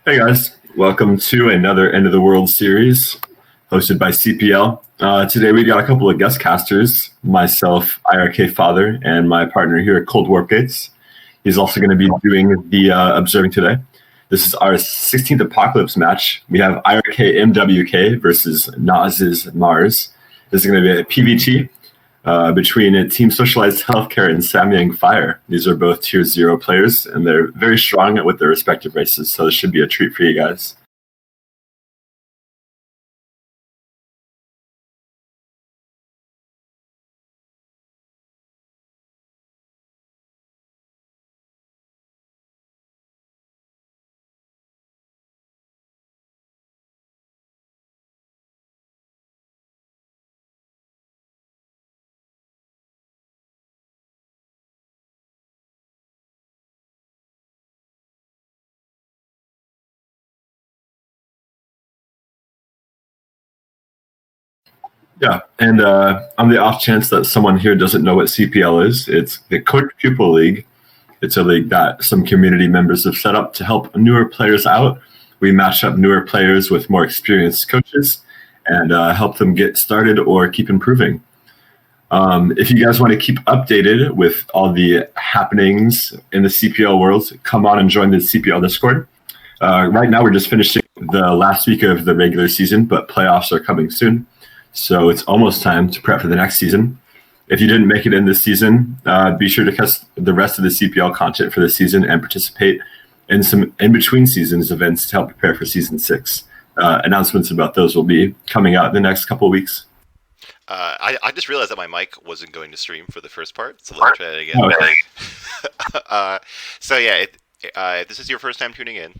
Hey guys, welcome to another End of the World series hosted by CPL. Today we got a couple of guest casters, myself, iRk-Father, and my partner here, Cold Warp Gates. He's also going to be doing the observing today. This is our 16th Apocalypse match. We have iRk-mwk versus NaS's Maars. This is going to be a PvT between Team Socialized Healthcare and Samyang Fire. These are both Tier 0 players, and they're very strong with their respective races, so this should be a treat for you guys. Yeah, and on the off chance that someone here doesn't know what CPL is, it's the Coach Pupil League. It's a league that some community members have set up to help newer players out. We match up newer players with more experienced coaches and help them get started or keep improving. If you guys want to keep updated with all the happenings in the CPL world, come on and join the CPL Discord. Right now, we're just finishing the last week of the regular season, but playoffs are coming soon. So it's almost time to prep for the next season. If you didn't make it in this season, be sure to catch the rest of the CPL content for this season and participate in some in-between seasons events to help prepare for Season 6. Announcements about those will be coming out in the next couple of weeks. I just realized that my mic wasn't going to stream for the first part, so let's try that again. Okay. So yeah, if this is your first time tuning in,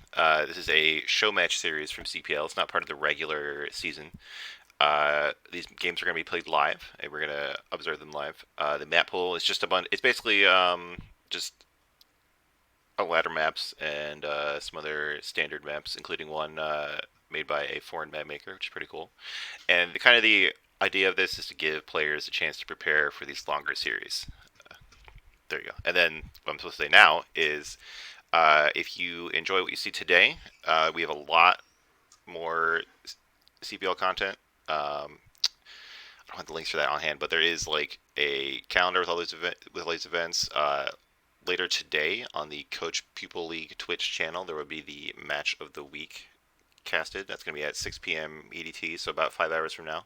this is a showmatch series from CPL. It's not part of the regular season. These games are going to be played live, and we're going to observe them live. The map pool is just a bunch. It's basically just a ladder maps and some other standard maps, including one made by a foreign map maker, which is pretty cool. And the idea of this is to give players a chance to prepare for these longer series. There you go. And then what I'm supposed to say now is, if you enjoy what you see today, we have a lot more CPL content. I don't have the links for that on hand, but there is like a calendar with all these events. Later today on the Coach Pupil League Twitch channel, there will be the match of the week casted. That's going to be at 6 p.m. EDT, so about 5 hours from now.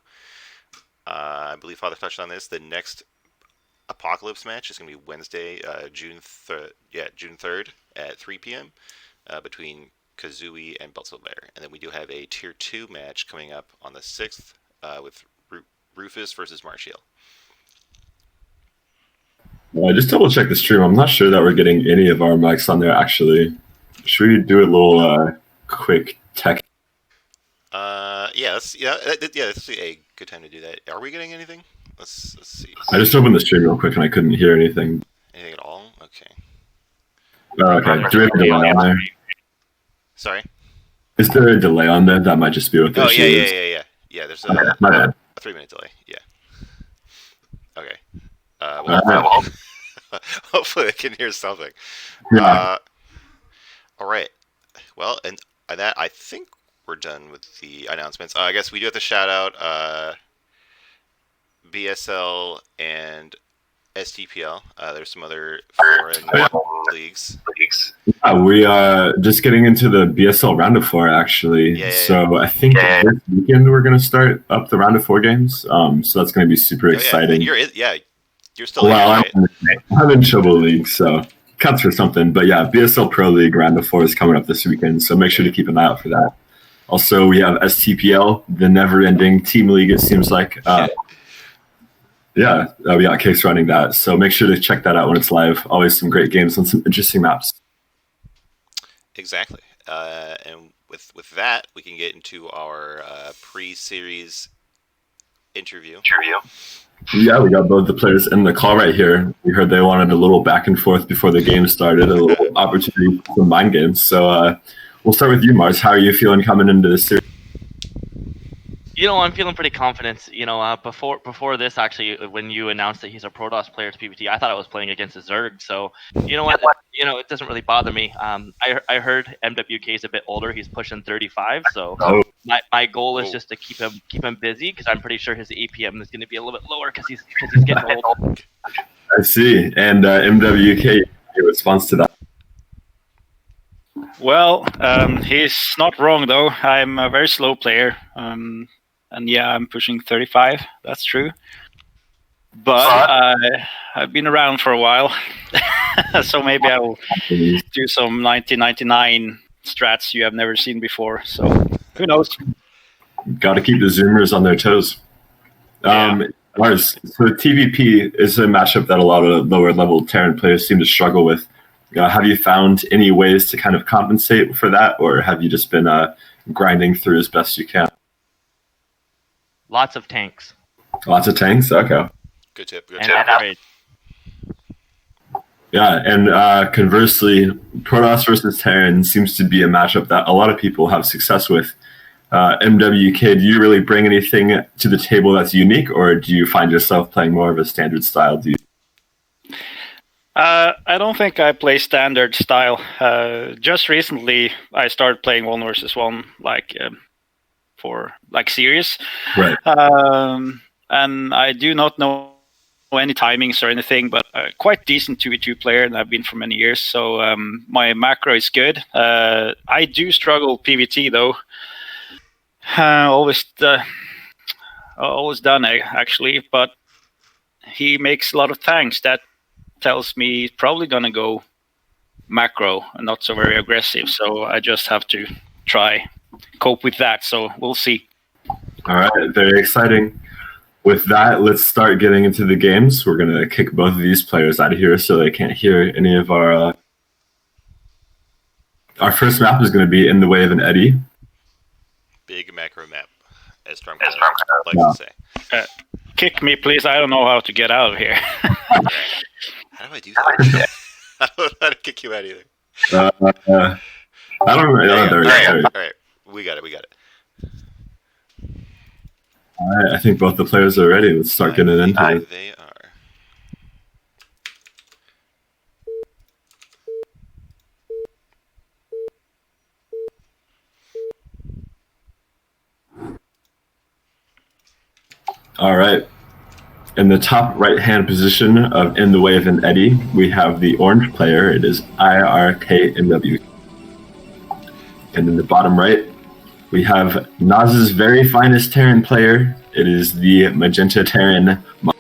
I believe Father touched on this. The next Apocalypse match is going to be Wednesday, June 3rd at 3 p.m. Between Kazooie and Beltzville. And then we do have a Tier 2 match coming up on the 6th with Rufus versus Martial. Just double check the stream. I'm not sure that we're getting any of our mics on there, actually. Should we do a little quick tech? This is a good time to do that. Are we getting anything? Let's see. I just opened the stream real quick and I couldn't hear anything. Anything at all? Okay. Oh, okay. Do we have a delay on there? Sorry? Is there a delay on there? That might just be what the issue is. Yeah, there's Okay, my bad. a 3-minute delay. Yeah. Okay. Hopefully they can hear something. Yeah. All right. Well, and that, I think we're done with the announcements. I guess we do have to shout out BSL and STPL. There's some other foreign leagues. Yeah, we are just getting into the BSL round of 4, actually. So I think this weekend we're going to start up the round of 4 games. So that's going to be super exciting. You're still in, right? I'm in Shovel League, so counts for something. But yeah, BSL Pro League round of 4 is coming up this weekend, so make sure to keep an eye out for that. Also, we have STPL, the never-ending team league, it seems like. We got Cakes running that, so make sure to check that out when it's live. Always some great games on some interesting maps. Exactly. And with that, we can get into our pre-series interview. Yeah, we got both the players in the call right here. We heard they wanted a little back and forth before the game started, a little opportunity for mind games. So we'll start with you, Maars. How are you feeling coming into this series? I'm feeling pretty confident. Before this, actually, when you announced that he's a Protoss player to PvT, I thought I was playing against a Zerg. So, you know what? It doesn't really bother me. I heard MWK is a bit older. He's pushing 35. So my goal is just to keep him busy, because I'm pretty sure his APM is going to be a little bit lower because he's getting old. I see. And MWK, your response to that? Well, he's not wrong though. I'm a very slow player. And yeah, I'm pushing 35. That's true. But I've been around for a while, so maybe I will do some 1999 strats you have never seen before. So who knows? Got to keep the Zoomers on their toes. Maars, so TVP is a matchup that a lot of lower level Terran players seem to struggle with. Have you found any ways to kind of compensate for that, or have you just been grinding through as best you can? Lots of tanks. Lots of tanks? Okay. Good tip. Yeah, and conversely, Protoss versus Terran seems to be a matchup that a lot of people have success with. MWK, do you really bring anything to the table that's unique, or do you find yourself playing more of a standard style? I don't think I play standard style. Just recently, I started playing 1 versus 1, for serious. Right. And I do not know any timings or anything, but quite decent 2v2 player, and I've been for many years. So my macro is good. I do struggle PvT though. Always done actually, but he makes a lot of tanks. That tells me he's probably gonna go macro and not so very aggressive. So I just have to cope with that. So we'll see. All right, very exciting. With that, let's start getting into the games. We're gonna kick both of these players out of here so they can't hear any of our. Our first map is gonna be In the Way of an Eddy. Big macro map, as Stromkarlen likes to say. Kick me, please. I don't know how to get out of here. How do I do that? I don't know how to kick you out either. I don't know. All right. We got it. All right, I think both the players are ready. Let's start getting into it. They are. All right. In the top right-hand position of In the Way of an Eddy, we have the orange player. It is iRk-mwk. And in the bottom right, we have NaS's very finest Terran player. It is the magenta Terran. All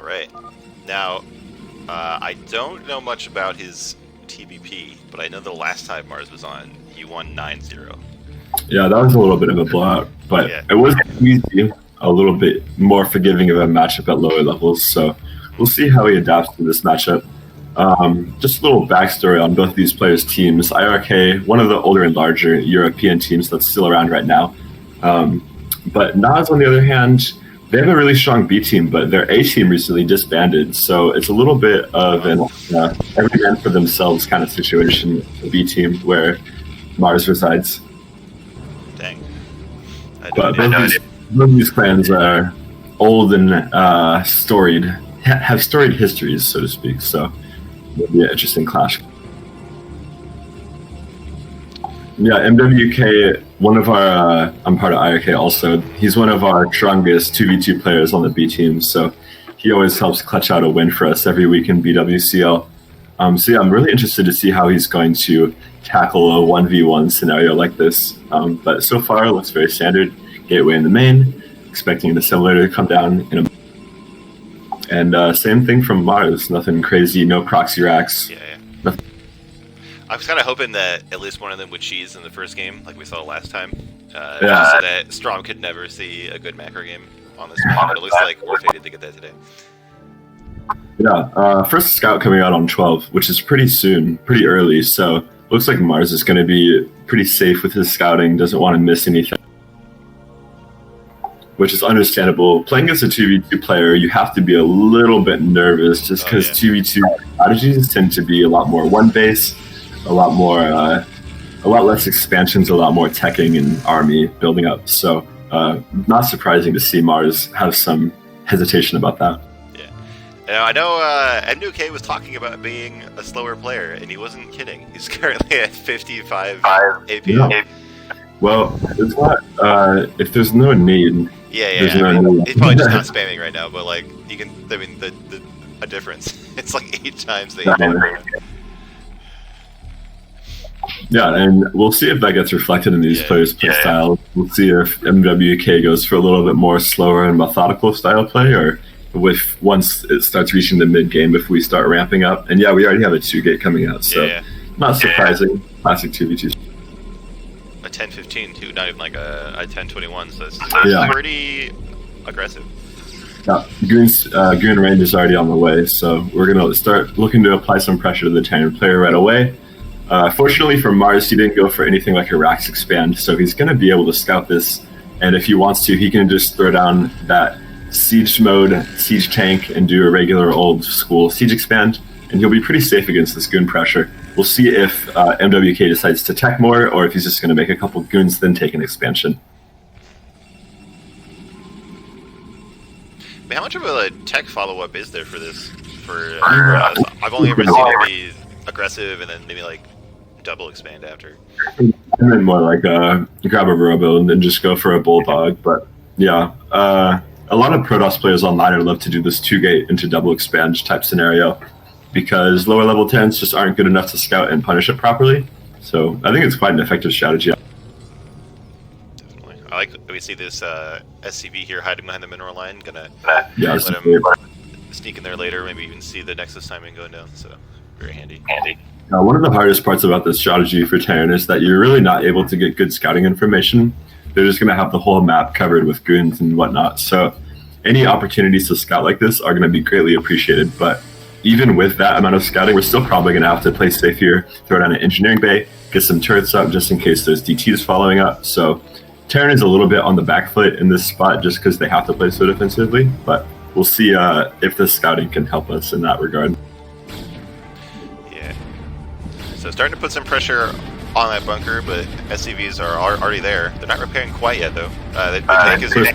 right. Now, I don't know much about his TVP, but I know the last time Maars was on, he won 9-0. Yeah, that was a little bit of a blowout, but It was easy, a little bit more forgiving of a matchup at lower levels. So we'll see how he adapts to this matchup. Just a little backstory on both these players' teams. iRk, one of the older and larger European teams that's still around right now. But NaS, on the other hand, they have a really strong B team, but their A team recently disbanded. So it's a little bit of an every man for themselves kind of situation, the B team, where Maars resides. Dang. But both of these clans are old and storied, have storied histories, so to speak. So it'll be an interesting clash. Yeah, MWK, one of our, I'm part of iRk also, he's one of our strongest 2v2 players on the B team, so he always helps clutch out a win for us every week in BWCL. So yeah, I'm really interested to see how he's going to tackle a 1v1 scenario like this. But so far, it looks very standard. Gateway in the main, expecting the simulator to come down in a... And same thing from Maars, nothing crazy, no proxy racks. Yeah. I was kind of hoping that at least one of them would cheese in the first game, like we saw last time. So that Strom could never see a good macro game on this map, but it looks like we're fated to get that today. Yeah, first scout coming out on 12, which is pretty soon, pretty early, so looks like Maars is going to be pretty safe with his scouting, doesn't want to miss anything, which is understandable. Playing against a 2v2 player, you have to be a little bit nervous just because 2v2 strategies tend to be a lot more one base, a lot more a lot less expansions, a lot more teching and army building up. So not surprising to see Maars have some hesitation about that. Now, I know NWK was talking about being a slower player, and he wasn't kidding. He's currently at 55 APM. Yeah. Well, it's not, if there's no need. He's probably just not spamming right now, but like, you can, I mean, a difference. It's like 8 times the APM. Yeah, and we'll see if that gets reflected in these players' play styles. We'll see if NWK goes for a little bit more slower and methodical style play, or once it starts reaching the mid game, if we start ramping up. And we already have a 2-gate coming out, so not surprising. Classic 2v2. A 10-15 too, not even like a 10-21, so it's pretty aggressive. Yeah, Goon range is already on the way, so we're gonna start looking to apply some pressure to the Terran player right away. Fortunately for Maars, he didn't go for anything like a Rax expand, so he's gonna be able to scout this, and if he wants to, he can just throw down that siege mode, siege tank, and do a regular old school siege expand, and he'll be pretty safe against this goon pressure. We'll see if MWK decides to tech more, or if he's just going to make a couple goons, then take an expansion. How much of a tech follow-up is there for this? I've only ever seen it be aggressive and then maybe like double expand after. And then more like grab a robo and then just go for a bulldog. But a lot of Protoss players online would love to do this 2-gate into double expand type scenario, because lower level 10s just aren't good enough to scout and punish it properly. So I think it's quite an effective strategy. Definitely. I like we see this SCV here hiding behind the mineral line, gonna let him sneak in there later, maybe even see the Nexus timing going down, so very handy. One of the hardest parts about this strategy for Terran is that you're really not able to get good scouting information. They're just going to have the whole map covered with goons and whatnot. So any opportunities to scout like this are going to be greatly appreciated. But even with that amount of scouting, we're still probably going to have to play safe here, throw down an engineering bay, get some turrets up just in case there's DTs following up. So Terran is a little bit on the back foot in this spot just because they have to play so defensively. But we'll see if the scouting can help us in that regard. Yeah. So starting to put some pressure on that bunker, but SCVs are already there. They're not repairing quite yet, though. The tank is... You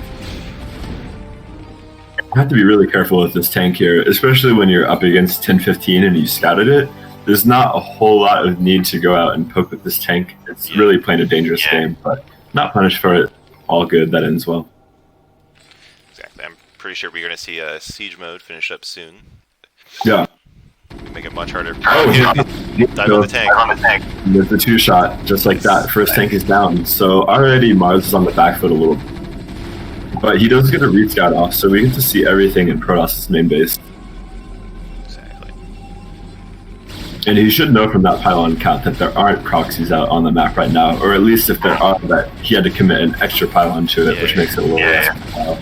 have to be really careful with this tank here, especially when you're up against 10-15 and you scouted it. There's not a whole lot of need to go out and poke with this tank. It's really playing a dangerous game, but not punished for it. All good. That ends well. Exactly. I'm pretty sure we're going to see a siege mode finish up soon. Yeah. Make it much harder. Dive on the tank. There's the 2-shot, just like that. First tank is down. So already Maars is on the back foot a little bit. But he does get a read scout off, so we get to see everything in Protoss' main base. Exactly. And he should know from that pylon count that there aren't proxies out on the map right now, or at least if there are, that he had to commit an extra pylon to it, which makes it a little less worthwhile.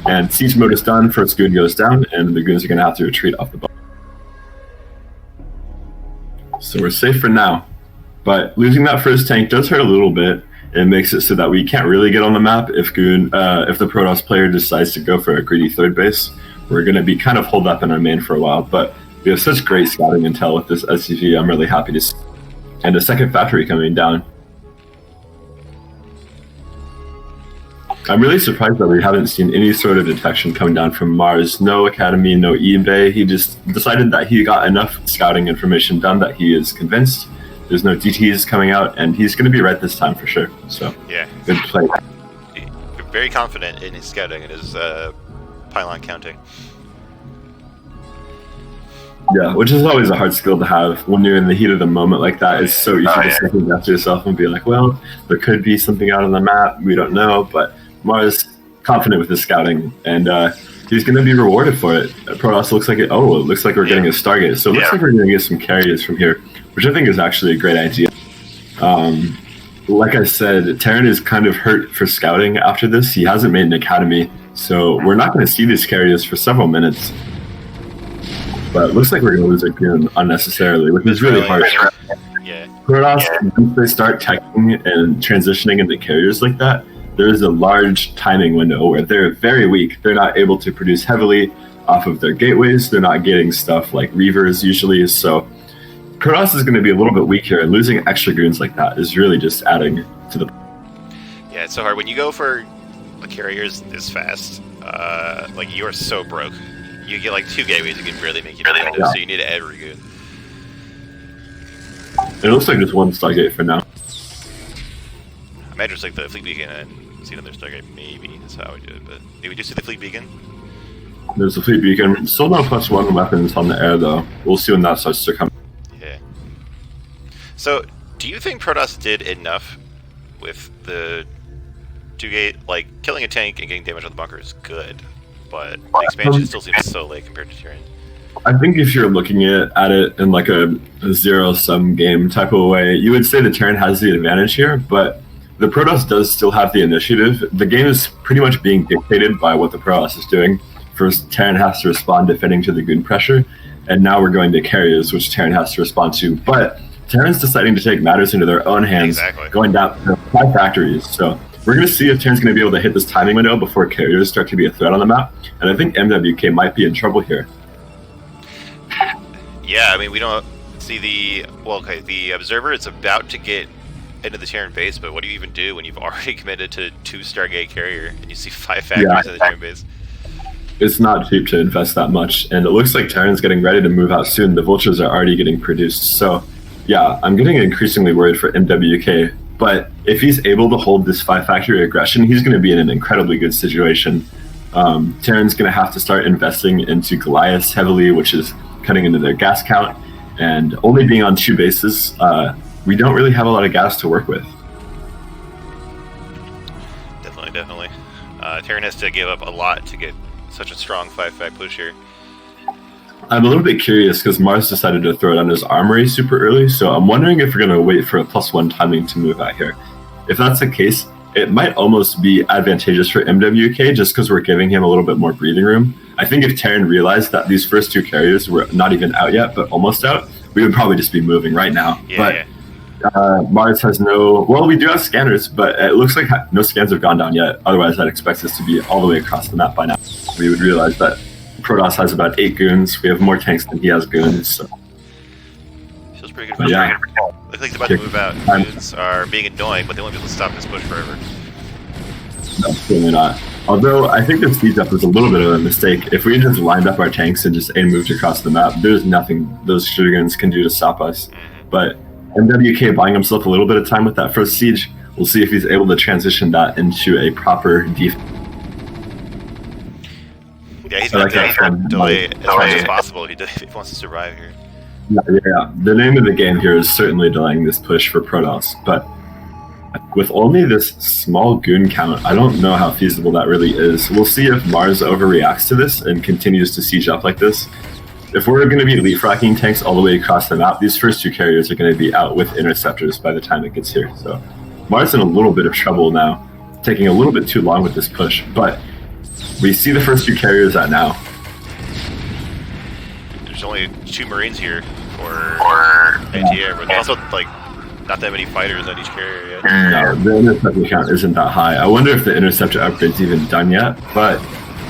And siege mode is done, first goon goes down, and the goons are going to have to retreat off the boat. So we're safe for now. But losing that first tank does hurt a little bit. It makes it so that we can't really get on the map if the Protoss player decides to go for a greedy third base. We're going to be kind of holed up in our main for a while, but we have such great scouting intel with this SCV. I'm really happy to see. And a second factory coming down. I'm really surprised that we haven't seen any sort of detection coming down from Maars. No academy, no eBay. He just decided that he got enough scouting information done that he is convinced. There's no DTs coming out, and he's going to be right this time for sure. So, good play. Very confident in his scouting and his pylon counting. Yeah, which is always a hard skill to have when you're in the heat of the moment like that. It's so easy to second guess yourself and be like, well, there could be something out on the map. We don't know, but Maars confident with his scouting, and he's going to be rewarded for it. Protoss looks like it. Oh, it looks like we're getting a Stargate. So it looks like we're going to get some carriers from here, which I think is actually a great idea. Like I said, Terran is kind of hurt for scouting after this. He hasn't made an academy, so we're not going to see these carriers for several minutes. But it looks like we're going to lose a goon unnecessarily, which is really harsh. Protoss, once they start teching and transitioning into carriers like that, there is a large timing window where they're very weak. They're not able to produce heavily off of their gateways. They're not getting stuff like Reavers usually, so Protoss is going to be a little bit weak here, and losing extra goons like that is really just adding to the... Yeah, it's so hard. When you go for a carrier this fast, like, you are so broke. You get like 2 gateways, you can barely make you competitive, so you need every goon. It looks like just 1 Stargate for now. I imagine it's like the Fleet Beacon and see another Stargate, maybe. That's how I would do it, but did we just see the Fleet Beacon? There's a Fleet Beacon. Still no +1 weapons on the air, though. We'll see when that starts to come. Yeah. So, do you think Protoss did enough with the 2-gate? Like, killing a tank and getting damage on the bunker is good, but the expansion still seems so late compared to Tyrion. I think if you're looking at it in like a zero-sum game type of way, you would say the Terran has the advantage here, but the Protoss does still have the initiative. The game is pretty much being dictated by what the Protoss is doing. First, Terran has to respond defending to the goon pressure, and now we're going to carriers, which Terran has to respond to. But Terran's deciding to take matters into their own hands, going down to 5 factories. So we're going to see if Terran's going to be able to hit this timing window before carriers start to be a threat on the map, and I think MWK might be in trouble here. Yeah, I mean, we don't see the Observer is about to get into the Terran base, but what do you even do when you've already committed to 2 Stargate carrier and you see 5 factories in the Terran base? It's not cheap to invest that much, and it looks like Terran's getting ready to move out soon. The vultures are already getting produced, so yeah, I'm getting increasingly worried for MWK, but if he's able to hold this 5 factory aggression, he's going to be in an incredibly good situation. Terran's going to have to start investing into Goliaths heavily, which is cutting into their gas count, and only being on 2 bases, we don't really have a lot of gas to work with. Definitely. Terran has to give up a lot to get such a strong 5-fact push here. I'm a little bit curious because Maars decided to throw down his armory super early, so I'm wondering if we're going to wait for a +1 timing to move out here. If that's the case, it might almost be advantageous for MWK just because we're giving him a little bit more breathing room. I think if Terran realized that these first 2 carriers were not even out yet, but almost out, we would probably just be moving right now. Maars has no... Well, we do have scanners, but it looks like no scans have gone down yet. Otherwise, I'd expect us to be all the way across the map by now. We would realize that Protoss has about 8 goons. We have more tanks than he has goons, so... Feels pretty good. Yeah. Looks like he's about to move out. Goons are being annoying, but they won't be able to stop this push forever. No, certainly not. Although, I think the speed up was a little bit of a mistake. If we had just lined up our tanks and just moved across the map, there's nothing those shootguns can do to stop us. But MWK buying himself a little bit of time with that first siege. We'll see if he's able to transition that into a proper defense. Yeah, he's going to delay as much as possible if he wants to survive here. Yeah. The name of the game here is certainly delaying this push for Protoss, but with only this small goon count, I don't know how feasible that really is. We'll see if Maars overreacts to this and continues to siege up like this. If we're going to be leapfrogging tanks all the way across the map, these first 2 carriers are going to be out with interceptors by the time it gets here. So Maars in a little bit of trouble now, taking a little bit too long with this push, but we see the first 2 carriers out now. There's only 2 Marines here for ATR, but there's also like not that many fighters on each carrier yet. No, the interceptor count isn't that high. I wonder if the interceptor upgrade's even done yet, but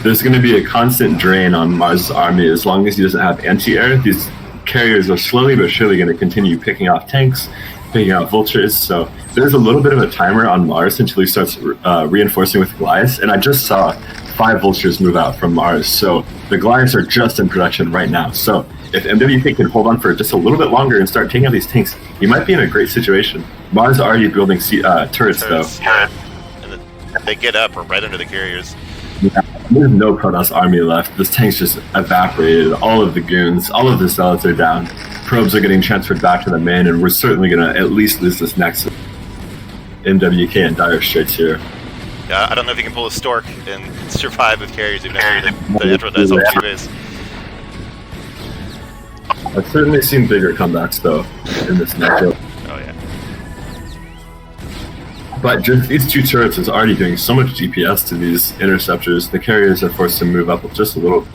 there's going to be a constant drain on Maars' army as long as he doesn't have anti-air. These carriers are slowly but surely going to continue picking off tanks, picking out vultures, so there's a little bit of a timer on Maars until he starts reinforcing with Goliaths, and I just saw 5 vultures move out from Maars, so the Goliaths are just in production right now. So if MWK can hold on for just a little bit longer and start taking out these tanks, he might be in a great situation. Maars is already building turrets, though. Yeah. And then they get up right under the carriers. Yeah, there's no Protoss army left. This tank's just evaporated. All of the goons, all of the zealots are down. Probes are getting transferred back to the main, and we're certainly going to at least lose this next. MWK in dire straits here. Yeah, I don't know if you can pull a Stork and survive with carriers even after the intro does on 2 base. I've certainly seen bigger comebacks, though, in this matchup. Oh, yeah. But just these 2 turrets is already doing so much DPS to these interceptors. The carriers are forced to move up just a little.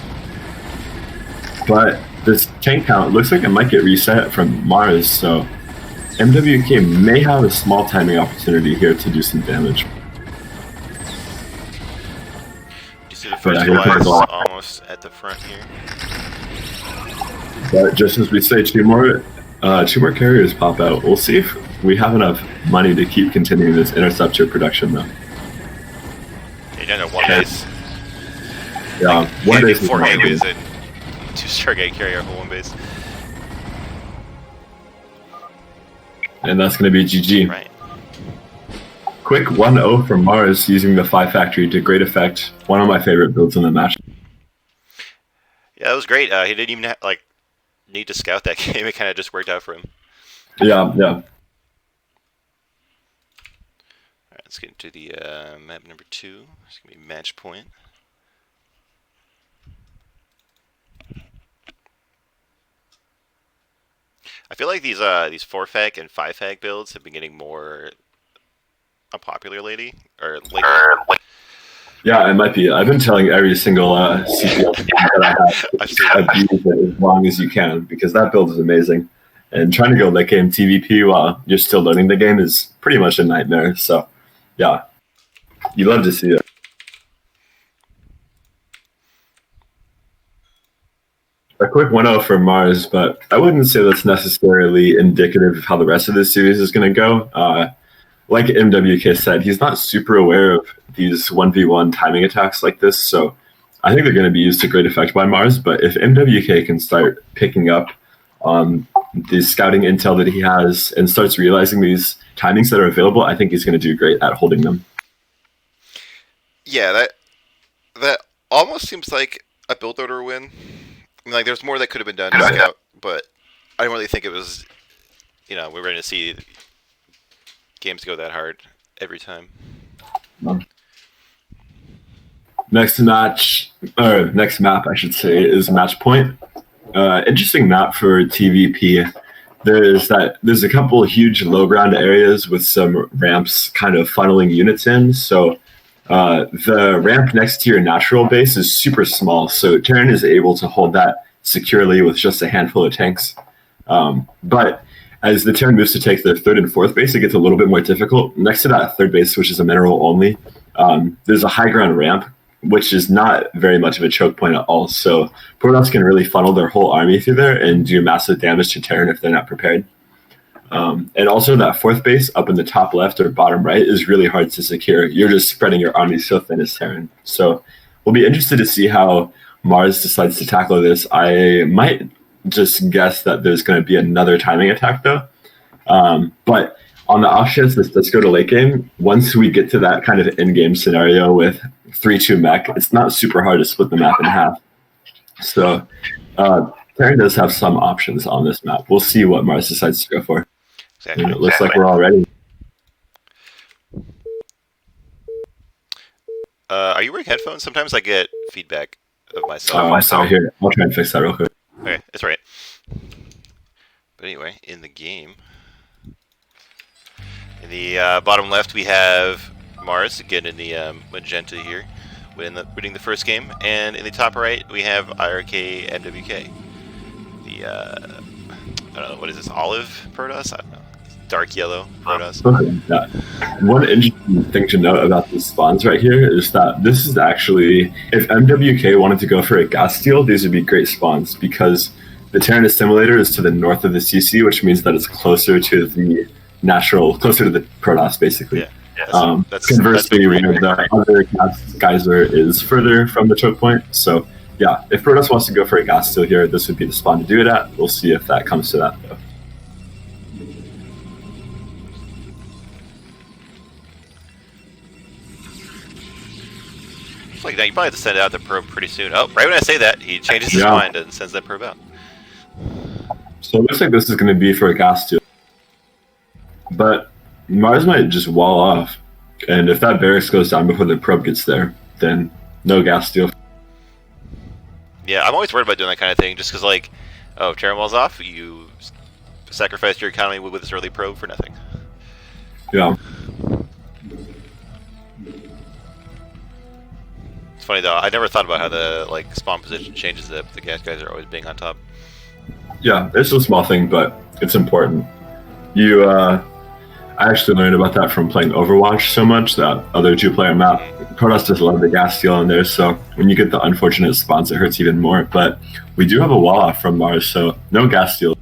But this tank count looks like it might get reset from Maars, so MWK may have a small timing opportunity here to do some damage. Do you see the first Goliaths almost at the front here? But just as we say 2 more, 2 more carriers pop out. We'll see if we have enough money to keep continuing this interceptor production, though. You're down to 1 base. Yeah, one base is 4 not gateways good. and 2 Stargate carrier for 1 base. And that's going to be GG. Right. Quick 1-0 from Maars using the 5 factory to great effect. One of my favorite builds in the match. Yeah, that was great. He didn't even need to scout that game. It kind of just worked out for him. Yeah. All right, let's get into the map number 2. It's gonna be match point. I feel like these 4-fag and 5-fag builds have been getting more unpopular lately. Yeah, it might be. I've been telling every single CPL that I have use it as long as you can, because that build is amazing. And trying to go late game TVP while you're still learning the game is pretty much a nightmare. So, yeah, you love to see it. A quick 1-0 for Maars, but I wouldn't say that's necessarily indicative of how the rest of this series is going to go. Like MWK said, he's not super aware of these 1v1 timing attacks like this, so I think they're going to be used to great effect by Maars. But if MWK can start picking up on the scouting intel that he has and starts realizing these timings that are available, I think he's going to do great at holding them. Yeah, that almost seems like a build order win. I mean, like, there's more that could have been done to scout, but I don't really think it was, we're going to see games go that hard every time. Next map, I should say, is match point. Interesting map for TVP. There's a couple of huge low ground areas with some ramps kind of funneling units in. So the ramp next to your natural base is super small, so Terran is able to hold that securely with just a handful of tanks. But as the Terran moves to take their 3rd and 4th base, it gets a little bit more difficult. Next to that 3rd base, which is a mineral only, there's a high ground ramp, which is not very much of a choke point at all. So Protoss can really funnel their whole army through there and do massive damage to Terran if they're not prepared. And also that 4th base up in the top left or bottom right is really hard to secure. You're just spreading your army so thin as Terran. So we'll be interested to see how Maars decides to tackle this. I might just guess that there's going to be another timing attack though. But on the off chance let's go to late game, once we get to that kind of in-game scenario with 3-2 mech, it's not super hard to split the map in half. So Terran does have some options on this map. We'll see what Maars decides to go for. Exactly. It looks like we're all ready. Are you wearing headphones? Sometimes I get feedback of myself. I'm sorry, here. I'll try and fix that real quick. Okay, that's right. But anyway, in the game, in the bottom left, we have Maars again in the magenta here, winning the first game, and in the top right, we have iRk-mwk. The I don't know, what is this? Olive Protoss? I don't know. Dark yellow Protoss. One interesting thing to note about these spawns right here is that this is actually, if MWK wanted to go for a gas steal, these would be great spawns because the Terran Assimilator is to the north of the CC, which means that it's closer to the closer to the Protoss, basically. Yeah. Conversely, where the other gas geyser is further from the choke point. So, yeah, if Protoss wants to go for a gas steal here, this would be the spawn to do it at. We'll see if that comes to that, though. Like, now you probably have to send out the probe pretty soon. Oh, right when I say that, he changes his mind and sends that probe out. So it looks like this is going to be for a gas steal. But Maars might just wall off. And if that barracks goes down before the probe gets there, then no gas steal. Yeah, I'm always worried about doing that kind of thing, just because, like, oh, Terran wall's off, you sacrificed your economy with this early probe for nothing. Yeah. It's funny though, I never thought about how the spawn position changes if the gas guys are always being on top. Yeah, it's a small thing, but it's important. I actually learned about that from playing Overwatch so much, that other 2-player map. Protoss just love the gas steal in there, so when you get the unfortunate spawns, it hurts even more. But we do have a wall off from Maars, so no gas steal.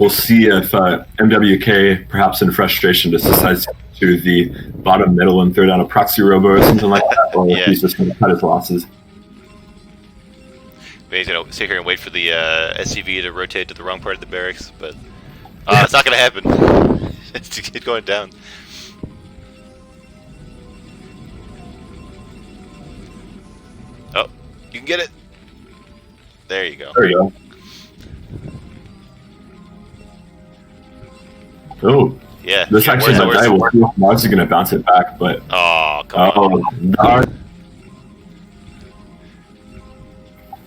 We'll see if MWK, perhaps in frustration, just decides to the bottom middle and throw down a proxy robo or something like that, or if he's just going to cut his losses. Maybe he's going to sit here and wait for the SCV to rotate to the wrong part of the barracks, but it's not going to happen. It's going down. Oh, you can get it. There you go. There you go. Oh, yeah. This actually might die. We'll see if Maars is going to bounce it back, but come on.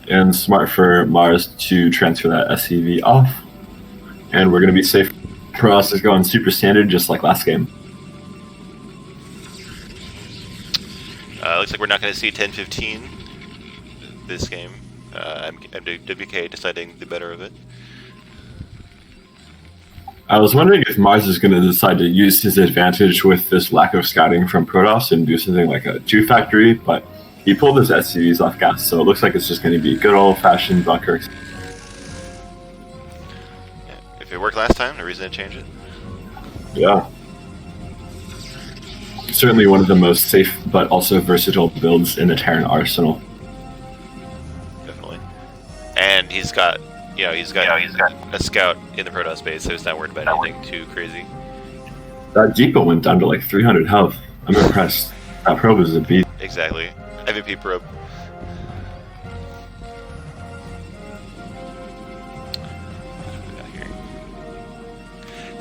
And smart for Maars to transfer that SCV off, and we're going to be safe. Protoss is going super standard, just like last game. Looks like we're not going to see 10-15 this game. MWK deciding the better of it. I was wondering if Maars is going to decide to use his advantage with this lack of scouting from Protoss and do something like a 2-factory, but he pulled his SCVs off gas, so it looks like it's just going to be good old-fashioned bunker. Yeah, if it worked last time, no reason to change it. Yeah. Certainly one of the most safe but also versatile builds in the Terran arsenal. Definitely. And he's got a scout in the Protoss base, so he's not worried about anything too crazy. That Jeepa went down to like 300 health. I'm impressed. That probe is a beast. Exactly. MVP probe.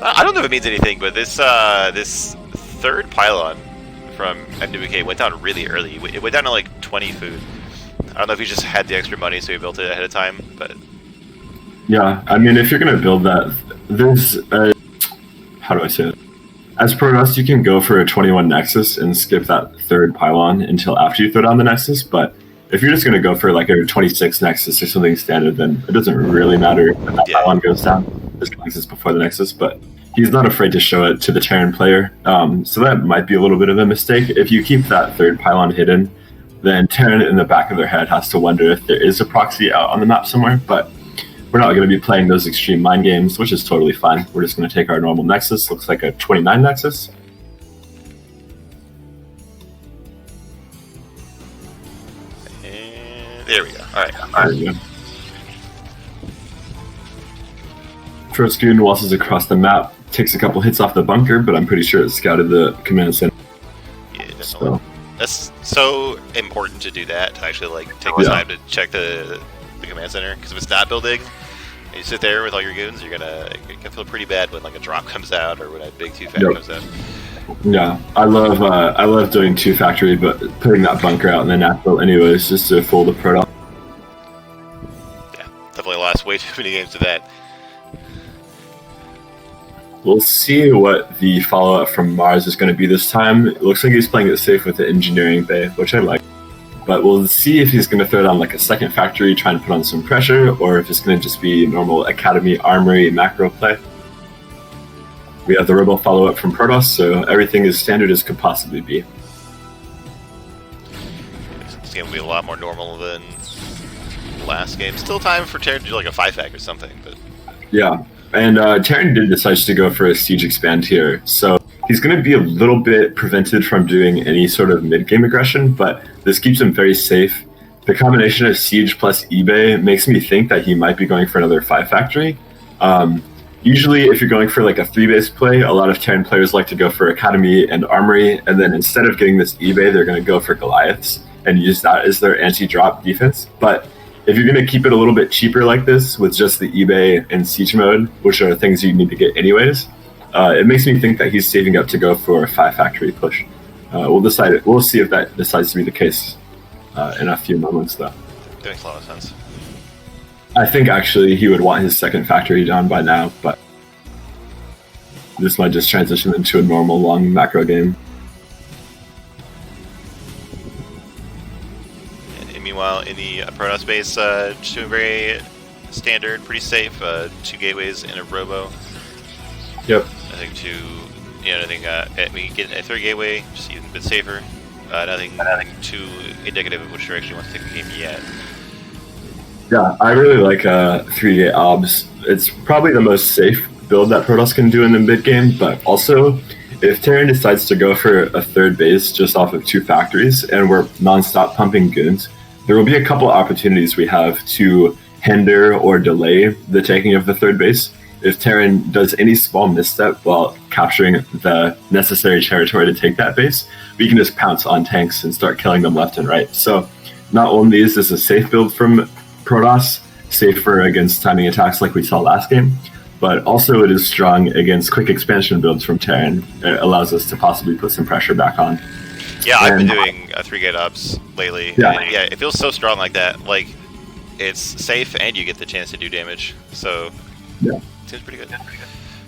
I don't know if it means anything, but this third pylon from MWK went down really early. It went down to like 20 food. I don't know if he just had the extra money, so he built it ahead of time, but... Yeah, I mean, if you're going to build that, there's how do I say it? As Protoss, you can go for a 21 Nexus and skip that third pylon until after you throw down the Nexus, but if you're just going to go for like a 26 Nexus or something standard, then it doesn't really matter if that pylon goes down. There's Nexus before the Nexus, but he's not afraid to show it to the Terran player, so that might be a little bit of a mistake. If you keep that third pylon hidden, then Terran in the back of their head has to wonder if there is a proxy out on the map somewhere, but we're not going to be playing those extreme mind games, which is totally fine. We're just going to take our normal Nexus. Looks like a 29 Nexus. And there we go. All right. There we go. First goon waltzes across the map, takes a couple hits off the bunker, but I'm pretty sure it scouted the command center. Yeah, definitely. That's so important to do that, to actually like take the time to check the command center, because if it's not building, and you sit there with all your goons, you're gonna feel pretty bad when like a drop comes out or when a big 2-factory comes out. Yeah, I love doing 2-factory, but putting that bunker out in the natural anyways, just to fool the Protoss. Yeah, definitely lost way too many games to that. We'll see what the follow-up from Maars is going to be this time. It looks like he's playing it safe with the engineering bay, which I like. But we'll see if he's going to throw down like a second factory, trying to put on some pressure, or if it's going to just be normal Academy Armory macro play. We have the Robo follow-up from Protoss, so everything is standard as could possibly be. It's going to be a lot more normal than last game. Still time for Terran to do like a 5-fac or something, but... Yeah. And Terran did decide to go for a siege expand here, so he's going to be a little bit prevented from doing any sort of mid-game aggression, but this keeps him very safe. The combination of siege plus eBay makes me think that he might be going for another 5-factory. Usually, if you're going for like a 3-base play, a lot of Terran players like to go for Academy and Armory, and then instead of getting this eBay, they're going to go for Goliaths and use that as their anti-drop defense. But if you're going to keep it a little bit cheaper like this, with just the eBay and siege mode, which are things you need to get anyways, it makes me think that he's saving up to go for a 5-factory push. We'll see if that decides to be the case in a few moments, though. That makes a lot of sense. I think actually he would want his second factory done by now, but this might just transition into a normal long macro game. Meanwhile, in the Protoss base, just doing very standard, pretty safe. 2 gateways and a robo. Yep. Nothing too, we can get a 3rd gateway, just even a bit safer. Nothing too indicative of which direction he wants to take the game yet. Yeah, I really like 3-gate obs. It's probably the most safe build that Protoss can do in the mid game, but also if Terran decides to go for a third base just off of 2 factories and we're non-stop pumping goons, there will be a couple opportunities we have to hinder or delay the taking of the third base. If Terran does any small misstep while capturing the necessary territory to take that base, we can just pounce on tanks and start killing them left and right. So not only is this a safe build from Protoss, safer against timing attacks like we saw last game, but also it is strong against quick expansion builds from Terran. It allows us to possibly put some pressure back on. Yeah, I've been doing 3-gate ups lately. Yeah. And yeah, it feels so strong like that. Like, it's safe and you get the chance to do damage. So, yeah, it seems pretty good.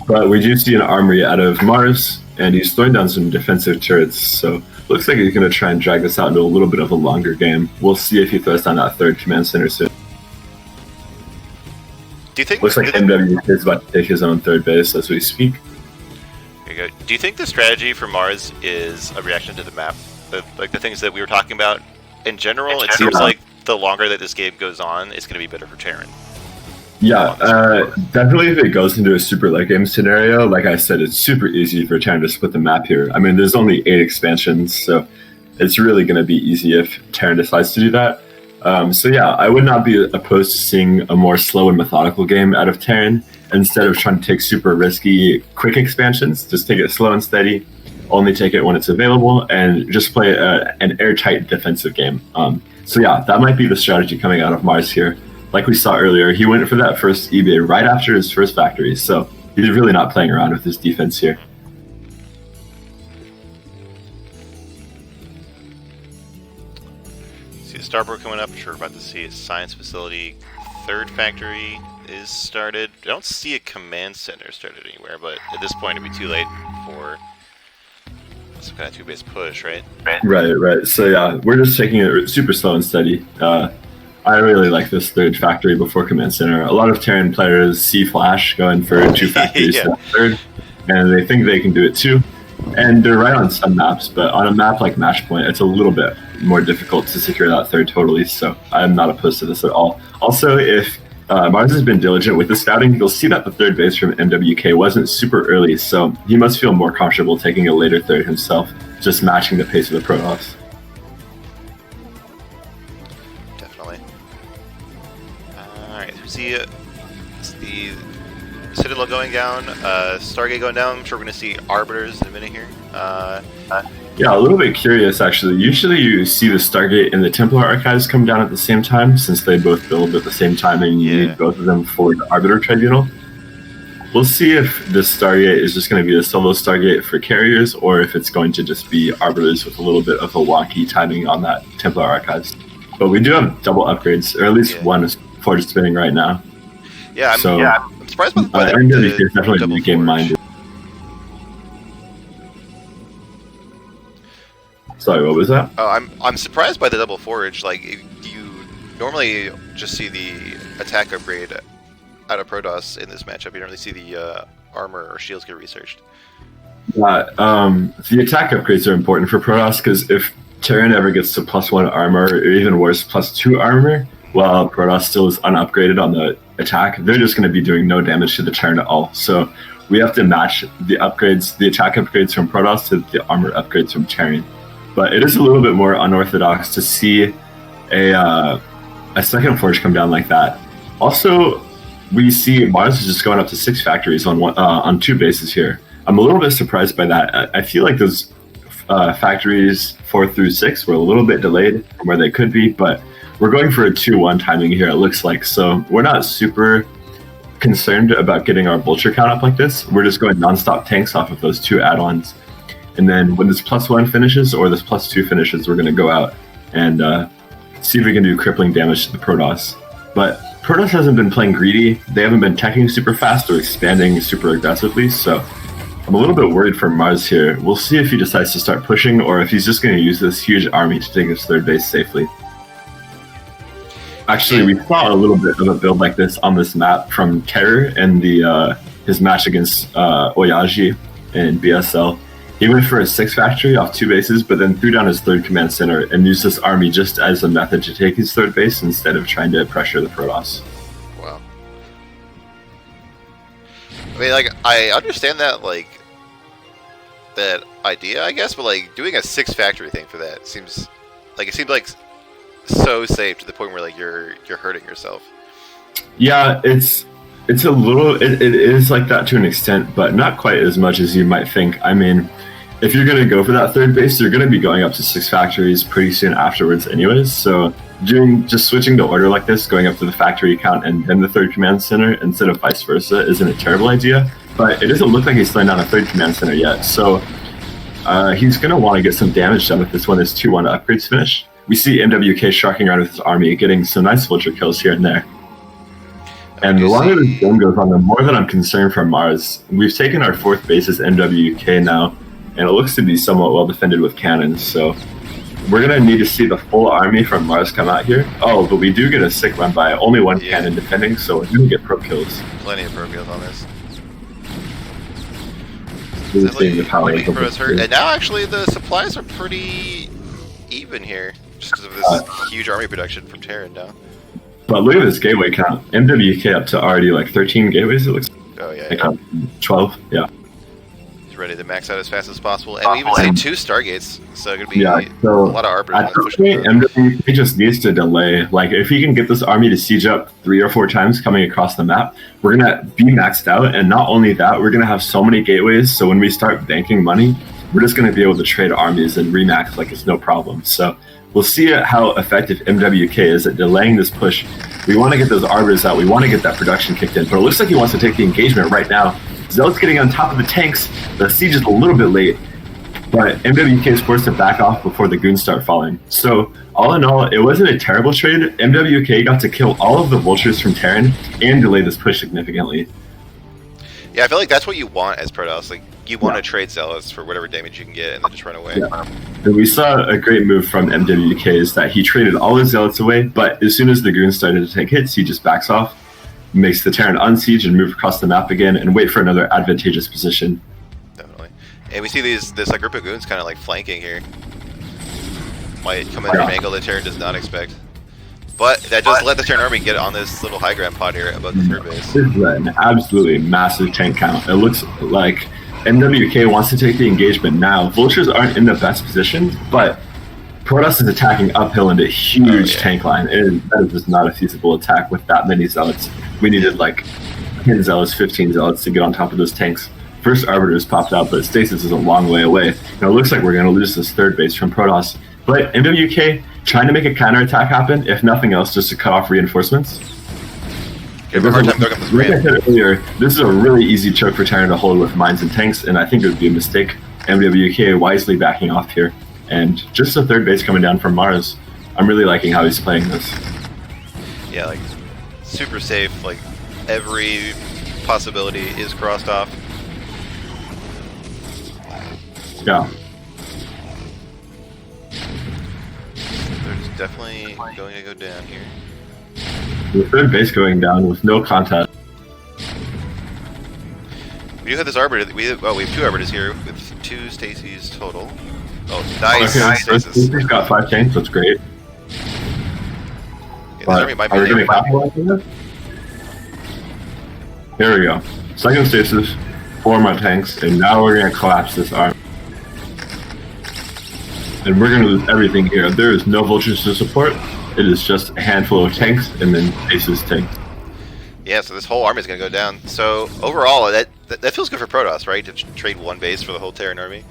But we do see an armory out of Maars, and he's throwing down some defensive turrets, so looks like he's going to try and drag this out into a little bit of a longer game. We'll see if he throws down that third command center soon. Do you think... Looks like NWK is about to take his own third base as we speak. There you go. Do you think the strategy for Maars is a reaction to the map? Like the things that we were talking about in general? It seems like the longer that this game goes on, it's going to be better for Terran. Yeah, definitely if it goes into a super late game scenario, like I said, it's super easy for Terran to split the map here. I mean, there's only 8 expansions, so it's really going to be easy if Terran decides to do that. So yeah, I would not be opposed to seeing a more slow and methodical game out of Terran instead of trying to take super risky quick expansions. Just take it slow and steady, only take it when it's available, and just play an airtight defensive game. So yeah, that might be the strategy coming out of Maars here. Like we saw earlier, he went for that first eBay right after his first factory, so he's really not playing around with his defense here. See the starboard coming up, which we're about to see a science facility. Third factory is started. I don't see a command center started anywhere, but at this point it'd be too late for some kind of 2-base push, right? Right. So yeah, we're just taking it super slow and steady. I really like this third factory before command center. A lot of Terran players see Flash going for 2 factories to third, and they think they can do it too. And they're right on some maps, but on a map like Matchpoint, it's a little bit more difficult to secure that third totally, so I'm not opposed to this at all. Also, if Maars has been diligent with the scouting, you'll see that the third base from NWK wasn't super early, so he must feel more comfortable taking a later third himself, just matching the pace of the Protoss. Definitely. Alright, we see the Citadel going down, Stargate going down. I'm sure we're going to see Arbiters in a minute here. Yeah, a little bit curious actually. Usually you see the Stargate and the Templar Archives come down at the same time, since they both build at the same time and you need both of them for the Arbiter Tribunal. We'll see if this Stargate is just going to be a solo Stargate for carriers, or if it's going to just be Arbiters with a little bit of a wonky timing on that Templar Archives. But we do have double upgrades, or at least one is forge spinning right now. Yeah, I'm surprised by the NWK is definitely new game minded. Sorry, what was that? Oh, I'm surprised by the double forge. Like, you normally just see the attack upgrade out of Protoss in this matchup. You don't really see the armor or shields get researched. Yeah, the attack upgrades are important for Protoss, because if Terran ever gets to +1 armor, or even worse, +2 armor, while Protoss still is unupgraded on the attack, they're just going to be doing no damage to the Terran at all. So we have to match the upgrades, the attack upgrades from Protoss to the armor upgrades from Terran. But it is a little bit more unorthodox to see a second forge come down like that. Also, we see Maars is just going up to 6 factories on 2 bases here. I'm a little bit surprised by that. I feel like those factories 4 through 6 were a little bit delayed from where they could be, but we're going for a 2-1 timing here, it looks like. So we're not super concerned about getting our vulture count up like this. We're just going non-stop tanks off of those 2 add-ons. And then when this +1 finishes, or this +2 finishes, we're going to go out and see if we can do crippling damage to the Protoss. But Protoss hasn't been playing greedy. They haven't been teching super fast or expanding super aggressively, so I'm a little bit worried for Maars here. We'll see if he decides to start pushing, or if he's just going to use this huge army to take his third base safely. Actually, we saw a little bit of a build like this on this map from Terror and his match against Oyaji in BSL. He went for a 6 factory off 2 bases, but then threw down his 3rd command center and used this army just as a method to take his 3rd base instead of trying to pressure the Protoss. Wow. I mean, like, I understand that, like, that idea, I guess, but, like, doing a 6 factory thing for that seems like so safe to the point where, like, you're hurting yourself. Yeah, it's a little, it is like that to an extent, but not quite as much as you might think. I mean, if you're going to go for that 3rd base, you're going to be going up to 6 factories pretty soon afterwards anyways, so just switching the order like this, going up to the factory count and then the 3rd command center instead of vice versa isn't a terrible idea, but it doesn't look like he's throwing down a 3rd command center yet, so he's going to want to get some damage done with this when his 2-1 upgrades finish. We see MWK sharking around with his army, getting some nice vulture kills here and there. And the longer this game goes on, the more that I'm concerned for Maars. We've taken our 4th base as MWK now, and it looks to be somewhat well defended with cannons, so we're going to need to see the full army from Maars come out here. Oh, but we do get a sick run by only 1 cannon defending, so we're going to get pro kills. Plenty of pro kills on this. Hurt. And now actually the supplies are pretty even here, just because of this huge army production from Terran now. But look at this gateway count. MWK up to already like 13 gateways, it looks. Oh, yeah. 12, yeah. He's ready to max out as fast as possible. And we even say 2 Stargates, so it could be so a lot of arbors. At this point, MWK just needs to delay. Like, if he can get this army to siege up 3 or 4 times coming across the map, we're going to be maxed out. And not only that, we're going to have so many gateways, so when we start banking money, we're just going to be able to trade armies and remax like it's no problem. So we'll see how effective MWK is at delaying this push. We want to get those arbors out. We want to get that production kicked in. But it looks like he wants to take the engagement right now. Zealot's getting on top of the tanks. The siege is a little bit late. But MWK is forced to back off before the goons start falling. So all in all, it wasn't a terrible trade. MWK got to kill all of the vultures from Terran and delay this push significantly. Yeah, I feel like that's what you want as Protoss. Like, you want to trade Zealots for whatever damage you can get and then just run away. Yeah. And we saw a great move from MWK is that he traded all his Zealots away, but as soon as the goons started to take hits, he just backs off, makes the Terran unsiege and move across the map again and wait for another advantageous position. Definitely. And we see this like group of goons kind of like flanking here. Might come in from an angle that Terran does not expect. But that does let the Terran army get on this little high ground pod here above the 3rd base. This is an absolutely massive tank count. It looks like MWK wants to take the engagement now. Vultures aren't in the best position, but Protoss is attacking uphill into huge tank line. That is just not a feasible attack with that many Zealots. We needed like 10 Zealots, 15 Zealots to get on top of those tanks. First Arbiters popped out, but Stasis is a long way away. And it looks like we're going to lose this 3rd base from Protoss. But MWK trying to make a counterattack happen, if nothing else, just to cut off reinforcements. Like I said earlier, this is a really easy choke for Terran to hold with mines and tanks, and I think it would be a mistake. MWK wisely backing off here. And just the 3rd base coming down from Maars. I'm really liking how he's playing this. Yeah, like, super safe. Like, every possibility is crossed off. Yeah. There's definitely going to go down here. The 3rd base going down with no contest. We do have this arbiter. We have 2 arbiters here with 2 Stacys total. Oh, nice! Okay, nice Stasis. He's got 5 tanks. That's great. Yeah, this army might be are we going to capitalize on this? Here we go. 2nd Stasis, 4 more tanks, and now we're going to collapse this army. And we're going to lose everything here. There is no vultures to support. It is just a handful of tanks and then Stasis tanks. Yeah, so this whole army is going to go down. So overall, that feels good for Protoss, right? To trade 1 base for the whole Terran army.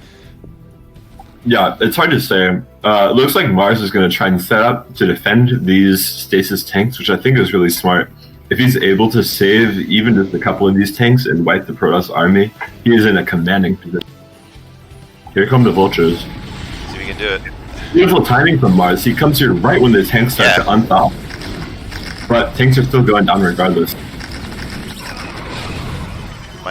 Yeah, it's hard to say. It looks like Maars is going to try and set up to defend these Stasis tanks, which I think is really smart. If he's able to save even just a couple of these tanks and wipe the Protoss army, he is in a commanding position. Here come the vultures. See if we can do it. Beautiful timing from Maars. He comes here right when the tanks start to unthaw. But tanks are still going down regardless.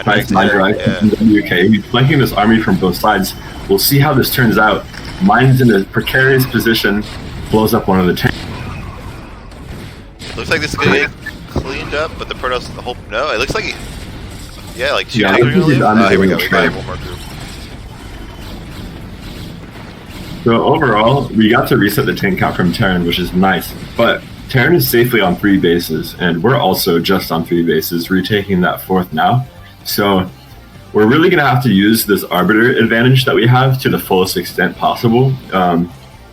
Nice mine drive from the UK. He's flanking this army from both sides. We'll see how this turns out. Mine's in a precarious position, blows up one of the tanks. Looks like this is going to get cleaned up, but the Protoss, no, it looks like, like 2 tanks are here we go. gonna Here we trade. got one more group. So overall, we got to reset the tank count from Terran, which is nice. But Terran is safely on 3 bases, and we're also just on 3 bases, retaking that 4th now. So we're really going to have to use this Arbiter advantage that we have to the fullest extent possible.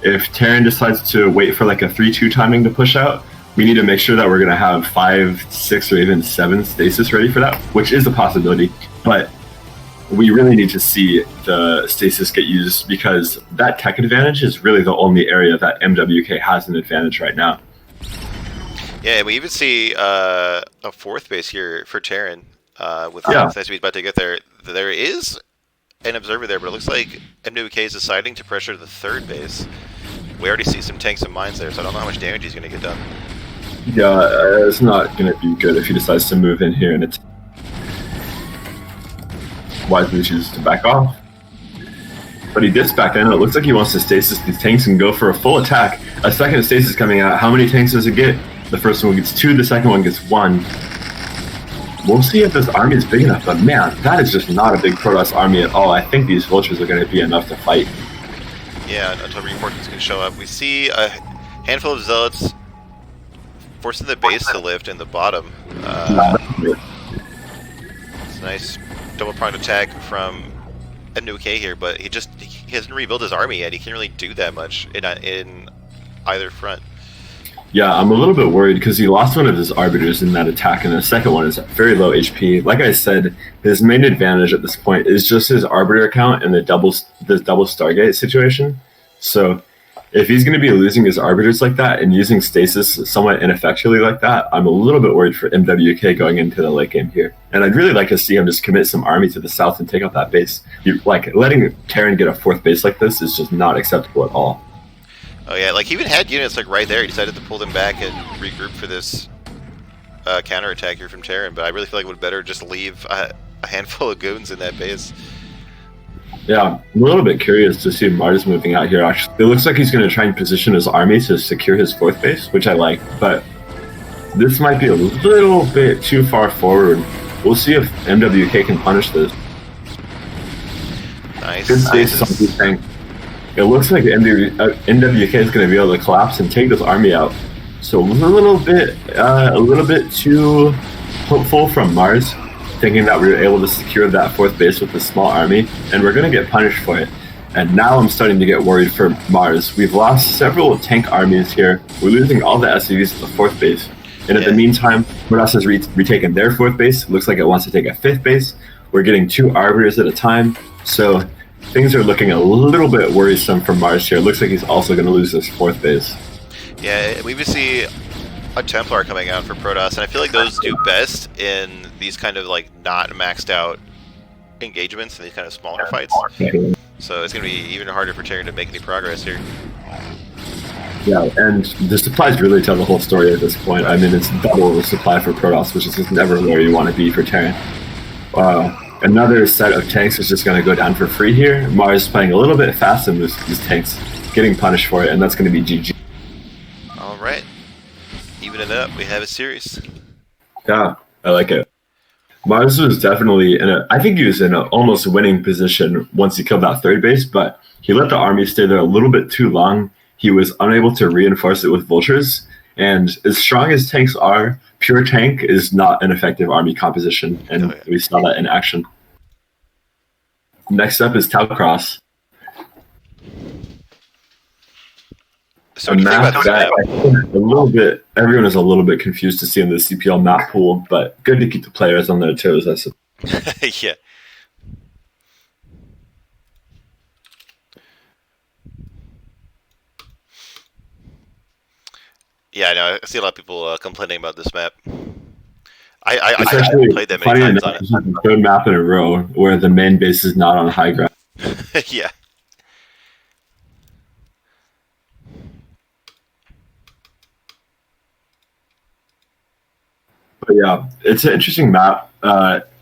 If Terran decides to wait for like a 3-2 timing to push out, we need to make sure that we're going to have 5, 6, or even 7 stasis ready for that, which is a possibility. But we really need to see the stasis get used because that tech advantage is really the only area that MWK has an advantage right now. Yeah, and we even see a 4th base here for Terran with Nice about to get there. There is an observer there, but it looks like MWK is deciding to pressure the 3rd base. We already see some tanks and mines there, so I don't know how much damage he's going to get done. Yeah, it's not going to be good if he decides to move in here and it's wisely chooses to back off. But he dips back in. It looks like he wants to stasis these tanks and go for a full attack. A second stasis coming out. How many tanks does it get? The first one gets 2, the second one gets 1. We'll see if this army is big enough, but man, that is just not a big Protoss army at all. I think these vultures are going to be enough to fight. Yeah, until reinforcements can show up. We see a handful of zealots forcing the base to lift in the bottom. It's a nice double-pronged attack from NaS here, but he hasn't rebuilt his army yet. He can't really do that much in either front. Yeah, I'm a little bit worried because he lost one of his arbiters in that attack, and the second one is very low HP. Like I said, his main advantage at this point is just his arbiter count and the double Stargate situation. So if he's going to be losing his arbiters like that and using stasis somewhat ineffectually like that, I'm a little bit worried for MWK going into the late game here. And I'd really like to see him just commit some army to the south and take out that base. Like, letting Terran get a 4th base like this is just not acceptable at all. Oh yeah, like he even had units like right there. He decided to pull them back and regroup for this counterattack here from Terran, but I really feel like it would better just leave a handful of goons in that base. Yeah, I'm a little bit curious to see Maars moving out here, actually. It looks like he's going to try and position his army to secure his 4th base, which I like, but this might be a little bit too far forward. We'll see if MWK can punish this. Nice. Good stasis on these tanks. It looks like MWK is going to be able to collapse and take this army out. So a little bit too hopeful from Maars, thinking that we were able to secure that 4th base with a small army, and we're going to get punished for it. And now I'm starting to get worried for Maars. We've lost several tank armies here. We're losing all the SCVs to the 4th base. And in the meantime, Protoss has retaken their 4th base. It looks like it wants to take a 5th base. We're getting 2 arbiters at a time. So things are looking a little bit worrisome for Maars here. It looks like he's also going to lose his 4th base. Yeah, we even see a Templar coming out for Protoss, and I feel like those do best in these kind of like not maxed out engagements and these kind of smaller fights. So it's going to be even harder for Terran to make any progress here. Yeah, and the supplies really tell the whole story at this point. I mean, it's double the supply for Protoss, which is just never where you want to be for Terran. Another set of tanks is just going to go down for free here. Maars is playing a little bit fast in these tanks, getting punished for it, and that's going to be GG. All right. Even it up, we have a series. Yeah, I like it. Maars was definitely I think he was in an almost winning position once he killed that 3rd base, but he let the army stay there a little bit too long. He was unable to reinforce it with vultures, and as strong as tanks are, pure tank is not an effective army composition, and we saw that in action. Next up is Talcross. So what do you think about that? Everyone is a little bit confused to see in the CPL map pool, but good to keep the players on their toes, I suppose. Yeah. Yeah, I know. I see a lot of people complaining about this map. I haven't played that many times on it. It's the third map in a row where the main base is not on high ground. Yeah. But yeah, it's an interesting map.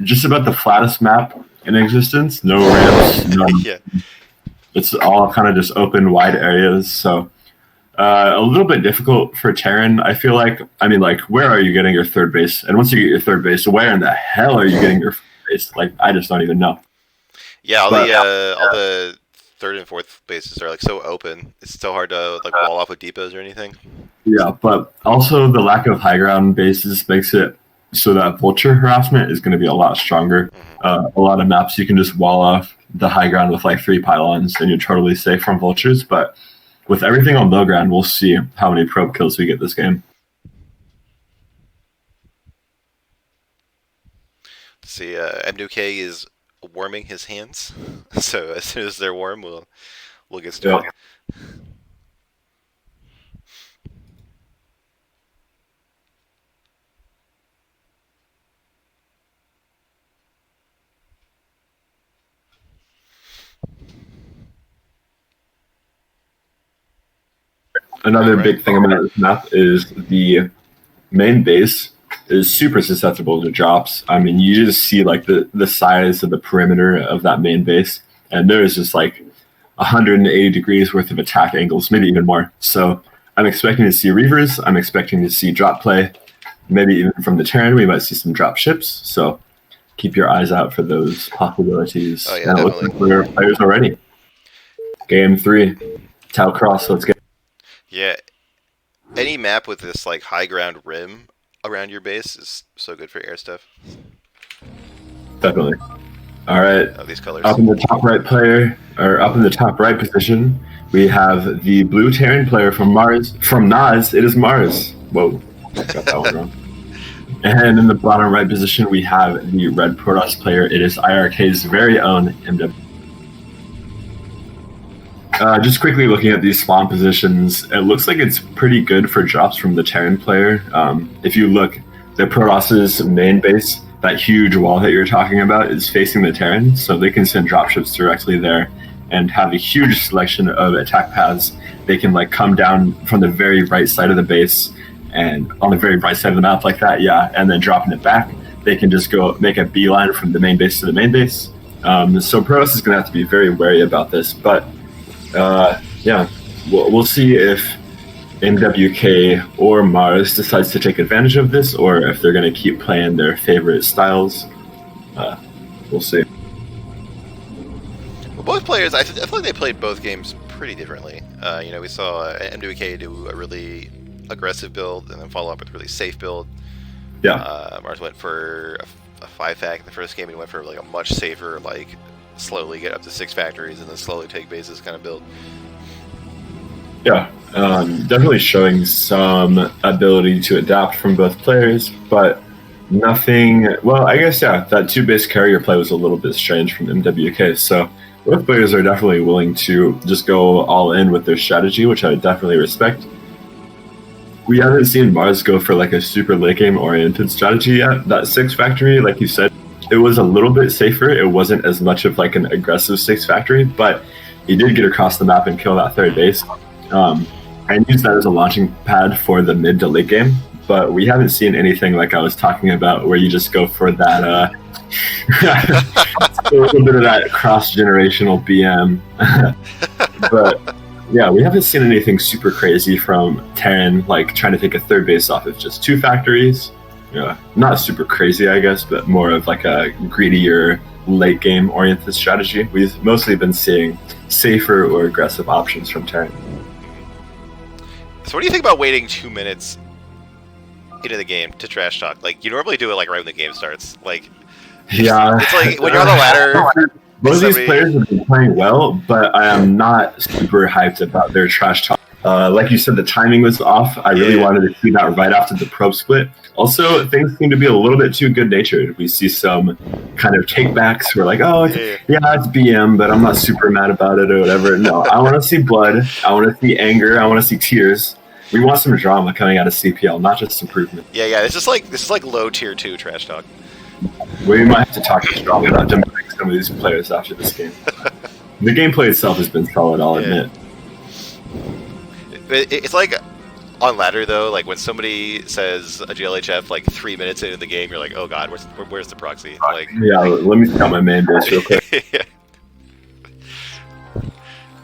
Just about the flattest map in existence. No ramps. Yeah. It's all kind of just open, wide areas. So a little bit difficult for Terran, I feel like. I mean, like, where are you getting your 3rd base? And once you get your 3rd base, where in the hell are you getting your 4th base? Like, I just don't even know. Yeah, all the third and fourth bases are like so open. It's so hard to like wall off with depots or anything. Yeah, but also the lack of high ground bases makes it so that vulture harassment is going to be a lot stronger. A lot of maps you can just wall off the high ground with like 3 pylons and you're totally safe from vultures. But with everything on low ground, we'll see how many probe kills we get this game. See, MWK is warming his hands, so as soon as they're warm, we'll get started. Another big thing about this map is the main base is super susceptible to drops. I mean, you just see like the size of the perimeter of that main base, and there is just like 180 degrees worth of attack angles, maybe even more. So I'm expecting to see Reavers. I'm expecting to see drop play. Maybe even from the Terran, we might see some drop ships. So keep your eyes out for those possibilities. Oh, yeah, definitely. We're players already. Game 3, Tau Cross, let's get. Yeah, any map with this like high ground rim around your base is so good for air stuff. Definitely. All right. Oh, these colors. Up in the top right player, or up in the top right position, we have the blue Terran player from Maars. From NaS, it is Maars. Whoa, got that one wrong. And in the bottom right position, we have the red Protoss player. It is iRk's very own MW. Just quickly looking at these spawn positions, it looks like it's pretty good for drops from the Terran player. If you look, the Protoss's main base, that huge wall that you're talking about, is facing the Terran, so they can send dropships directly there and have a huge selection of attack paths. They can like come down from the very right side of the base and on the very right side of the map like that, yeah, and then dropping it back. They can just go make a beeline from the main base to the main base. So Protoss is going to have to be very wary about this, but yeah, we'll see if NWK or Maars decides to take advantage of this, or if they're going to keep playing their favorite styles. We'll see. Well, both players, I feel like they played both games pretty differently. We saw MWK do a really aggressive build and then follow up with a really safe build. Yeah. Maars went for a 5-fact in the first game, and he went for like a much safer, like slowly get up to 6 factories and then slowly take bases kind of build. Yeah, definitely showing some ability to adapt from both players, but nothing. Well, I guess, yeah, that 2-base carrier play was a little bit strange from MWK. So both players are definitely willing to just go all in with their strategy, which I definitely respect. We haven't seen Maars go for like a super late game oriented strategy yet. That 6 factory, like you said, it was a little bit safer. It wasn't as much of like an aggressive 6 factory, but he did get across the map and kill that 3rd base. And use that as a launching pad for the mid to late game, but we haven't seen anything like I was talking about where you just go for that a little bit of that cross-generational BM. But yeah, we haven't seen anything super crazy from Terran, like trying to take a 3rd base off of just 2 factories. Not super crazy, I guess, but more of like a greedier late game oriented strategy. We've mostly been seeing safer or aggressive options from Terran. So what do you think about waiting 2 minutes into the game to trash talk? Like, you normally do it like right when the game starts. Like, yeah, it's like when you're on the ladder. Both of these players have been playing well, but I am not super hyped about their trash talk. Like you said, the timing was off. I really wanted to see that right after the probe split. Also, things seem to be a little bit too good-natured. We see some kind of takebacks. We're like, oh, it's BM, but I'm not super mad about it or whatever. No, I want to see blood. I want to see anger. I want to see tears. We want some drama coming out of CPL, not just improvement. Yeah. This is like low tier 2 trash talk. We might have to talk to Strong about demoting some of these players after this game. The gameplay itself has been solid, I'll admit. It's like on ladder though, like when somebody says a GLHF like 3 minutes into the game, you're like, oh god, where's the proxy? Like, yeah, let me scout my main base real quick. Yeah.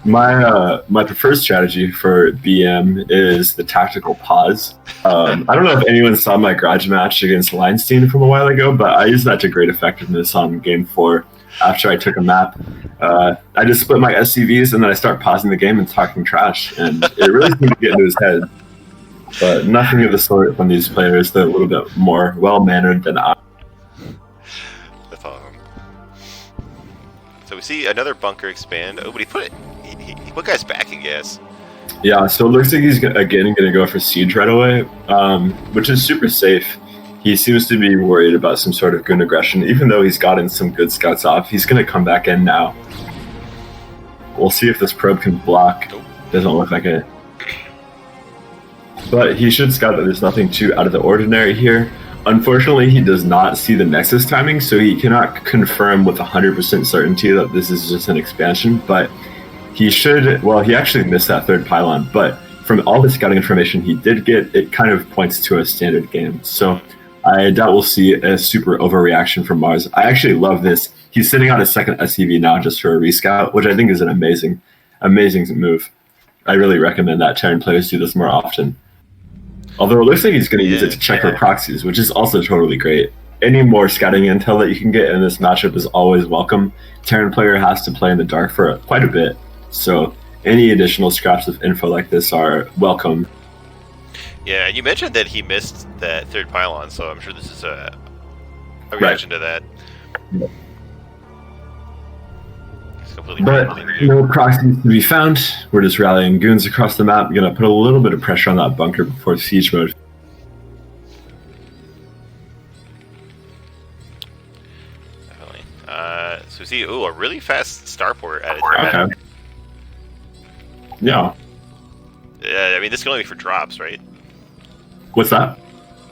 My preferred strategy for BM is the tactical pause. I don't know if anyone saw my garage match against Leinstein from a while ago, but I used that to great effectiveness on game 4 after I took a map. I just split my SCVs and then I start pausing the game and talking trash, and it really seemed to get into his head. But nothing of the sort from these players. They're a little bit more well-mannered than I. That's awesome. So we see another bunker expand. Oh, but he put it. He put guys back in gas. Yeah, so it looks like he's again going to go for siege right away, which is super safe. He seems to be worried about some sort of goon aggression, even though he's gotten some good scouts off. He's going to come back in now. We'll see if this probe can block. Doesn't look like it. But he should scout that there's nothing too out of the ordinary here. Unfortunately, he does not see the Nexus timing, so he cannot confirm with 100% certainty that this is just an expansion, but he should, well, he actually missed that third pylon, but from all the scouting information he did get, it kind of points to a standard game. So I doubt we'll see a super overreaction from Maars. I actually love this. He's sitting on his second SCV now just for a rescout, which I think is an amazing move. I really recommend that Terran players do this more often. Although it looks like he's going to use it to check for proxies, which is also totally great. Any more scouting intel that you can get in this matchup is always welcome. Terran player has to play in the dark for quite a bit, so any additional scraps of info like this are welcome. Yeah, you mentioned that he missed that third pylon, so I'm sure this is a reaction to that. Yeah. But no proxies to be found. We're just rallying goons across the map. We're going to put a little bit of pressure on that bunker before siege mode. Definitely. So we see, a really fast starport at it. Okay. Yeah. Yeah, I mean, this can only be for drops, right? What's that?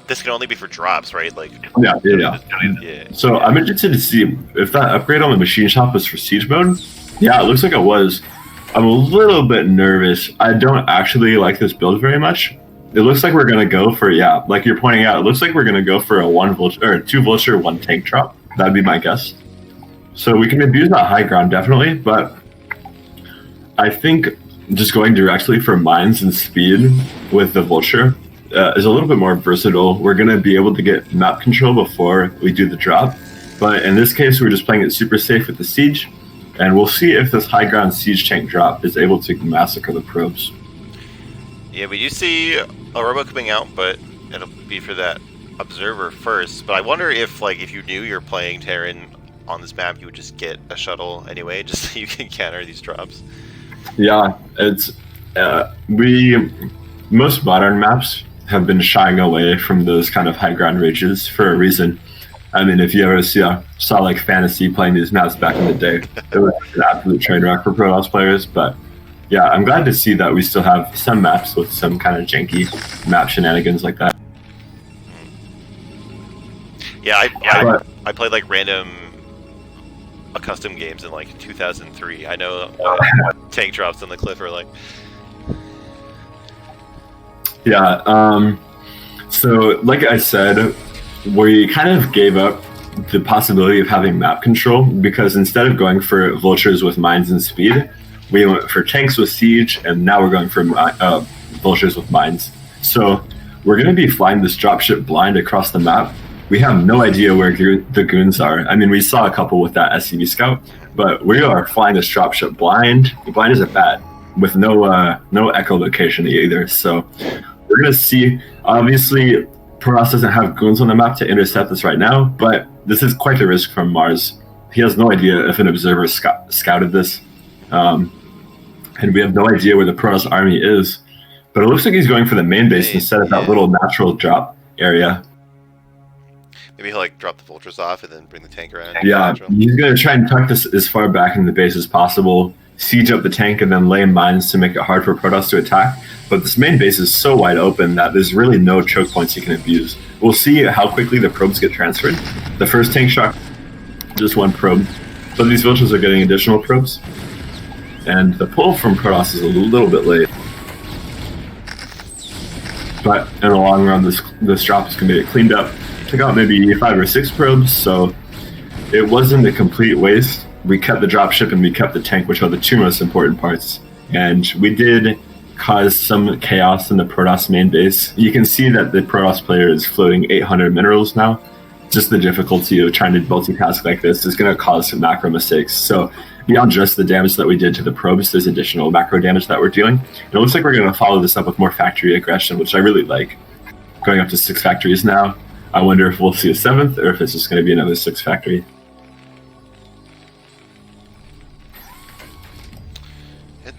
This can only be for drops, right? Like. Yeah. So I'm interested to see if that upgrade on the machine shop was for siege mode. Yeah, it looks like it was. I'm a little bit nervous. I don't actually like this build very much. It looks like we're gonna go for, like you're pointing out, it looks like we're gonna go for a 1 vulture or 2 vulture, 1 tank drop. That'd be my guess. So we can abuse that high ground definitely, but I think just going directly for mines and speed with the vulture is a little bit more versatile. We're going to be able to get map control before we do the drop, but in this case we're just playing it super safe with the siege, and we'll see if this high ground siege tank drop is able to massacre the probes. Yeah, we do see a robo coming out, but it'll be for that observer first. But I wonder if you knew you're playing Terran on this map, you would just get a shuttle anyway, just so you can counter these drops. Yeah, it's most modern maps have been shying away from those kind of high ground rages for a reason. I mean, if you ever saw like Fantasy playing these maps back in the day, it was an absolute train wreck for Protoss players. But yeah, I'm glad to see that we still have some maps with some kind of janky map shenanigans like that. Yeah, I played like random custom games in like 2003. I know what tank drops on the cliff are like. Yeah, so like I said, we kind of gave up the possibility of having map control because instead of going for vultures with mines and speed, we went for tanks with siege, and now we're going for vultures with mines. So we're going to be flying this dropship blind across the map. We have no idea where the goons are. I mean, we saw a couple with that SCV scout, but we are flying this dropship blind. Blind is a bat with no echolocation either. So we're going to see, obviously, Protoss doesn't have goons on the map to intercept this right now, but this is quite a risk from Maars. He has no idea if an observer scouted this, and we have no idea where the Protoss army is. But it looks like he's going for the main base instead of that little natural drop area. Maybe he'll drop the vultures off and then bring the tank around. Yeah, he's going to try and tuck this as far back in the base as possible, siege up the tank, and then lay mines to make it hard for Protoss to attack. But this main base is so wide open that there's really no choke points you can abuse. We'll see how quickly the probes get transferred. The first tank shot, just 1 probe. But these vultures are getting additional probes. And the pull from Protoss is a little bit late. But in the long run, this drop is going to get cleaned up. Took out maybe 5 or 6 probes, so it wasn't a complete waste. We kept the dropship and we kept the tank, which are the 2 most important parts. And we did cause some chaos in the Protoss main base. You can see that the Protoss player is floating 800 minerals now. Just the difficulty of trying to multitask like this is going to cause some macro mistakes. So beyond just the damage that we did to the probes, there's additional macro damage that we're dealing. And it looks like we're going to follow this up with more factory aggression, which I really like. Going up to 6 factories now. I wonder if we'll see a 7th or if it's just going to be another 6 factory.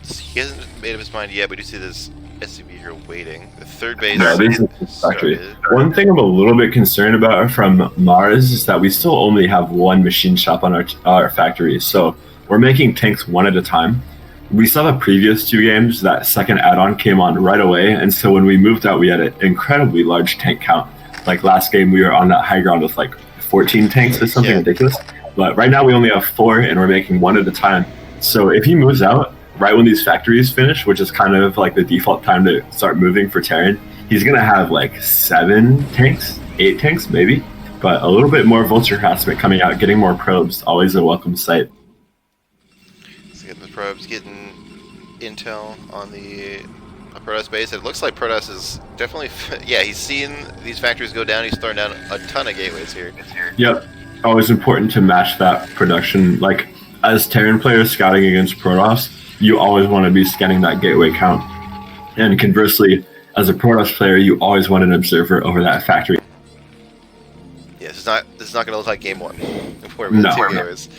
He hasn't made up his mind yet, but you see this SCV here waiting. The third base. No, these are 6 factory. One thing I'm a little bit concerned about from Maars is that we still only have 1 machine shop on our factory, so we're making tanks 1 at a time. We saw the previous 2 games, that second add-on came on right away, and so when we moved out, we had an incredibly large tank count. Like last game, we were on that high ground with like 14 tanks or something ridiculous. But right now, we only have 4, and we're making 1 at a time. So if he moves out right when these factories finish, which is kind of like the default time to start moving for Terran, he's going to have like 7 tanks, 8 tanks maybe, but a little bit more vulture harassment coming out, getting more probes, always a welcome sight. So getting the probes, getting intel on the Protoss base. It looks like Protoss is definitely, he's seen these factories go down. He's throwing down a ton of gateways here. Yep, always important to match that production. Like as Terran players scouting against Protoss, you always want to be scanning that gateway count. And conversely, as a Protoss player, you always want an observer over that factory. Yeah, this is not going to look like game 1. Where we had 2 gateways.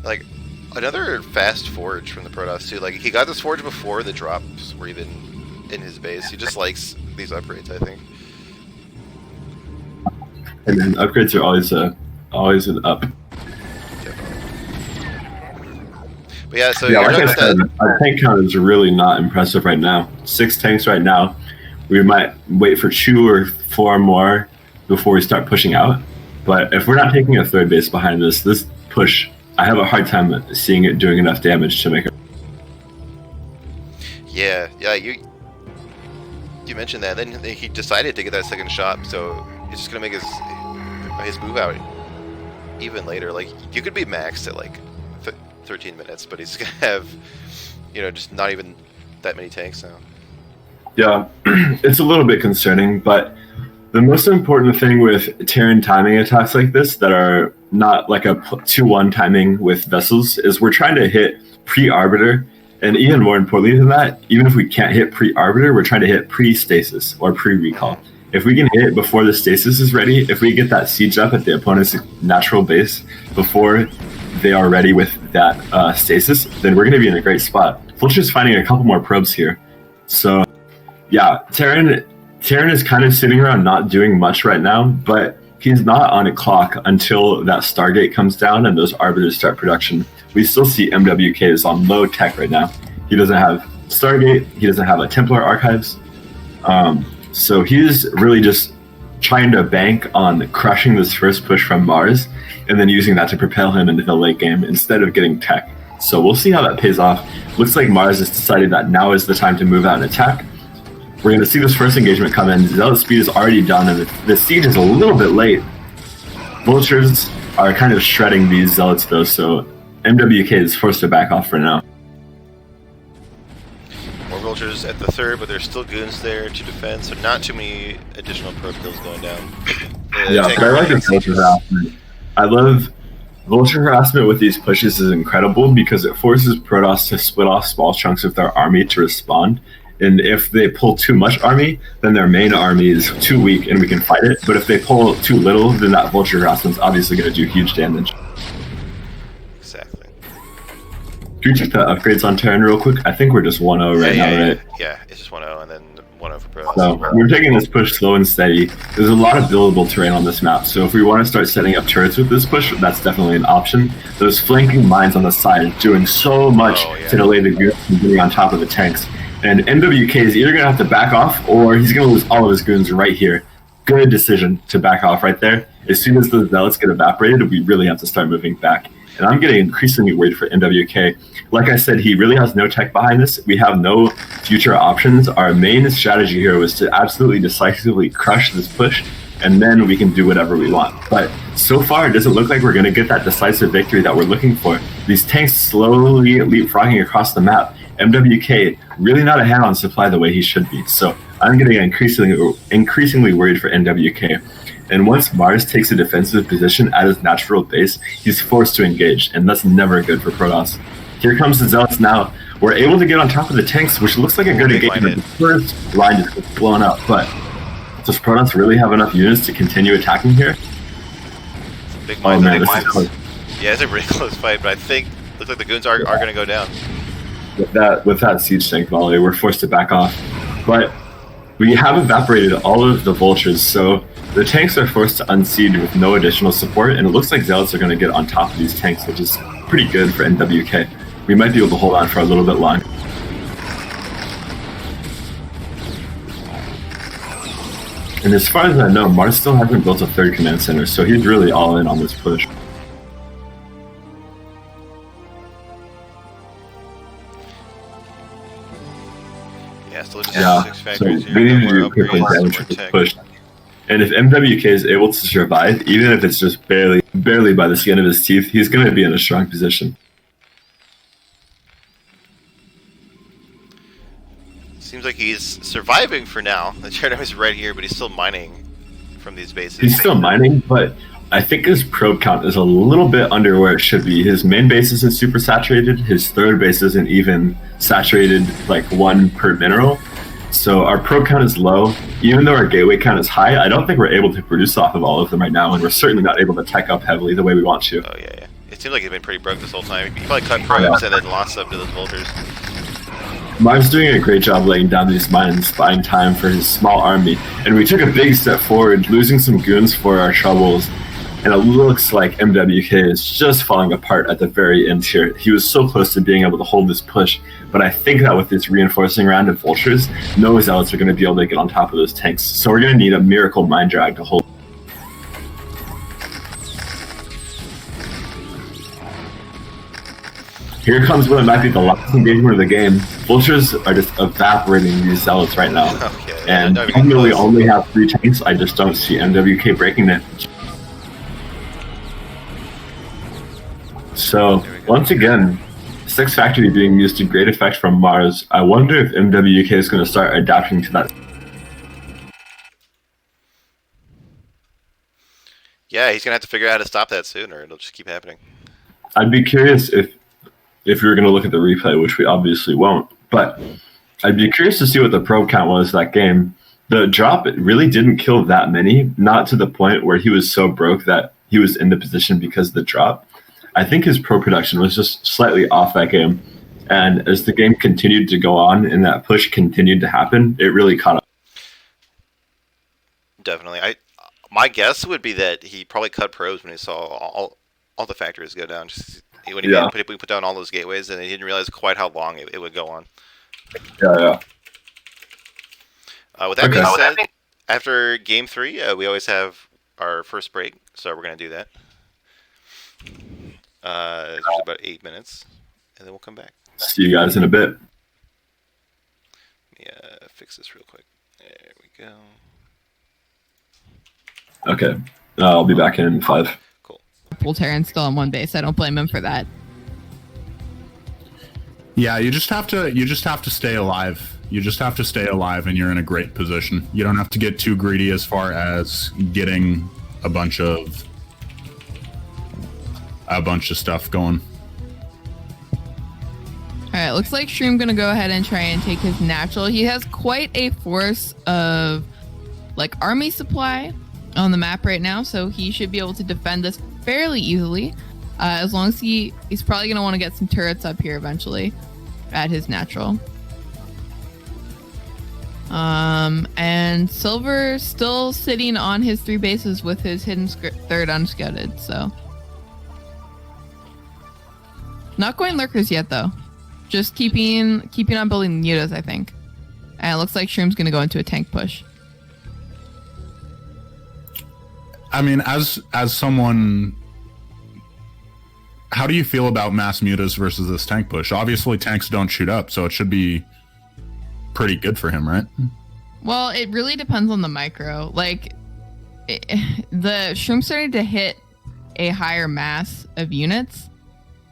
Like another fast forge from the Protoss too. Like he got this forge before the drops were even in his base. He just likes these upgrades, I think. And then upgrades are always an up. But yeah, so like I said, our tank count is really not impressive right now. 6 tanks right now. We might wait for 2 or 4 more before we start pushing out. But if we're not taking a 3rd base behind this push, I have a hard time seeing it doing enough damage to make it. Yeah, you mentioned that. Then he decided to get that 2nd shot, so it's just gonna make his move out even later. Like you could be maxed at like 13 minutes, but he's gonna have, just not even that many tanks now. Yeah, it's a little bit concerning, but the most important thing with Terran timing attacks like this that are not like a 2-1 timing with vessels is we're trying to hit pre-arbiter, and even more importantly than that, even if we can't hit pre-arbiter, we're trying to hit pre-stasis or pre-recall. If we can hit it before the stasis is ready, if we get that siege up at the opponent's natural base before they are ready with that stasis, then we're going to be in a great spot. Vulture's finding a couple more probes here. So, yeah, Terran is kind of sitting around not doing much right now, but he's not on a clock until that Stargate comes down and those arbiters start production. We still see MWK is on low tech right now. He doesn't have Stargate, he doesn't have a Templar archives. So he's really just trying to bank on crushing this first push from Maars and then using that to propel him into the late game instead of getting tech. So we'll see how that pays off. Looks like Maars has decided that now is the time to move out and attack. We're going to see this first engagement come in. Zealot speed is already done, and the siege is a little bit late. Vultures are kind of shredding these Zealots, though, so MWK is forced to back off for now. More Vultures at the 3rd, but there's still goons there to defend, so not too many additional probe kills going down. Yeah, but I like the Vulture harassment. I love Vulture harassment with these pushes is incredible because it forces Protoss to split off small chunks of their army to respond. And if they pull too much army, then their main army is too weak and we can fight it. But if they pull too little, then that Vulture harassment's obviously going to do huge damage. Exactly. Can you check the upgrades on Terran real quick? I think we're just 1-0 right now, right? Yeah, it's just 1-0 and then 1-0 for Protoss. So we're taking this push slow and steady. There's a lot of buildable terrain on this map, so if we want to start setting up turrets with this push, that's definitely an option. Those flanking mines on the side are doing so much to delay the goons from getting on top of the tanks. And MWK is either going to have to back off or he's going to lose all of his goons right here. Good decision to back off right there. As soon as the Zealots get evaporated, we really have to start moving back. And I'm getting increasingly worried for MWK. Like I said, he really has no tech behind this. We have no future options. Our main strategy here was to absolutely decisively crush this push, and then we can do whatever we want. But so far, it doesn't look like we're going to get that decisive victory that we're looking for. These tanks slowly leapfrogging across the map. MWK really not a hand on supply the way he should be. So I'm getting increasingly worried for NWK. And once Maars takes a defensive position at his natural base, he's forced to engage, and that's never good for Protoss. Here comes the Zealots now. We're able to get on top of the tanks, which looks like a good engagement. The first line just gets blown up, but does Protoss really have enough units to continue attacking here? Big mine, this is close. Yeah, it's a really close fight, but I think looks like the goons are going to go down. With that siege tank volley, we're forced to back off. But we have evaporated all of the vultures, so the tanks are forced to unseed with no additional support, and it looks like Zealots are going to get on top of these tanks, which is pretty good for NWK. We might be able to hold on for a little bit longer. And as far as I know, Maars still hasn't built a third command center, so he's really all in on this push. Yeah, still just Yeah, 6 so factories we here. need to do quick damage with this push. And if MWK is able to survive, even if it's just barely by the skin of his teeth, he's going to be in a strong position. Seems like he's surviving for now. The Cherno is right here, but he's still mining from these bases. He's still mining, but I think his probe count is a little bit under where it should be. His main base isn't super saturated. His third base isn't even saturated, like 1 per mineral. So our probe count is low. Even though our gateway count is high, I don't think we're able to produce off of all of them right now, and we're certainly not able to tech up heavily the way we want to. Oh, yeah. It seems like he's been pretty broke this whole time. He probably cut probes and then lost them to those vultures. Maars is doing a great job laying down these mines, buying time for his small army, and we took a big step forward, losing some goons for our troubles, and it looks like MWK is just falling apart at the very end here. He was so close to being able to hold this push, but I think that with this reinforcing round of vultures, no Zealots are going to be able to get on top of those tanks, so we're going to need a miracle mine drag to hold. Here comes what might be the last engagement of the game. Vultures are just evaporating these Zealots right now. Okay, And even though we only have 3 tanks, I just don't see MWK breaking it. So, once again, 6 factory being used to great effect from Maars. I wonder if MWK is going to start adapting to that. Yeah, he's going to have to figure out how to stop that soon, or it'll just keep happening. I'd be curious if we were going to look at the replay, which we obviously won't, but I'd be curious to see what the probe count was that game. The drop really didn't kill that many, not to the point where he was so broke that he was in the position because of the drop. I think his pro production was just slightly off that game, and as the game continued to go on and that push continued to happen, it really caught up. Definitely. My guess would be that he probably cut probes when he saw all the factories go down. Just when he put down all those gateways, and he didn't realize quite how long it would go on. Yeah. With that being said, after game 3, we always have our first break, so we're going to do that. It's usually about 8 minutes, and then we'll come back. See you guys in a bit. Yeah, fix this real quick. There we go. Okay, I'll be back in 5. Cool. Terran's still on 1 base. I don't blame him for that. Yeah, you just have to stay alive. You just have to stay alive, and you're in a great position. You don't have to get too greedy as far as getting a bunch of stuff going. Alright, looks like Shroom gonna go ahead and try and take his natural. He has quite a force of army supply on the map right now, so he should be able to defend this fairly easily. As long as he's probably gonna want to get some turrets up here eventually at his natural. And Silver still sitting on his 3 bases with his hidden third unscouted, so not going lurkers yet though. Just keeping on building mutas, I think. And it looks like Shroom's gonna go into a tank push. I mean, as someone, how do you feel about mass mutas versus this tank push? Obviously, tanks don't shoot up, so it should be pretty good for him, right? Well, it really depends on the micro. The Shroom's starting to hit a higher mass of units.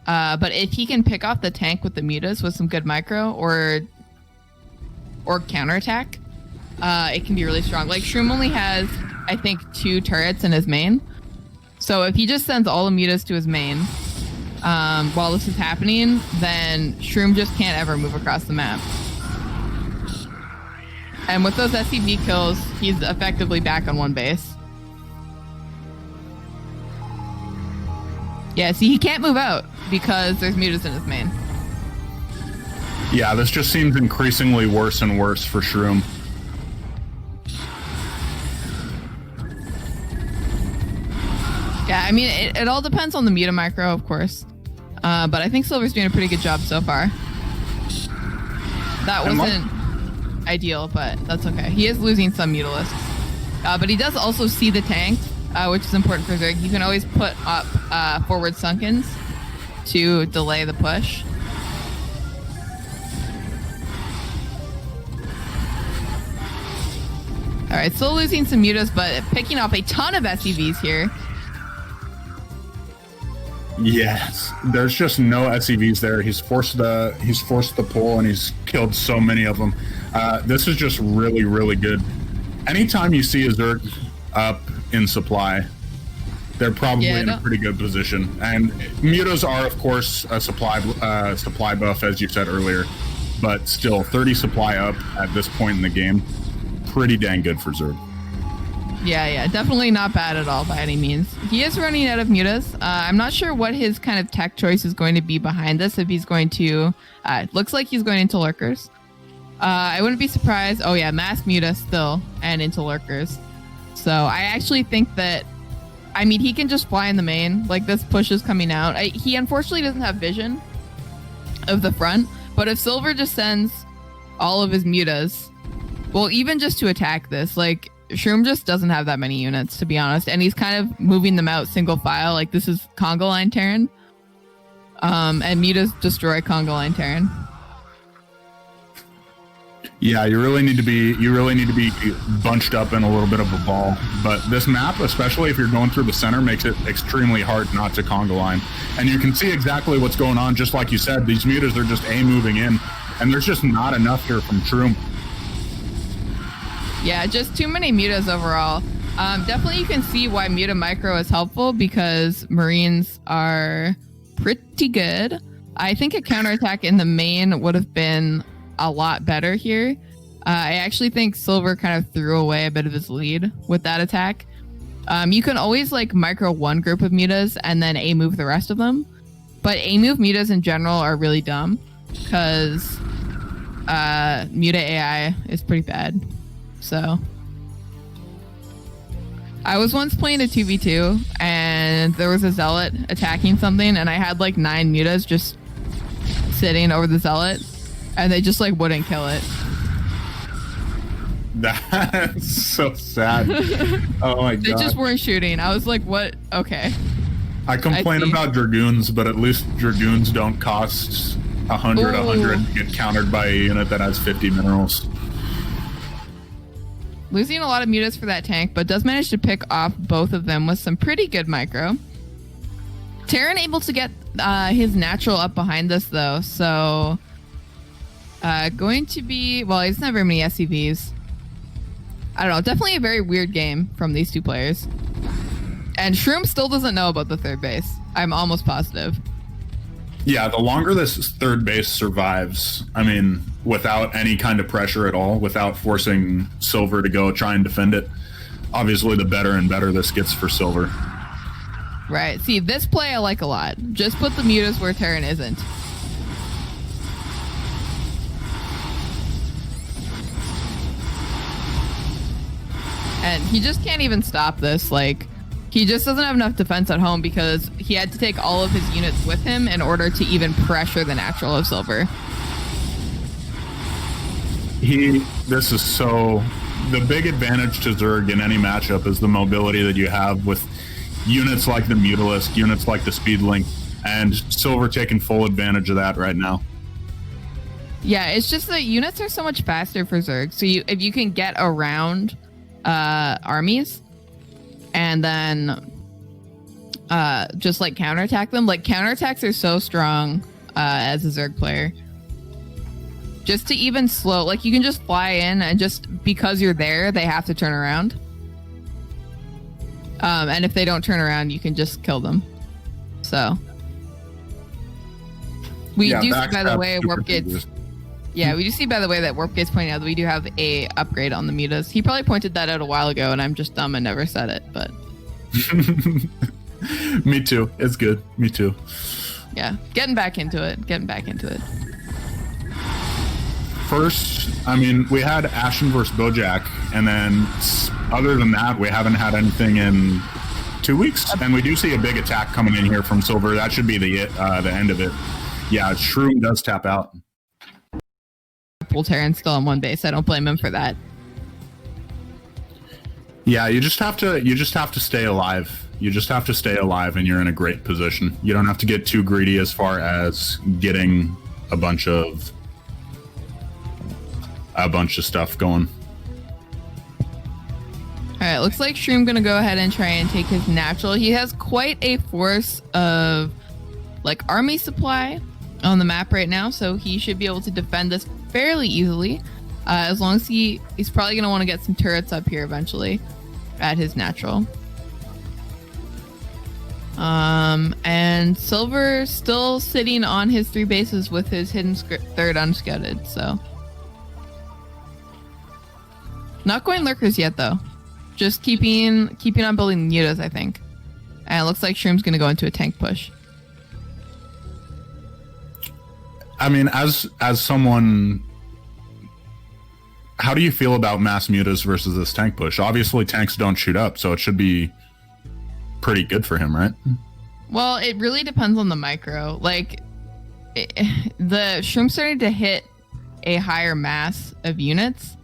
But if he can pick off the tank with the mutas with some good micro or counterattack, it can be really strong. Shroom only has I think, 2 turrets in his main. So if he just sends all the mutas to his main while this is happening, then Shroom just can't ever move across the map. And with those SCV kills, he's effectively back on 1 base. Yeah, see, he can't move out because there's mutas in his main. Yeah, this just seems increasingly worse and worse for Shroom. Yeah, I mean, it all depends on the muta micro, of course. But I think Silver's doing a pretty good job so far. That wasn't ideal, but that's okay. He is losing some mutalisks. But he does also see the tank, which is important for Zerg. You can always put up forward sunkens to delay the push. Alright, still losing some mutas, but picking up a ton of SCVs here. Yes, there's just no SCVs there. He's forced the pull, and he's killed so many of them. This is just really, really good. Anytime you see a Zerg up in supply, they're probably in a pretty good position. And mutas are, of course, a supply buff, as you said earlier, but still 30 supply up at this point in the game, pretty dang good for Zerg. Yeah, definitely not bad at all by any means. He is running out of mutas. I'm not sure what his kind of tech choice is going to be behind this. If he's going to, it looks like he's going into lurkers. I wouldn't be surprised. Oh yeah, mass muta still and into lurkers. So I actually think that, I mean, he can just fly in the main. Like, this push is coming out. He unfortunately doesn't have vision of the front, but if Silver just sends all of his mutas, well, even just to attack this, like, Shroom just doesn't have that many units, to be honest, and he's kind of moving them out single file. Like, this is Conga Line Terran, and mutas destroy Conga Line Terran. Yeah, you really need to be bunched up in a little bit of a ball. But this map, especially if you're going through the center, makes it extremely hard not to Conga line. And you can see exactly what's going on. Just like you said, these mutas are just moving in, and there's just not enough here from Shroom. Yeah, just too many mutas overall. Definitely you can see why muta micro is helpful, because Marines are pretty good. I think a counterattack in the main would have been a lot better here. I actually think Silver kind of threw away a bit of his lead with that attack. You can always like micro one group of mutas and then A-move the rest of them. But A-move mutas in general are really dumb, because muta AI is pretty bad. So I was once playing a 2v2 and there was a zealot attacking something, and I had like 9 mutas just sitting over the zealot, and they just like wouldn't kill it. That's so sad. Oh my god. They just weren't shooting. I was like, what? Okay. I complain about Dragoons, but at least Dragoons don't cost 100 to get countered by a unit that has 50 minerals. Losing a lot of mutas for that tank, but does manage to pick off both of them with some pretty good micro. Terran able to get his natural up behind this though, so going to be, well, he doesn't have very many SCVs. I don't know, definitely a very weird game from these two players. And Shroom still doesn't know about the third base. I'm almost positive. Yeah, the longer this third base survives, I mean, without any kind of pressure at all, without forcing Silver to go try and defend it, obviously the better and better this gets for Silver. Right. See, this play I like a lot. Just put the mutas where Terran isn't. And he just can't even stop this. Like, he just doesn't have enough defense at home because he had to take all of his units with him in order to even pressure the natural of Silver. This is so... The big advantage to Zerg in any matchup is the mobility that you have with units like the Mutalisk, units like the Speedlink, and Silver taking full advantage of that right now. Yeah, it's just that units are so much faster for Zerg. So if you can get around armies and then just like counterattack them, like counterattacks are so strong as a Zerg player. Just to even slow, like you can just fly in and just because you're there, they have to turn around. And if they don't turn around, you can just kill them. So we do see, by the way, Warp Gates. Yeah, we do see, by the way, that Warp Gates pointing out that we do have a upgrade on the mutas. He probably pointed that out a while ago, and I'm just dumb and never said it. But me too. It's good. Me too. Yeah, getting back into it. First, I mean, we had Ashen versus Bojack, and then other than that, we haven't had anything in 2 weeks. And we do see a big attack coming in here from Silver. That should be the end of it. Yeah, Shroom does tap out. Terran still on one base. I don't blame him for that. Yeah, you just have to stay alive. You just have to stay alive, and you're in a great position. You don't have to get too greedy as far as getting a bunch of stuff going. All right, looks like Shroom gonna go ahead and try and take his natural. He has quite a force of like army supply on the map right now, so he should be able to defend this fairly easily. As long as he's probably gonna want to get some turrets up here eventually at his natural. And Silver still sitting on his 3 bases with his hidden third unscouted, so not going lurkers yet though. Just keeping on building mutas, I think. And it looks like Shroom's gonna go into a tank push. I mean, as someone, how do you feel about mass mutas versus this tank push? Obviously, tanks don't shoot up, so it should be pretty good for him, right? Well, it really depends on the micro. Like, the Shroom's starting to hit a higher mass of units,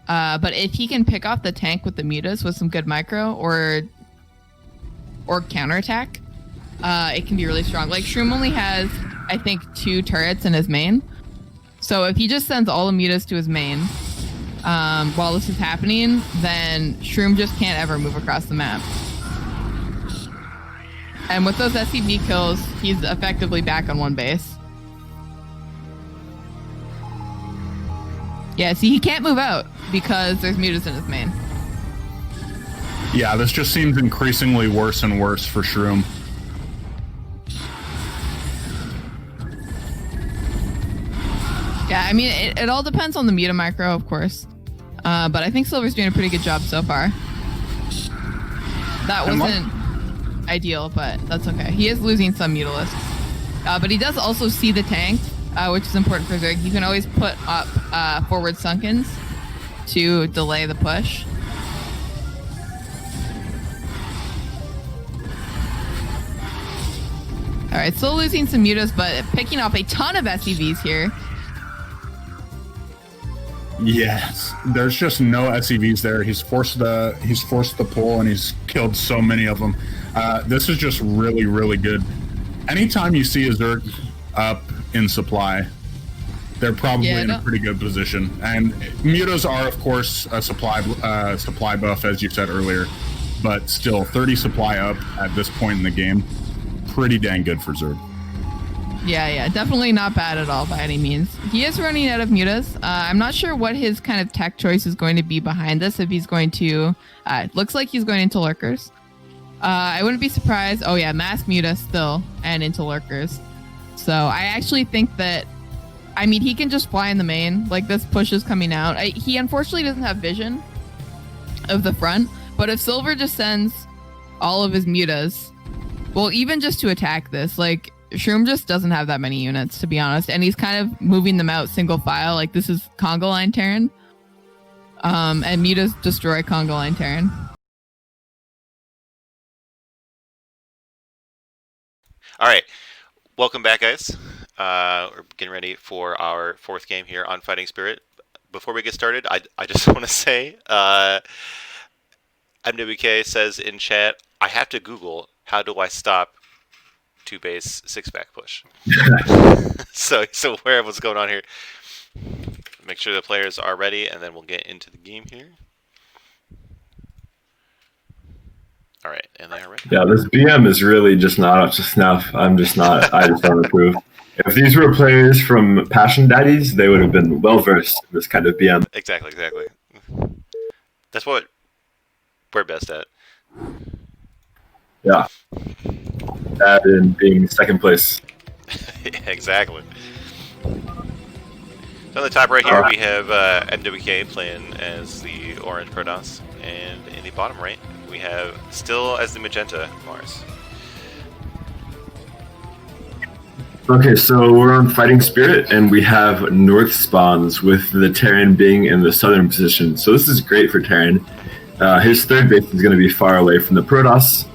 but if he can pick off the tank with the mutas with some good micro or counterattack, it can be really strong. Like, Shroom only has, I think, 2 turrets in his main. So if he just sends all the mutas to his main while this is happening, then Shroom just can't ever move across the map. And with those SCV kills, he's effectively back on 1 base. Yeah, see, he can't move out because there's mutas in his main. Yeah, this just seems increasingly worse and worse for Shroom. Yeah, I mean, it all depends on the muta micro, of course. But I think Silver's doing a pretty good job so far. That wasn't ideal, but that's okay. He is losing some mutalisks. But he does also see the tank, which is important for Zerg. You can always put up forward sunkens to delay the push. All right, still losing some mutas, but picking up a ton of SCVs here. Yes, there's just no SCVs there. He's forced the pull, and he's killed so many of them. This is just really, really good. Anytime you see a Zerg up in supply, they're probably in a pretty good position. And mutas are, of course, a supply buff, as you said earlier, but still 30 supply up at this point in the game, pretty dang good for Zerg. Yeah, definitely not bad at all by any means. He is running out of mutas. I'm not sure what his kind of tech choice is going to be behind this. If he's going to, it looks like he's going into lurkers. I wouldn't be surprised. Oh yeah, mass muta still and into lurkers. So I actually think that, I mean, he can just fly in the main. Like, this push is coming out. He unfortunately doesn't have vision of the front, but if Silver just sends all of his mutas, well, even just to attack this, like, Shroom just doesn't have that many units, to be honest, and he's kind of moving them out single file. Like, this is Conga Line Terran, and mutas destroy Conga Line Terran. All right, welcome back, guys. We're getting ready for our 4th game here on Fighting Spirit. Before we get started, I just want to say, MWK says in chat, I have to Google, how do I stop 2-base 6-back push? so aware of what's going on here. Make sure the players are ready, and then we'll get into the game here. All right, and they are ready. Yeah, this BM is really just not up to snuff. I just don't approve. If these were players from Passion Daddies, they would have been well versed in this kind of BM. Exactly. That's what we're best at. Yeah. That and being second place. Exactly. So on the top right here, we have NWK playing as the orange Protoss, and in the bottom right, we have still as the magenta Maars. Okay, so we're on Fighting Spirit, and we have north spawns with the Terran being in the southern position. So this is great for Terran. His third base is going to be far away from the Protoss.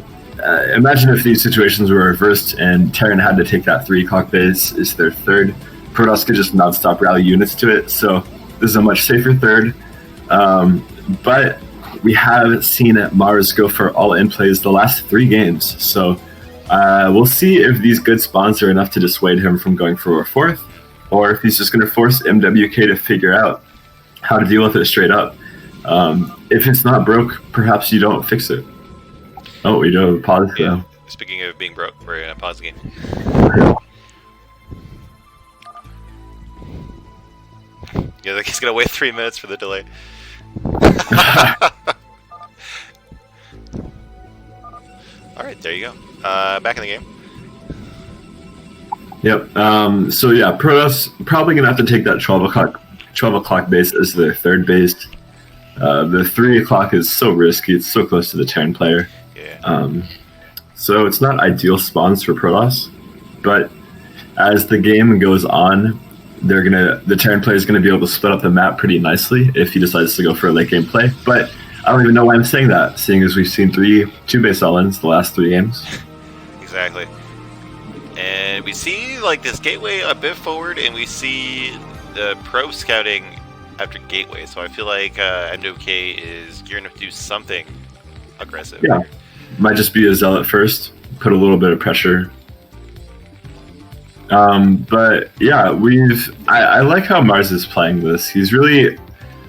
Imagine if these situations were reversed and Terran had to take that 3 o'clock base as their third. Protoss could just non-stop rally units to it, so this is a much safer third. But we have seen Maars go for all-in plays the last 3 games, so we'll see if these good spawns are enough to dissuade him from going for a 4th, or if he's just going to force MWK to figure out how to deal with it straight up. If it's not broke, perhaps you don't fix it. Oh, we do have a pause. Yeah. Speaking of being broke, we're going to pause the game. Yeah, he's going to wait 3 minutes for the delay. Alright, there you go. Back in the game. Yep. So yeah, Protoss probably gonna have to take that 12 o'clock base as their third base. The 3 o'clock is so risky. It's so close to the Terran player. Yeah. So it's not ideal spawns for Protoss, but as the game goes on, the Terran player is gonna be able to split up the map pretty nicely if he decides to go for a late game play. But I don't even know why I'm saying that, seeing as we've seen 2 base all-ins the last 3 games. Exactly. And we see like this gateway a bit forward, and we see the pro scouting after gateway. So I feel like NWK is gearing up to do something aggressive. Yeah, might just be a zealot first, put a little bit of pressure. But yeah, I like how Maars is playing this. He's really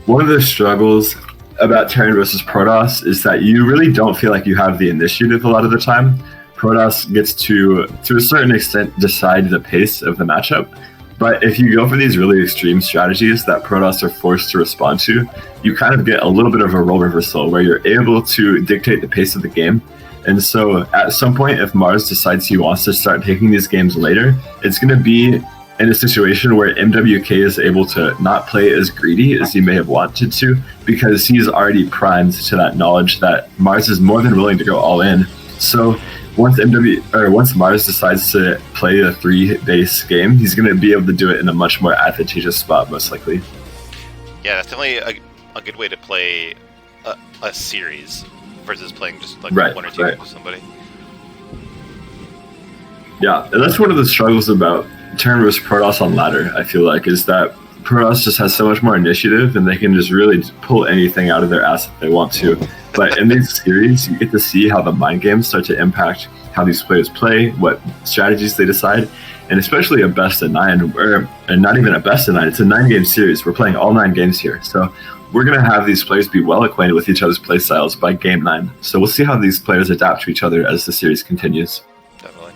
one of the struggles about Terran versus Protoss is that you really don't feel like you have the initiative a lot of the time. Protoss gets to a certain extent decide the pace of the matchup, but if you go for these really extreme strategies that Protoss are forced to respond to, you kind of get a little bit of a role reversal where you're able to dictate the pace of the game. And so at some point, if Maars decides he wants to start taking these games later, it's going to be in a situation where MWK is able to not play as greedy as he may have wanted to, because he's already primed to that knowledge that Maars is more than willing to go all in. So once Maars decides to play a 3 base game, he's going to be able to do it in a much more advantageous spot, most likely. Yeah, that's definitely a good way to play a series versus playing just like 1 or 2 games with somebody. Yeah, and that's one of the struggles about Terran versus Protoss on ladder, I feel like, is that Protoss just has so much more initiative and they can just really pull anything out of their ass if they want to. But in these series, you get to see how the mind games start to impact how these players play, what strategies they decide, and especially a best of 9, or not even a best of 9, it's a 9-game series. We're playing all 9 games here. So we're going to have these players be well acquainted with each other's play styles by game 9. So we'll see how these players adapt to each other as the series continues. Definitely.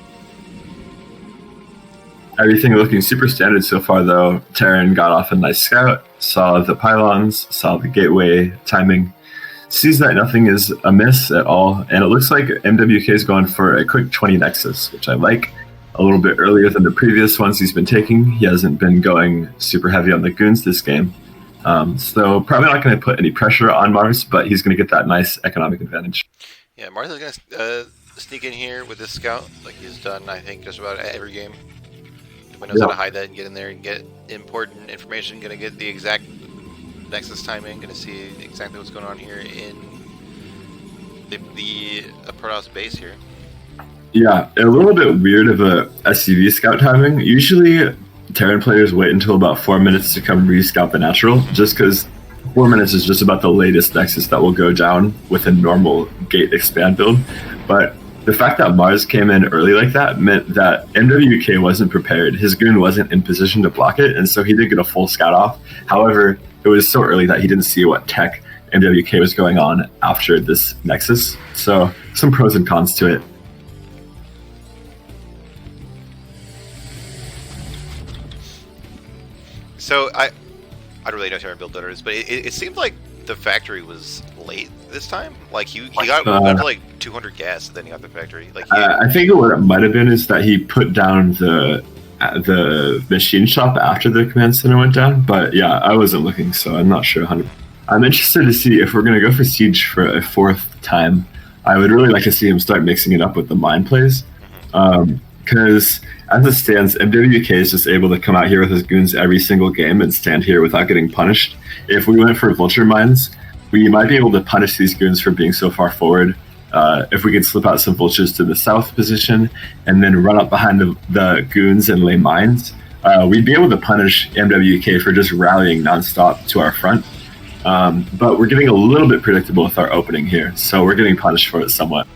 Everything looking super standard so far, though. Terran got off a nice scout, saw the pylons, saw the gateway timing, sees that nothing is amiss at all, and it looks like MWK is going for a quick 20 Nexus, which I like. A little bit earlier than the previous ones he's been taking. He hasn't been going super heavy on the goons this game. So probably not going to put any pressure on Maars, but he's going to get that nice economic advantage. Yeah, Maars is going to sneak in here with this scout like he's done, I think, just about every game. He knows how to hide that and get in there and get important information. Going to get the exact Nexus timing. Going to see exactly what's going on here in the Protoss base here. Yeah, a little bit weird of a SCV scout timing. Usually, Terran players wait until about 4 minutes to come re-scout the natural, just because 4 minutes is just about the latest Nexus that will go down with a normal gate expand build. But the fact that Maars came in early like that meant that MWK wasn't prepared. His goon wasn't in position to block it, and so he did get a full scout off. However, it was so early that he didn't see what tech MWK was going on after this Nexus. So some pros and cons to it. So I don't really know Terran build builders, but it seemed like the factory was late this time? Like he got up to like 200 gas, and then he got the factory. Like I think what it might have been is that he put down the machine shop after the command center went down. But yeah, I wasn't looking, so I'm not sure. I'm interested to see if we're going to go for siege for a fourth time. I would really like to see him start mixing it up with the mine plays. Because as it stands, MWK is just able to come out here with his goons every single game and stand here without getting punished. If we went for vulture mines, we might be able to punish these goons for being so far forward. If we could slip out some vultures to the south position and then run up behind the goons and lay mines, we'd be able to punish MWK for just rallying nonstop to our front. But we're getting a little bit predictable with our opening here, so we're getting punished for it somewhat.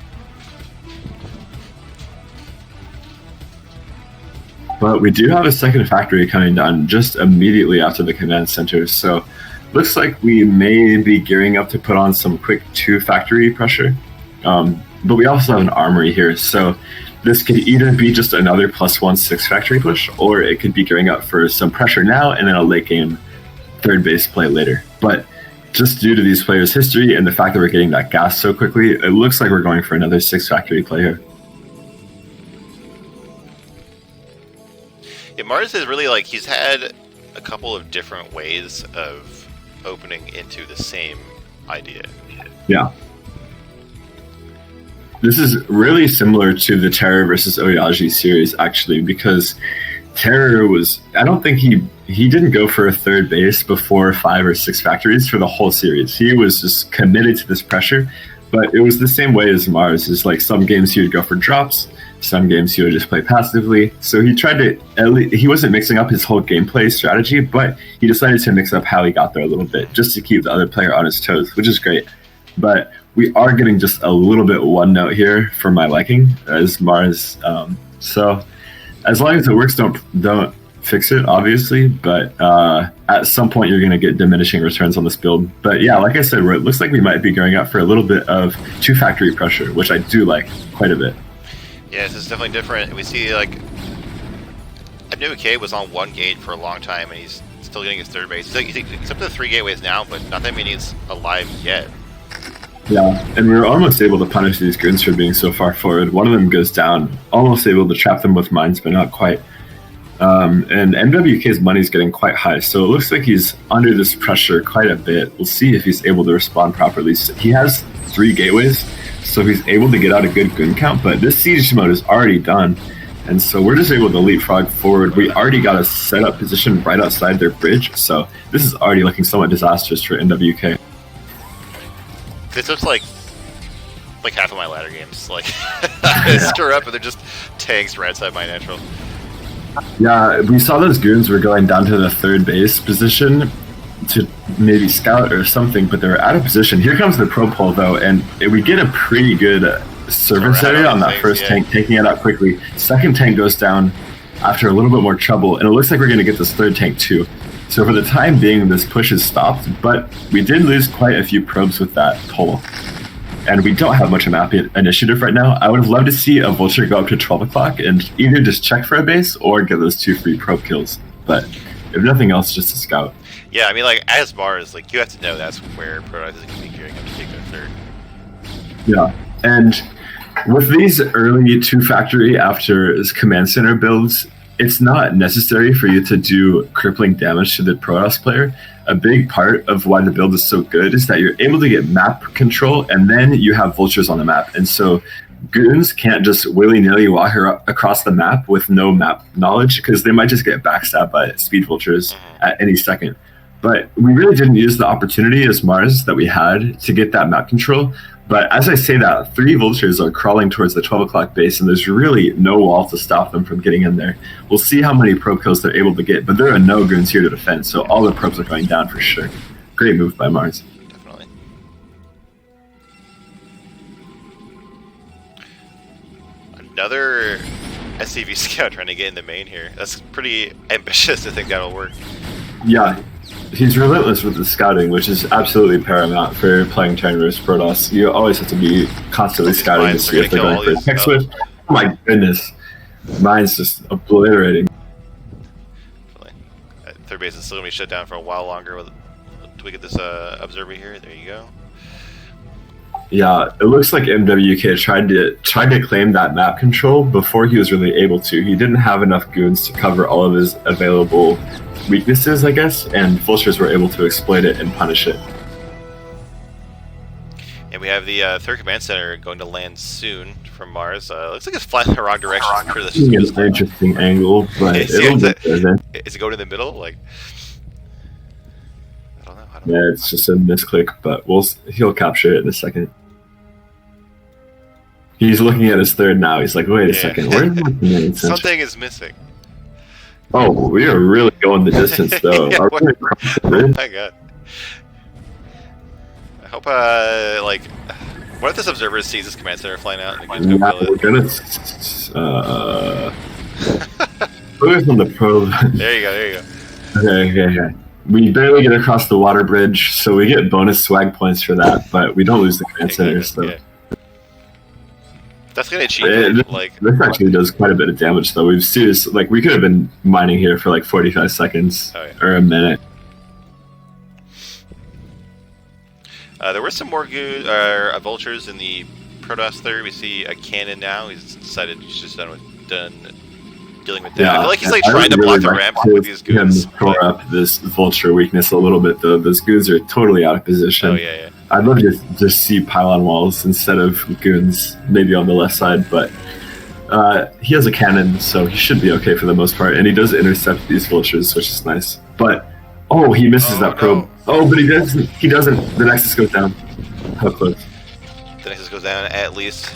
But we do have a second factory coming down just immediately after the command center, so looks like we may be gearing up to put on some quick 2 factory pressure. But we also have an armory here, so this could either be just another +1 6 factory push, or it could be gearing up for some pressure now and then a late game third base play later. But just due to these players' history and the fact that we're getting that gas so quickly, it looks like we're going for another 6 factory play here. Yeah, Maars is really like he's had a couple of different ways of opening into the same idea. Yeah. This is really similar to the Terror versus Oyaji series, actually, because Terror was, I don't think he didn't go for a third base before 5 or 6 factories for the whole series. He was just committed to this pressure, but it was the same way as Maars. Is like some games he would go for drops, some games he would just play passively. So he tried to, he wasn't mixing up his whole gameplay strategy, but he decided to mix up how he got there a little bit, just to keep the other player on his toes, which is great. But we are getting just a little bit one note here for my liking as Maars. So as long as it works, don't fix it, obviously. But at some point, you're going to get diminishing returns on this build. But yeah, like I said, it looks like we might be going up for a little bit of 2 factory pressure, which I do like quite a bit. Yeah, this is definitely different. We see like NaS was on 1 gate for a long time, and he's still getting his third base. He's up to 3 gateways now, but not that many he's alive yet. Yeah, and we were almost able to punish these goons for being so far forward. One of them goes down, almost able to trap them with mines, but not quite. And MWK's money's getting quite high, so it looks like he's under this pressure quite a bit. We'll see if he's able to respond properly. He has 3 gateways, so he's able to get out a good goon count, but this siege mode is already done. And so we're just able to leapfrog forward. We already got a setup position right outside their bridge, so this is already looking somewhat disastrous for NWK. This looks like half of my ladder games. Like I stir up and they're just tanks right outside my natural. Yeah, we saw those goons were going down to the third base position to maybe scout or something, but they're out of position. Here comes the pro pole though, and we get a pretty good service area on that first tank, taking it out quickly. Second tank goes down after a little bit more trouble, and it looks like we're going to get this third tank too. So for the time being, this push is stopped, but we did lose quite a few probes with that pull. And we don't have much of map initiative right now. I would have loved to see a vulture go up to 12 o'clock and either just check for a base or get those 2 free probe kills. But if nothing else, just a scout. Yeah, I mean, like, as Maars, like, you have to know that's where Protoss is going to be gearing up to take their third. Yeah, and with these early 2 factory after command center builds, it's not necessary for you to do crippling damage to the Protoss player. A big part of why the build is so good is that you're able to get map control, and then you have vultures on the map. And so goons can't just willy-nilly walk across the map with no map knowledge, because they might just get backstabbed by speed vultures at any second. But we really didn't use the opportunity as Maars that we had to get that map control. But as I say that, 3 vultures are crawling towards the 12 o'clock base, and there's really no wall to stop them from getting in there. We'll see how many probe kills they're able to get, but there are no goons here to defend, so all the probes are going down for sure. Great move by Maars. Definitely. Another SCV scout trying to get in the main here. That's pretty ambitious to think that'll work. Yeah. He's relentless with the scouting, which is absolutely paramount for playing turn versus Protoss. You always have to be constantly scouting to see if they're going for a tech switch. Oh my goodness. Mine's just obliterating. Third base is still going to be shut down for a while longer. Do we get this observer here? There you go. Yeah, it looks like MWK tried to claim that map control before he was really able to. He didn't have enough goons to cover all of his available weaknesses, I guess, and vultures were able to exploit it and punish it. And we have the third command center going to land soon from Mars. Looks like it's flying in the wrong direction. It's an interesting angle, but is it going in the middle? Like, I don't know. Yeah, it's just a misclick, but he'll capture it in a second. He's looking at his third now. He's like, wait a second, where's my command center? Something is missing. Oh, we are really going the distance, though. Yeah, Are we gonna cross the bridge? Oh my god. I hope, what if this observer sees this command center flying out and goes go kill it? We're gonna, focus on the probe. There you go. Okay. We barely get across the water bridge, so we get bonus swag points for that, but we don't lose the command center, so. Yeah. That's gonna cheat. This actually does quite a bit of damage, though. We've serious, we could have been mining here for 45 seconds or a minute. There were some more vultures in the Protoss there. We see a cannon now. He's decided he's just done dealing with that. Yeah, I feel like he's trying to block the ramp with these goons. Core up this vulture weakness a little bit, though. Those goons are totally out of position. Oh yeah. I'd love to just see pylon walls instead of goons, maybe on the left side, but he has a cannon, so he should be okay for the most part, and he does intercept these vultures, which is nice. But he misses that probe. No. Oh, but he doesn't. The Nexus goes down. How close? The Nexus goes down at least.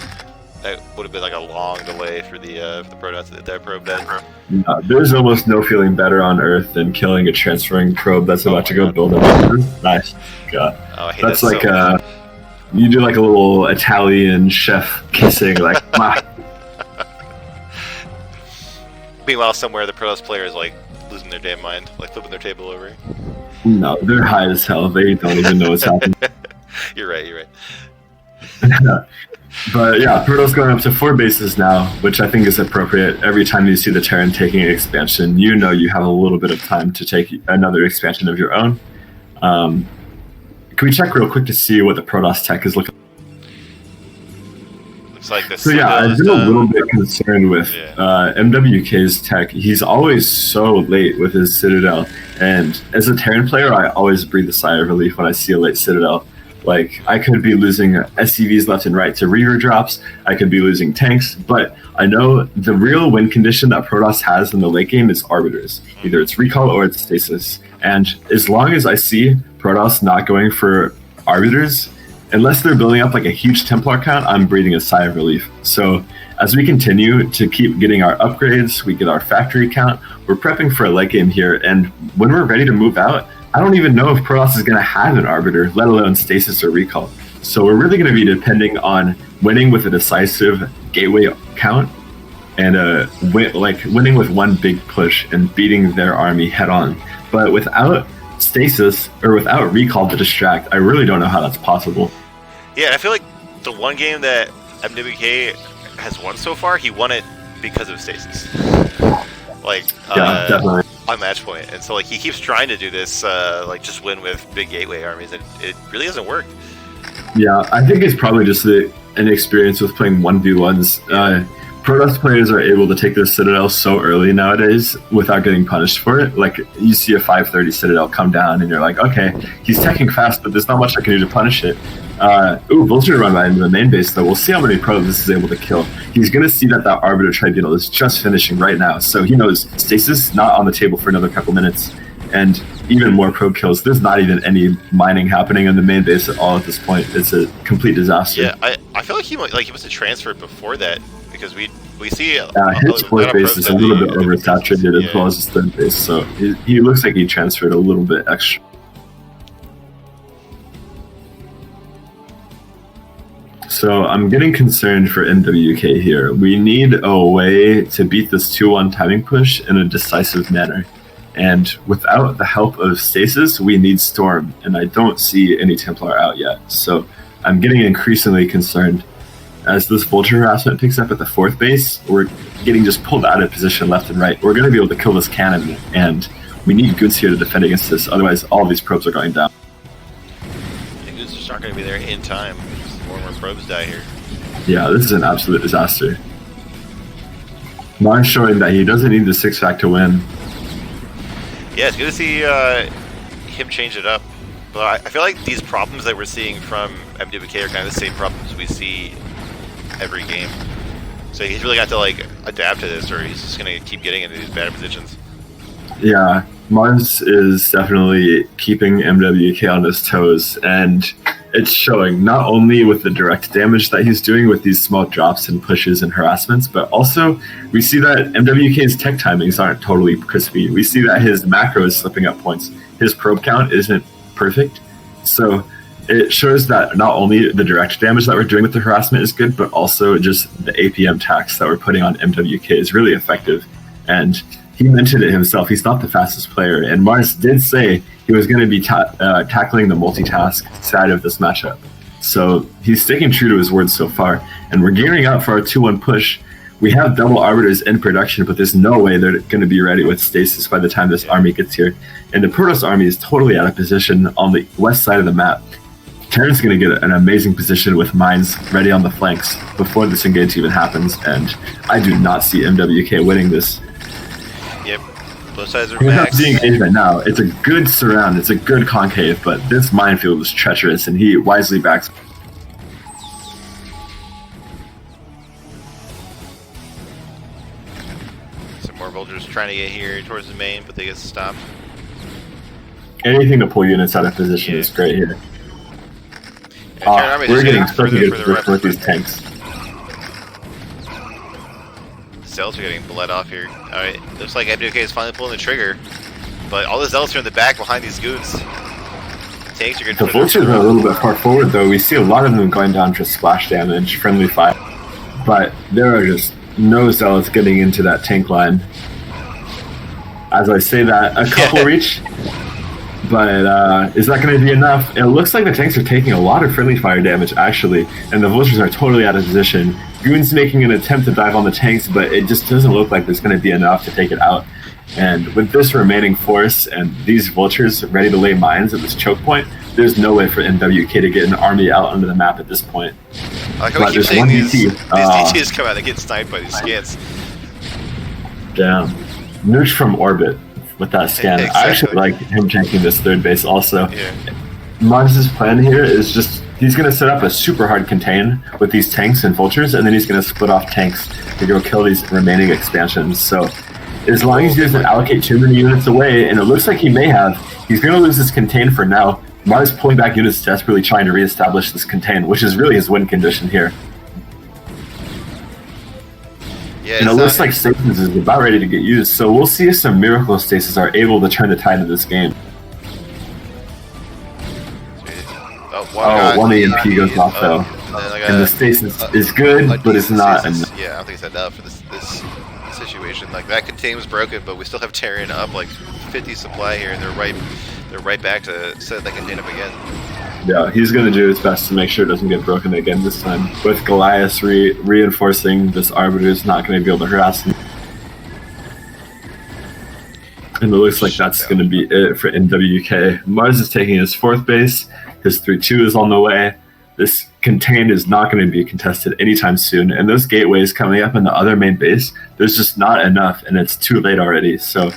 That would have been a long delay for the Protoss that probe then. No, there's almost no feeling better on Earth than killing a transferring probe that's about to go build up. Nice. God. Oh, I hate that's that you do a little Italian chef kissing, Meanwhile, somewhere the Protoss player is losing their damn mind, flipping their table over. No, they're high as hell. They don't even know what's happening. You're right. But yeah, Protoss going up to 4 bases now, which I think is appropriate. Every time you see the Terran taking an expansion, you know you have a little bit of time to take another expansion of your own. Can we check real quick to see what the Protoss tech is looking like? Looks like this. So yeah, I've been a little bit concerned with MWK's tech. He's always so late with his Citadel, and as a Terran player, I always breathe a sigh of relief when I see a late Citadel. I could be losing SCVs left and right to Reaver drops, I could be losing tanks, but I know the real win condition that Protoss has in the late game is Arbiters. Either it's Recall or it's Stasis. And as long as I see Protoss not going for Arbiters, unless they're building up a huge Templar count, I'm breathing a sigh of relief. So as we continue to keep getting our upgrades, we get our factory count, we're prepping for a late game here, and when we're ready to move out, I don't even know if Protoss is going to have an Arbiter, let alone Stasis or Recall. So we're really going to be depending on winning with a decisive gateway count and winning with one big push and beating their army head on. But without Stasis or without Recall to distract, I really don't know how that's possible. Yeah, I feel like the one game that MWK has won so far, he won it because of Stasis. Definitely. On match point, and so he keeps trying to do this, just win with big gateway armies, and it really doesn't work. Yeah, I think it's probably just an experience with playing 1v1s. Protoss players are able to take their Citadel so early nowadays without getting punished for it. You see a 530 Citadel come down, and you're like, okay, he's teching fast, but there's not much I can do to punish it. Vulture to run right into the main base, though. We'll see how many probes this is able to kill. He's going to see that Arbiter Tribunal is just finishing right now, so he knows Stasis not on the table for another couple minutes, and even more probe kills. There's not even any mining happening in the main base at all at this point. It's a complete disaster. Yeah, I feel like he must have transferred before that, because we see his fourth base is a little bit oversaturated as well as his third base, so he looks like he transferred a little bit extra. So I'm getting concerned for MWK here. We need a way to beat this 2-1 timing push in a decisive manner. And without the help of Stasis, we need Storm, and I don't see any Templar out yet. So I'm getting increasingly concerned. As this Vulture harassment picks up at the 4th base, we're getting just pulled out of position left and right. We're going to be able to kill this cannon, and we need Goons here to defend against this. Otherwise, all these probes are going down. And Goons just aren't going to be there in time. More more probes die here. Yeah, this is an absolute disaster. Maars showing that he doesn't need the 6-fact to win. Yeah, it's good to see him change it up. But I feel like these problems that we're seeing from MWK are kind of the same problems we see every game. So he's really got to like adapt to this, or he's just gonna keep getting into these bad positions. Yeah, Maars is definitely keeping MWK on his toes, and it's showing not only with the direct damage that he's doing with these small drops and pushes and harassments, but also we see that MWK's tech timings aren't totally crispy. We see that his macro is slipping up points. His probe count isn't perfect. So it shows that not only the direct damage that we're doing with the harassment is good, but also just the APM tax that we're putting on MWK is really effective. And he mentioned it himself, he's not the fastest player, and Maars did say he was going to be tackling the multitask side of this matchup. So he's sticking true to his words so far, and we're gearing up for our 2-1 push. We have double arbiters in production, but there's no way they're going to be ready with stasis by the time this army gets here. And the Protoss army is totally out of position on the west side of the map. Terran's going to get an amazing position with mines ready on the flanks before this engage even happens, and I do not see MWK winning this. Yep, both sides are He's not max. being engaged right now. It's a good surround, it's a good concave, but this minefield is treacherous, and he wisely backs. Some more vultures trying to get here towards the main, but they get stopped. Anything to pull units out of position is great here. And Terran army We're just getting such a further good and further position with away. these tanks. Zealots are getting bled off here. Alright, looks like MWK is finally pulling the trigger, but all the Zealots are in the back behind these goons. Tanks are getting The vultures are a little bit far forward, though. We see a lot of them going down for splash damage, friendly fire, but there are just no Zealots getting into that tank line. As I say that, a couple reach, but is that going to be enough? It looks like the tanks are taking a lot of friendly fire damage, actually, and the vultures are totally out of position. Goon's making an attempt to dive on the tanks, but it just doesn't look like there's going to be enough to take it out. And with this remaining force and these vultures ready to lay mines at this choke point, there's no way for NWK to get an army out onto the map at this point. I like how we keep there's saying one these DT. DTs come out and get sniped by these scans. Damn. Noosh from orbit with that scan. Exactly. I actually like him tanking this third base also. Yeah. Mars' plan here is just, he's going to set up a super hard contain with these tanks and vultures, and then he's going to split off tanks to go kill these remaining expansions. So as long as he doesn't allocate too many units away, and it looks like he may have, he's going to lose this contain for now. Mars pulling back units, desperately trying to reestablish this contain, which is really his win condition here. Yeah, And it looks like stasis is about ready to get used, so we'll see if some miracle stasis are able to turn the tide of this game. One EMP goes off though. And the stasis is good, but it's not enough. Yeah, I don't think it's enough for this situation. Like, that contain was broken, but we still have Terran up like 50 supply here, and they're right back to set that contain up again. Yeah, he's going to do his best to make sure it doesn't get broken again this time. With Goliath reinforcing, this Arbiter is not going to be able to harass him. And it looks like that's going to be it for NWK. Maars is taking his fourth base. His 3-2 is on the way. This contain is not going to be contested anytime soon. And those gateways coming up in the other main base, there's just not enough, and it's too late already. So,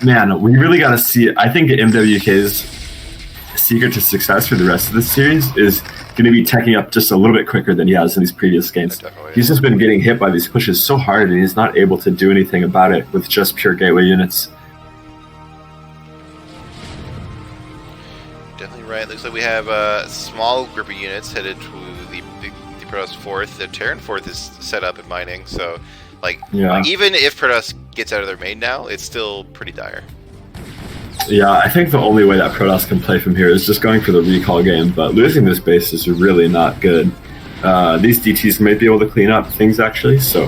man, we really got to see. I think MWK's secret to success for the rest of this series is going to be teching up just a little bit quicker than he has in these previous games. He's just been getting hit by these pushes so hard, and he's not able to do anything about it with just pure gateway units. Definitely right. Looks like we have a small group of units headed to the Protoss 4th. The Terran 4th is set up in mining, so even if Protoss gets out of their main now, it's still pretty dire. Yeah, I think the only way that Protoss can play from here is just going for the recall game, but losing this base is really not good. These DTs might be able to clean up things, actually, so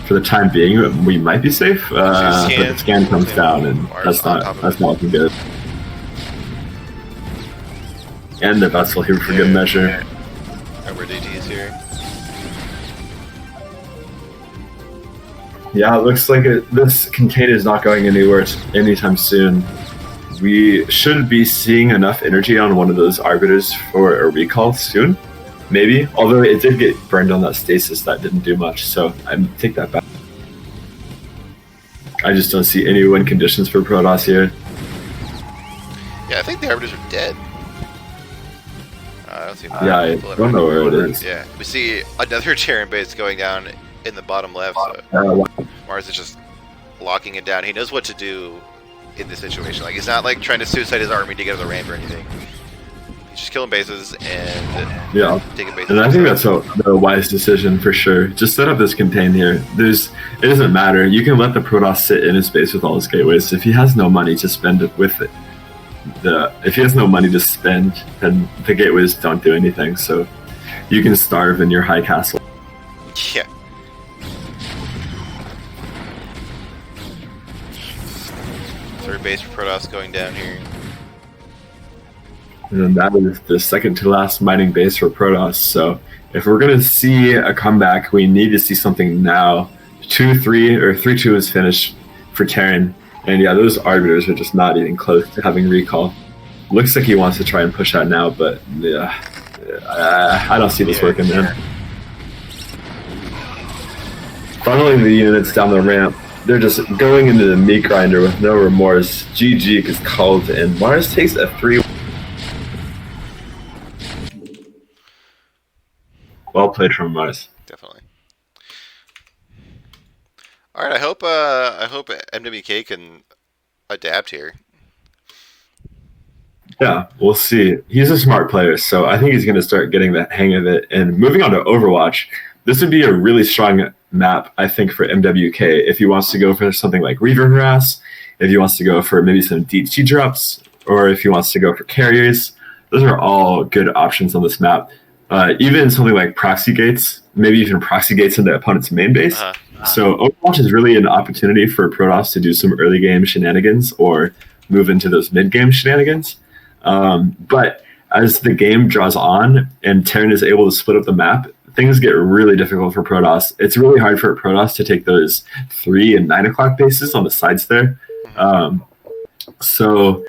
for the time being, we might be safe, but the scan comes down, and that's not looking good. And the vessel here for good measure. Over DTs here. Yeah, it looks like this contain is not going anywhere anytime soon. we should be seeing enough energy on one of those arbiters for a recall soon. Maybe, although it did get burned on that stasis, that didn't do much, so I take that back. I just don't see any win conditions for Protoss here. Yeah, I think the arbiters are dead. I don't see. Yeah, I don't know where it is. Yeah, we see another Terran base going down in the bottom left. So Maars is just locking it down. He knows what to do in this situation. Like, he's not like trying to suicide his army to get to the ramp or anything. He's just killing bases and taking bases. And I think that's the wise decision for sure. Just set up this contain here. It doesn't matter. You can let the Protoss sit in his base with all his gateways. If he has no money to spend it with it, if he has no money to spend, then the gateways don't do anything. So you can starve in your high castle. Yeah. Third base for Protoss going down here. And then that is the second to last mining base for Protoss. So if we're going to see a comeback, we need to see something now. 2-3 or 3-2 is finished for Terran. And yeah, those arbiters are just not even close to having recall. Looks like he wants to try and push out now, but yeah, I don't see this working, man. Funneling the units down the ramp, they're just going into the meat grinder with no remorse. GG is called, and Maars takes a 3. Well played from Maars. Definitely. All right, I hope NWK can adapt here. Yeah, we'll see. He's a smart player, so I think he's going to start getting the hang of it. And moving on to Overwatch, this would be a really strong map, I think, for MWK if he wants to go for something like Reaver Harass, if he wants to go for maybe some DT drops, or if he wants to go for carriers. Those are all good options on this map. Even something like proxy gates, maybe even proxy gates in the opponent's main base. So Overwatch is really an opportunity for Protoss to do some early game shenanigans or move into those mid game shenanigans. But as the game draws on and Terran is able to split up the map, things get really difficult for Protoss. It's really hard for Protoss to take those 3 and 9 o'clock bases on the sides there. So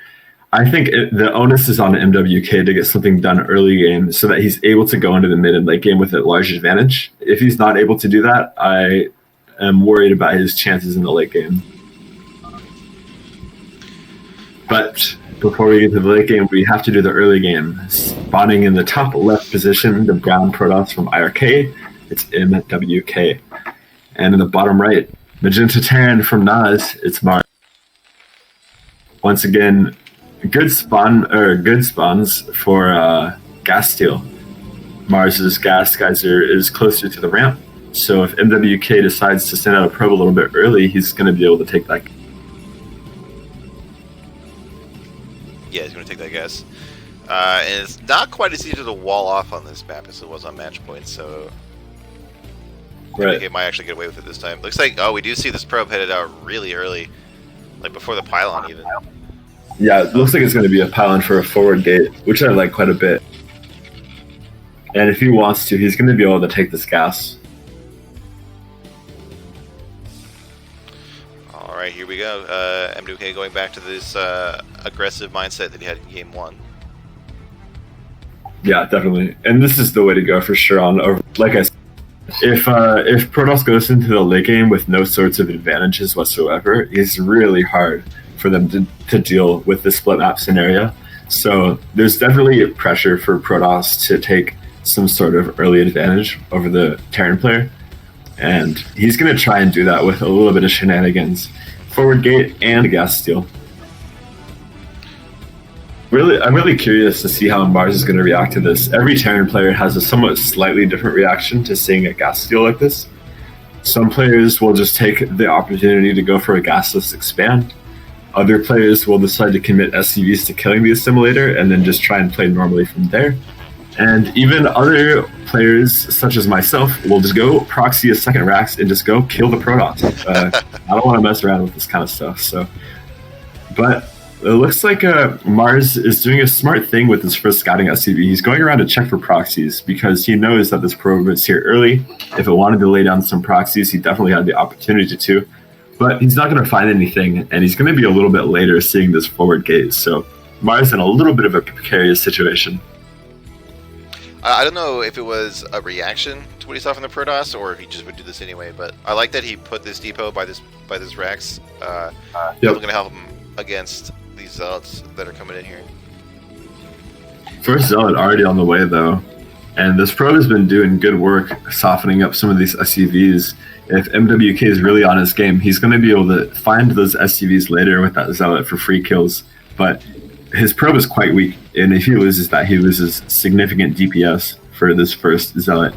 I think the onus is on MWK to get something done early game so that he's able to go into the mid and late game with a large advantage. If he's not able to do that, I am worried about his chances in the late game. But before we get to the late game, we have to do the early game. Spawning in the top left position, the brown Protoss from iRk, it's MWK. And in the bottom right, magenta Terran from NaS, it's Maars. Once again, good spawns for gas steel. Mars's gas geyser is closer to the ramp, so if MWK decides to send out a probe a little bit early, he's going to be able to take that. Yeah, he's going to take that gas. And it's not quite as easy to wall off on this map as it was on match point, so Right. it might actually get away with it this time. Looks like, we do see this probe headed out really early, like before the pylon even. Yeah, it looks like it's going to be a pylon for a forward gate, which I like quite a bit. And if he wants to, he's going to be able to take this gas. All right, here we go. MWK going back to this aggressive mindset that he had in game 1. Yeah, definitely. And this is the way to go for sure. Like I said, if Protoss goes into the late game with no sorts of advantages whatsoever, it's really hard for them to deal with the split map scenario. So there's definitely pressure for Protoss to take some sort of early advantage over the Terran player. And he's going to try and do that with a little bit of shenanigans. Forward gate and gas steal. I'm really curious to see how Maars is going to react to this. Every Terran player has a somewhat slightly different reaction to seeing a gas steal like this. Some players will just take the opportunity to go for a gasless expand. Other players will decide to commit SCVs to killing the assimilator and then just try and play normally from there. And even other players, such as myself, will just go proxy a second Rax and just go kill the Protoss. I don't want to mess around with this kind of stuff. But it looks like Maars is doing a smart thing with his first scouting SCV. He's going around to check for proxies because he knows that this probe is here early. If it wanted to lay down some proxies, he definitely had the opportunity to. but he's not going to find anything, and he's going to be a little bit later seeing this forward gate. So Maars in a little bit of a precarious situation. I don't know if it was a reaction to what he saw from the Protoss, or if he just would do this anyway. But I like that he put this depot by this Rex. It's going to help him against these zealots that are coming in here. First zealot already on the way though, and this probe has been doing good work softening up some of these SCVs. If MWK is really on his game, he's going to be able to find those SCVs later with that zealot for free kills. But his probe is quite weak, and if he loses that, he loses significant DPS for this first zealot.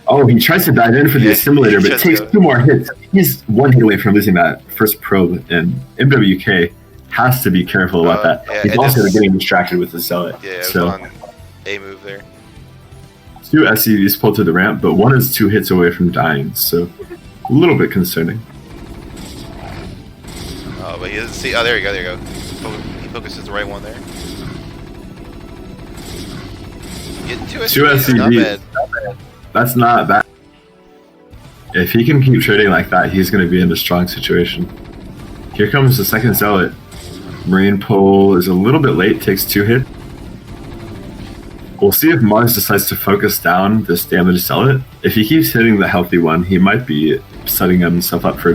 Oh, he tries to dive in for the assimilator, but takes 2 more hits. He's 1 hit away from losing that first probe, and MWK has to be careful about that. Yeah, he's also getting distracted with the zealot. Yeah, it was so on a move there. 2 SCVs pulled to the ramp, but 1 is 2 hits away from dying, so a little bit concerning. Oh, but he doesn't see. Oh, there you go. There you go. He focuses the right one there. Getting 2 SCVs. Not bad. That's not bad. If he can keep trading like that, he's going to be in a strong situation. Here comes the second zealot. Marine pull is a little bit late, takes 2 hits. We'll see if Maars decides to focus down this damaged zealot. If he keeps hitting the healthy one, he might be setting himself up for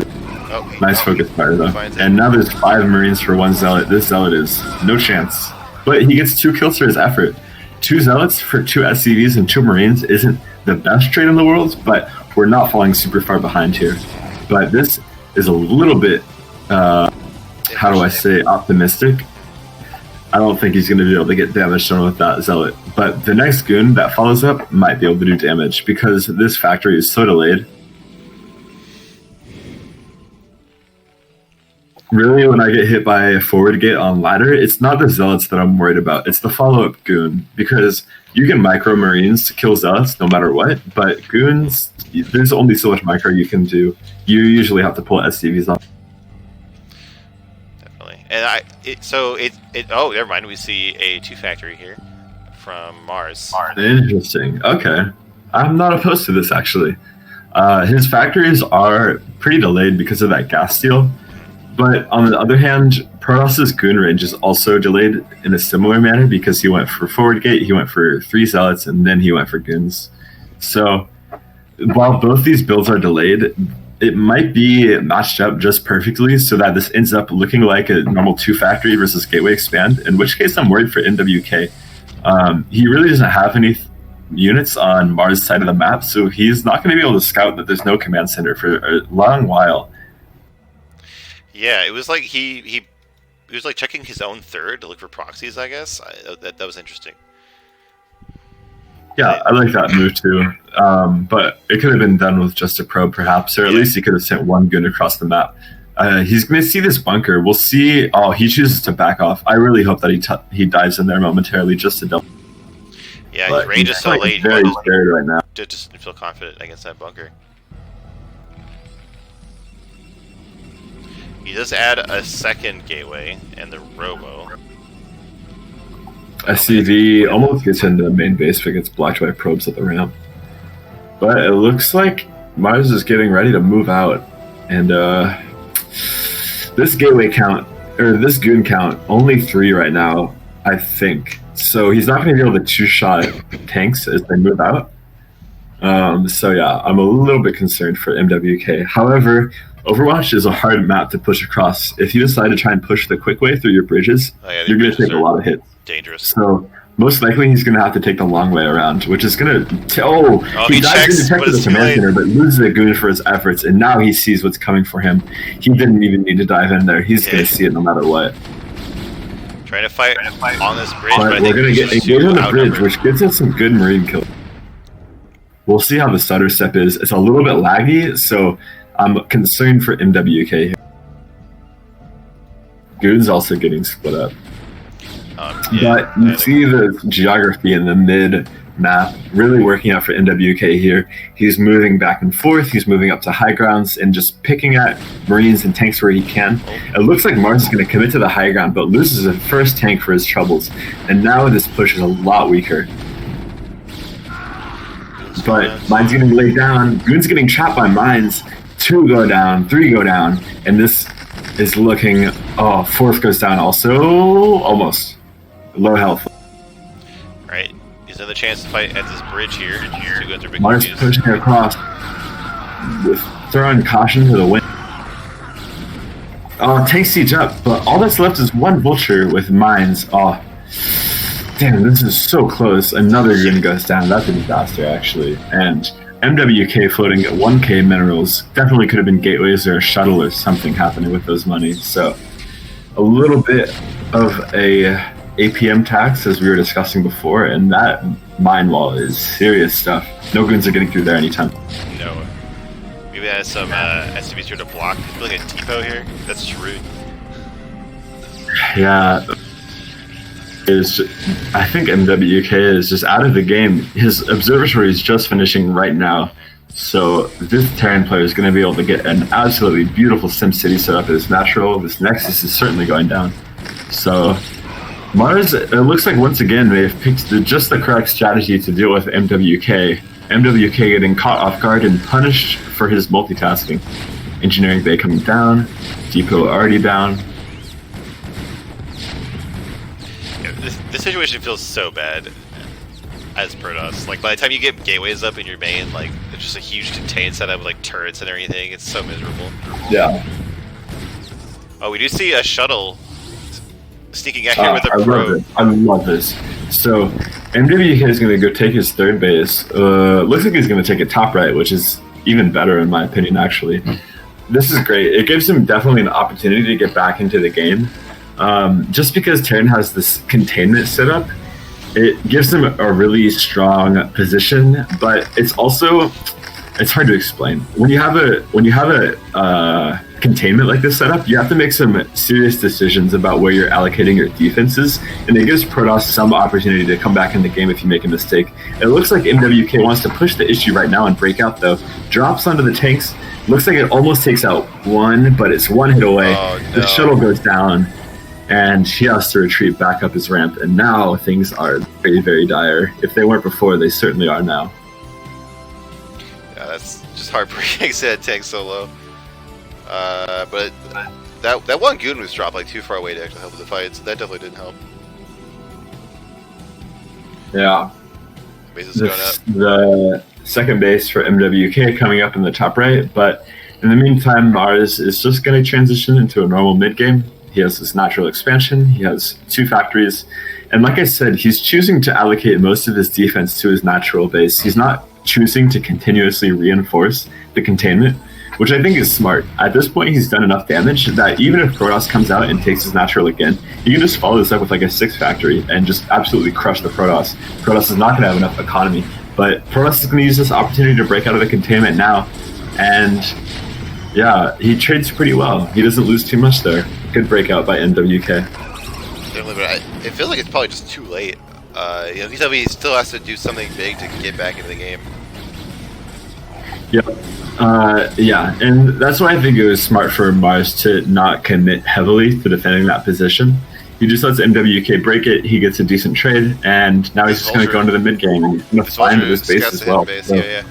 nice focus fire though. And now there's 5 Marines for 1 zealot. This zealot is no chance. But he gets 2 kills for his effort. 2 zealots for 2 SCVs and 2 Marines isn't the best trade in the world, but we're not falling super far behind here. But this is a little bit, how do I say, optimistic. I don't think he's going to be able to get damage done with that zealot. But the next goon that follows up might be able to do damage because this factory is so delayed. Really, when I get hit by a forward gate on ladder, it's not the zealots that I'm worried about. It's the follow-up goon, because you can micro marines to kill zealots no matter what, but goons, there's only so much micro you can do. You usually have to pull SCVs off. Definitely. And oh, never mind. We see a 2 factory here from Maars. Interesting. Okay. I'm not opposed to this, actually. His factories are pretty delayed because of that gas steal. But on the other hand, Protoss's goon range is also delayed in a similar manner because he went for forward gate, he went for 3 zealots, and then he went for goons. So while both these builds are delayed, it might be matched up just perfectly so that this ends up looking like a normal 2 factory versus gateway expand, in which case I'm worried for NWK. He really doesn't have any units on Maars' side of the map, so he's not going to be able to scout that there's no command center for a long while. Yeah, it was like he was like checking his own third to look for proxies, I guess. That was interesting. Yeah, I like that move too. But it could have been done with just a probe, perhaps, or at least he could have sent 1 goon across the map. He's going to see this bunker. We'll see. Oh, he chooses to back off. I really hope that he dives in there momentarily just to double. Yeah, his range is so late. Very scared right now. Just feel confident against that bunker. He does add a second gateway and the robo. SCV almost gets into the main base but gets blocked by probes at the ramp. But it looks like Maars is getting ready to move out. And this gateway count, or this goon count, only 3 right now, I think. So he's not going to be able to 2-shot tanks as they move out. So yeah, I'm a little bit concerned for MWK. However, Overwatch is a hard map to push across. If you decide to try and push the quick way through your bridges, you're going to take a lot of hits. Dangerous. So most likely he's going to have to take the long way around, which is going to... he dives into tech with the command center, but loses a goon for his efforts, and now he sees what's coming for him. He didn't even need to dive in there. He's going to see it no matter what. Trying to fight on this bridge, but we're going to get engaged on the bridge, which gives us some good marine kills. We'll see how the stutter step is. It's a little bit laggy, so I'm concerned for MWK here. Goon's also getting split up. But you see the geography in the mid map really working out for MWK here. He's moving back and forth, he's moving up to high grounds and just picking at Marines and tanks where he can. It looks like Maars is going to commit to the high ground, but loses the first tank for his troubles. And now this push is a lot weaker. But Mines getting laid down, Goon's getting trapped by Mines. 2 go down, 3 go down, and this is looking. Oh, 4th goes down also. Almost. Low health. Right. Is another chance to fight at this bridge here. To go through big Maars confused. pushing across. With throwing caution to the wind. Tank siege up, but all that's left is one vulture with mines. Oh, damn, this is so close. Another gun goes down. That's a disaster, actually. And MWK floating at 1k minerals. Definitely could have been gateways or a shuttle or something happening with those monies. So a little bit of a APM tax, as we were discussing before, and that mine wall is serious stuff. No goons are getting through there anytime. No. Maybe has some SCVs here to block. Like a depot here. That's just rude. Yeah. I think MWK is just out of the game. His observatory is just finishing right now. So this Terran player is going to be able to get an absolutely beautiful SimCity set up as natural. This Nexus is certainly going down. So Maars, it looks like once again they've picked just the correct strategy to deal with MWK. MWK getting caught off guard and punished for his multitasking. Engineering bay coming down, depot already down. Yeah, this situation feels so bad as Protoss. Like, by the time you get gateways up in your main, like, it's just a huge contained setup with, like, turrets and everything. It's so miserable. Yeah. Oh, we do see a shuttle sneaking out here with a I probe. love this. So, MWK is going to go take his 3rd base. Looks like he's going to take it top right, which is even better in my opinion, actually. This is great. It gives him definitely an opportunity to get back into the game. Just because Terran has this containment setup, it gives him a really strong position, but it's hard to explain. When you have a containment like this setup, you have to make some serious decisions about where you're allocating your defenses, and it gives Protoss some opportunity to come back in the game if you make a mistake. It looks like MWK wants to push the issue right now and break out, though. Drops onto the tanks. Looks like it almost takes out one, but it's one hit away. Oh, no. The shuttle goes down, and he has to retreat back up his ramp, and now things are very, very dire. If they weren't before, they certainly are now. Yeah, that's just heartbreaking. That tank so low. But that one goon was dropped like too far away to actually help with the fight, so that definitely didn't help. Yeah. Base is going up. The second base for MWK coming up in the top right, but in the meantime, Maars is just going to transition into a normal mid game. He has this natural expansion. He has 2 factories. And like I said, he's choosing to allocate most of his defense to his natural base. He's not choosing to continuously reinforce the containment, which I think is smart. At this point, he's done enough damage that even if Protoss comes out and takes his natural again, he can just follow this up with like a 6 factory and just absolutely crush the Protoss. Protoss is not going to have enough economy, but Protoss is going to use this opportunity to break out of the containment now. And yeah, he trades pretty well. He doesn't lose too much there. Good breakout by MWK. Definitely, but it feels like it's probably just too late. He still has to do something big to get back into the game. Yep. Yeah, and that's why I think it was smart for Maars to not commit heavily to defending that position. He just lets MWK break it, he gets a decent trade, and now he's just going to go into the mid game and he's going to fly into this base as well. So, Yeah.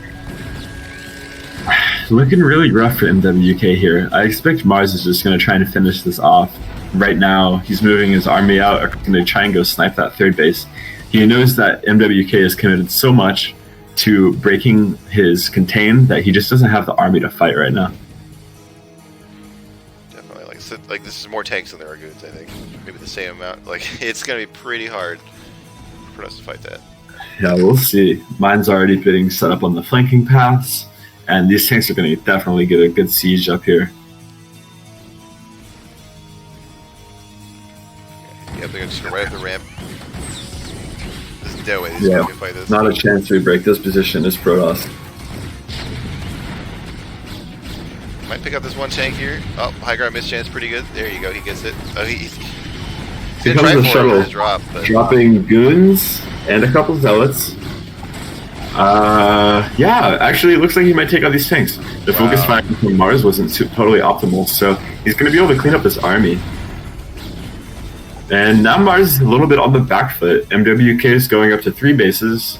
looking really rough for MWK here. I expect Maars is just going to try and finish this off. Right now, he's moving his army out, going to try and go snipe that 3rd base. He knows that MWK has committed so much to breaking his contain that he just doesn't have the army to fight right now. Definitely, like this is more tanks than there are goons. I think maybe the same amount. Like it's gonna be pretty hard for us to fight that. Yeah, we'll see. Mine's already getting set up on the flanking paths, and these tanks are going to definitely get a good siege up here. Yeah, they're just gonna right up the ramp. There's no way these guys can fight this. Not a chance we break this position as Protoss. Might pick up this one tank here. Oh, high ground mischance, pretty good. There you go, he gets it. Oh, he's Here gonna try comes the for it with shuttle, his drop, but dropping goons and a couple zealots. Yeah, actually, it looks like he might take out these tanks. The focus fire from Maars wasn't totally optimal, so he's going to be able to clean up this army. And now Maars is a little bit on the back foot. MWK is going up to 3 bases.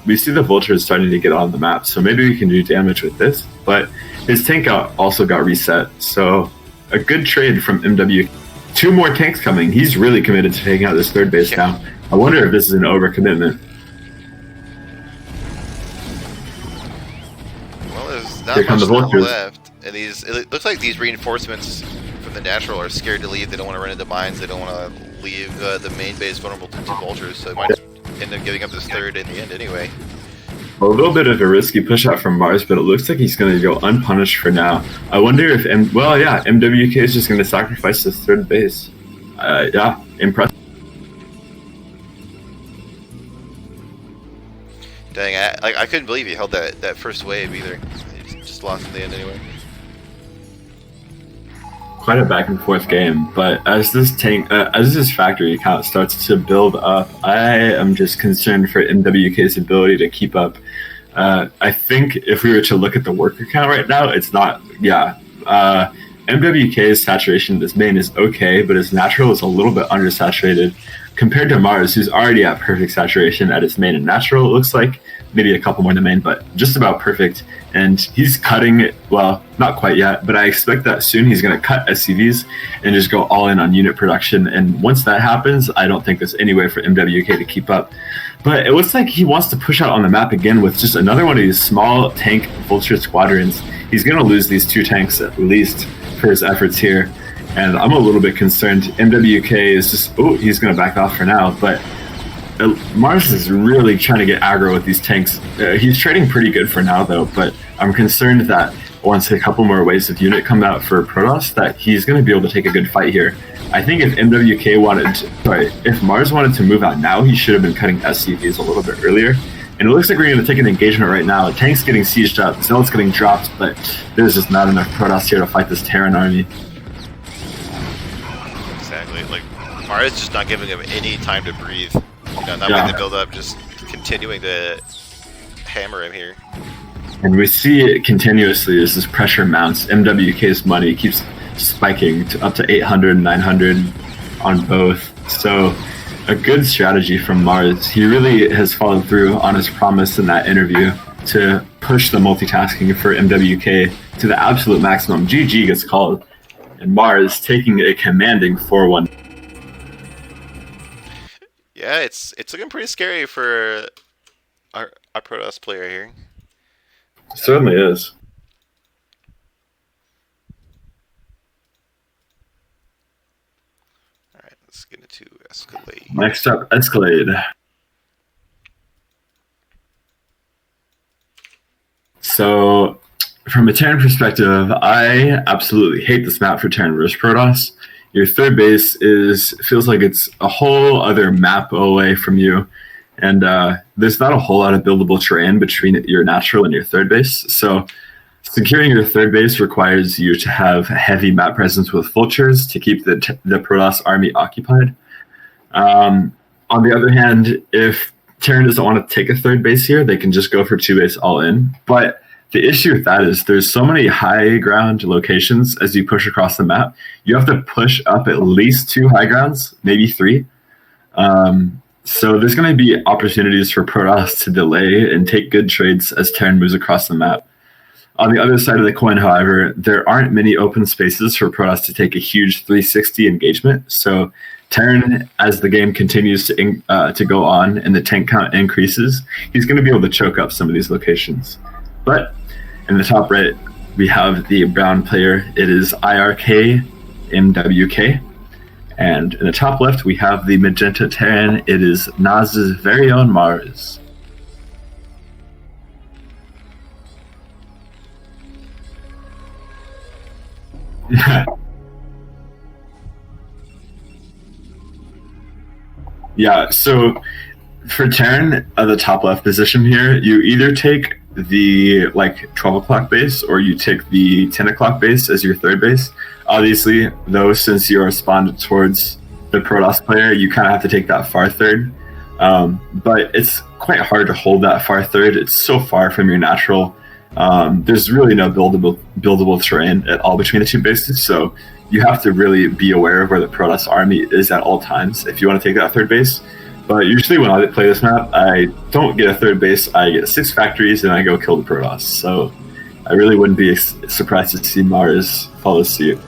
We see the vultures starting to get on the map, so maybe we can do damage with this. But his tank also got reset, so a good trade from MWK. 2 more tanks coming. He's really committed to taking out this 3rd base now. I wonder if this is an overcommitment. Well, there's not much time left, and it looks like these reinforcements from the natural are scared to leave. They don't want to run into mines. They don't want to leave the main base vulnerable to vultures, so they might end up giving up this 3rd in the end anyway. A little bit of a risky push out from Maars, but it looks like he's going to go unpunished for now. I wonder if MWK is just going to sacrifice this 3rd base. Yeah, impressive. Dang, I couldn't believe he held that first wave either. He just lost in the end anyway. Quite a back and forth game, but as this factory count starts to build up, I am just concerned for MWK's ability to keep up. I think if we were to look at the worker count right now, it's not. MWK's saturation in this main is okay, but his natural is a little bit undersaturated compared to Maars, who's already at perfect saturation at his main and natural. It looks like maybe a couple more in the main, but just about perfect. And he's cutting it, well, not quite yet, but I expect that soon he's going to cut SCVs and just go all in on unit production. And once that happens, I don't think there's any way for MWK to keep up. But it looks like he wants to push out on the map again with just another one of these small tank vulture squadrons. He's going to lose these 2 tanks at least for his efforts here. And I'm a little bit concerned. MWK is just, he's going to back off for now, but Maars is really trying to get aggro with these tanks. He's trading pretty good for now, though, but I'm concerned that once a couple more waves of unit come out for Protoss, that he's going to be able to take a good fight here. I think if if Maars wanted to move out now, he should have been cutting SCVs a little bit earlier. And it looks like we're going to take an engagement right now. The tank's getting sieged up, Zealot's getting dropped, but there's just not enough Protoss here to fight this Terran army. Exactly. Like, Maars is just not giving him any time to breathe. Not letting the build up, just continuing to hammer him here. And we see it continuously as this pressure mounts. MWK's money keeps spiking to up to 800, 900 on both. So a good strategy from Maars. He really has followed through on his promise in that interview to push the multitasking for MWK to the absolute maximum. GG gets called, and Maars taking a commanding 4-1. Yeah, it's looking pretty scary for our Protoss player here. It certainly is. Alright, let's get into Escalade. Next up, Escalade. So, from a Terran perspective, I absolutely hate this map for Terran versus Protoss. Your 3rd base feels like it's a whole other map away from you, and there's not a whole lot of buildable terrain between your natural and your 3rd base. So securing your 3rd base requires you to have heavy map presence with vultures to keep the Protoss army occupied. On the other hand, if Terran doesn't want to take a 3rd base here, they can just go for 2 base all in. But the issue with that is there's so many high ground locations as you push across the map. You have to push up at least 2 high grounds, maybe 3. So there's going to be opportunities for Protoss to delay and take good trades as Terran moves across the map. On the other side of the coin, however, there aren't many open spaces for Protoss to take a huge 360 engagement. So Terran, as the game continues to go on and the tank count increases, he's going to be able to choke up some of these locations. But in the top right, we have the brown player. It is iRk-mwk. And in the top left, we have the magenta Terran. It is NaS's very own Maars. Yeah, so for Terran at the top left position here, you either take the 12 o'clock base or you take the 10 o'clock base as your 3rd base. Obviously, though, since you are spawned towards the Protoss player, you kind of have to take that far 3rd. But it's quite hard to hold that far 3rd. It's so far from your natural. there's really no buildable terrain at all between the two bases, so you have to really be aware of where the Protoss army is at all times if you want to take that third base. But usually when I play this map, I don't get a third base, I get 6 factories, and I go kill the Protoss. So I really wouldn't be surprised to see Maars follow suit.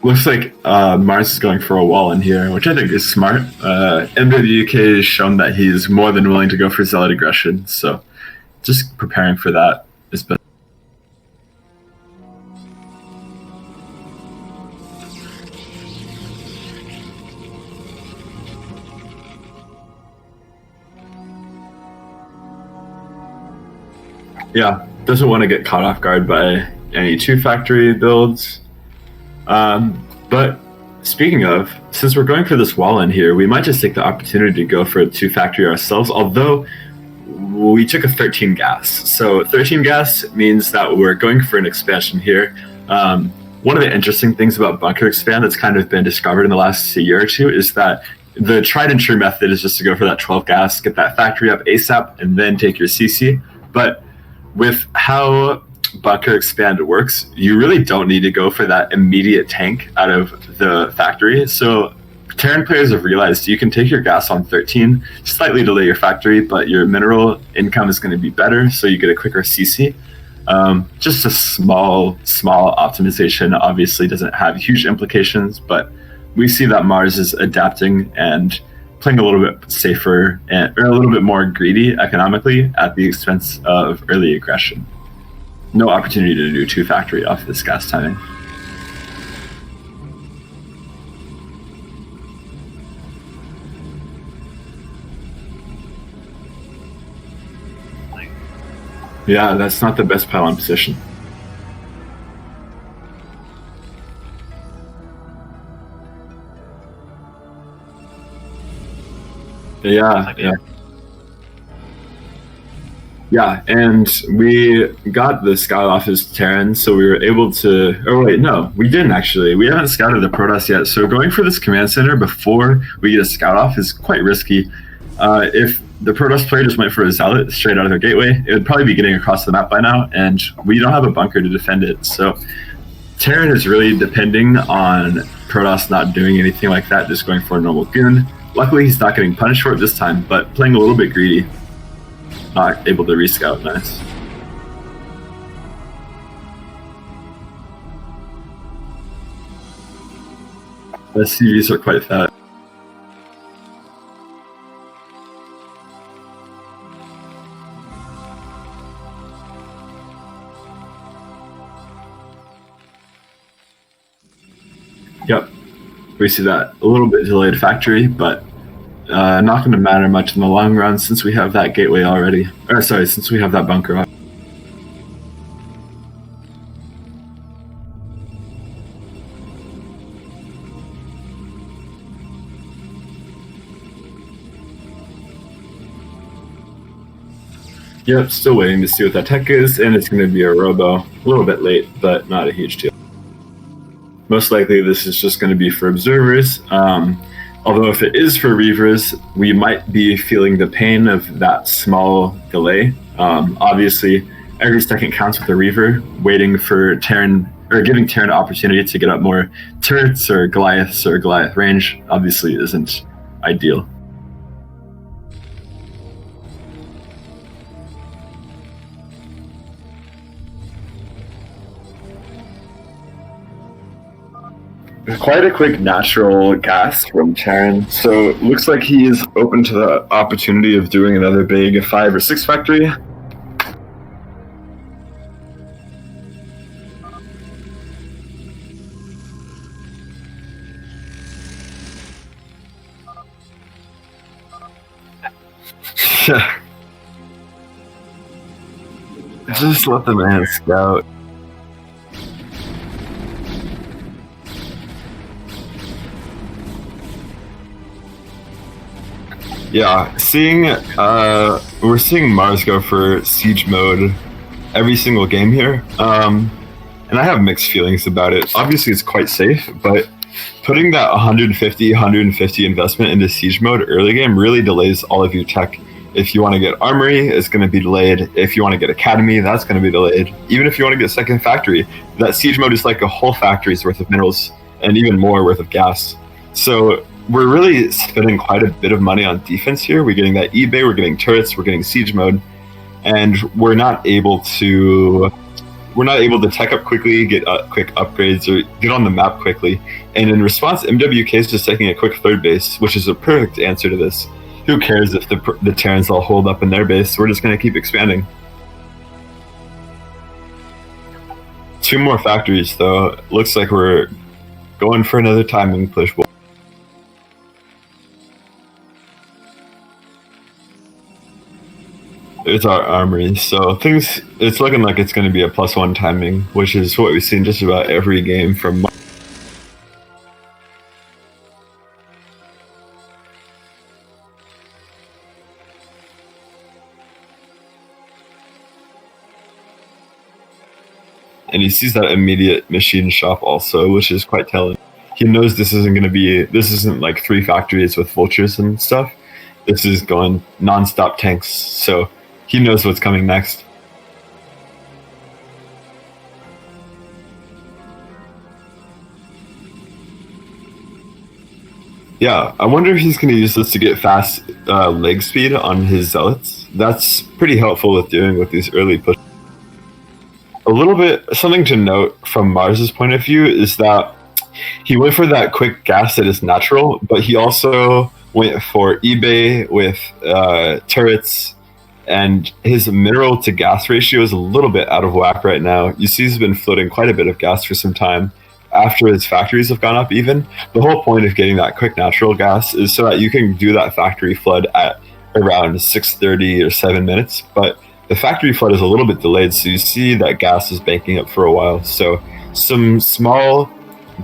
Looks like Maars is going for a wall in here, which I think is smart. NaS has shown that he's more than willing to go for zealot aggression, so just preparing for that is better. Yeah, doesn't want to get caught off guard by any 2-factory builds. But speaking of, since we're going for this wall in here, we might just take the opportunity to go for a 2-factory ourselves, although we took a 13 gas. So 13 gas means that we're going for an expansion here. One of the interesting things about bunker expand that's kind of been discovered in the last year or two is that the tried and true method is just to go for that 12 gas, get that factory up ASAP, and then take your CC. But with how bunker expand works, you really don't need to go for that immediate tank out of the factory. So Terran players have realized you can take your gas on 13, slightly delay your factory, but your mineral income is going to be better, so you get a quicker CC. Just a small optimization. Obviously doesn't have huge implications, but we see that Maars is adapting and playing a little bit safer or a little bit more greedy economically at the expense of early aggression. No opportunity to do 2-factory off this gas timing. Yeah, that's not the best pylon position. Yeah, and we got the scout off his Terran, so we were able to... Oh wait, no, we didn't actually. We haven't scouted the Protoss yet, so going for this command center before we get a scout off is quite risky. If the Protoss player just went for a zealot straight out of their gateway, it would probably be getting across the map by now, and we don't have a bunker to defend it, so Terran is really depending on Protoss not doing anything like that, just going for a normal goon. Luckily, he's not getting punished for it this time, but playing a little bit greedy. Not able to rescout, nice. The CVs are quite fat. Yep, we see that a little bit delayed factory, but not going to matter much in the long run since we have that gateway already. Or sorry, since we have that bunker up. Yep, still waiting to see what that tech is, and it's going to be a robo. A little bit late, but not a huge deal. Most likely this is just going to be for observers. Although if it is for reavers, we might be feeling the pain of that small delay. Obviously, every second counts with a reaver, waiting for Terran, or giving Terran an opportunity to get up more turrets or Goliath range, obviously isn't ideal. Quite a quick natural gas from Terran, so it looks like he is open to the opportunity of doing another big 5 or 6 factory. Just let the man scout. Yeah, we're seeing Maars go for siege mode every single game here, and I have mixed feelings about it. Obviously, it's quite safe, but putting that 150 investment into siege mode early game really delays all of your tech. If you want to get armory, it's going to be delayed. If you want to get academy, that's going to be delayed. Even if you want to get second factory, that siege mode is like a whole factory's worth of minerals and even more worth of gas. So we're really spending quite a bit of money on defense here. We're getting that eBay, we're getting turrets, we're getting siege mode, and we're not able to tech up quickly, get quick upgrades, or get on the map quickly. And in response, MWK is just taking a quick third base, which is a perfect answer to this. Who cares if the Terrans all hold up in their base? We're just going to keep expanding. 2 more factories, though. Looks like we're going for another timing push. There's our armory. So it's looking like it's going to be a +1 timing, which is what we've seen just about every game from. And he sees that immediate machine shop also, which is quite telling. He knows this isn't like 3 factories with vultures and stuff. This is going non-stop tanks, so he knows what's coming next. Yeah, I wonder if he's going to use this to get fast leg speed on his zealots. That's pretty helpful with doing with these early pushes. A little bit, something to note from Maars' point of view is that he went for that quick gas that is natural, but he also went for eBay with turrets, and his mineral to gas ratio is a little bit out of whack right now. You see he's been floating quite a bit of gas for some time after his factories have gone up even. The whole point of getting that quick natural gas is so that you can do that factory flood at around 6:30 or 7 minutes, but the factory flood is a little bit delayed, so you see that gas is banking up for a while. So some small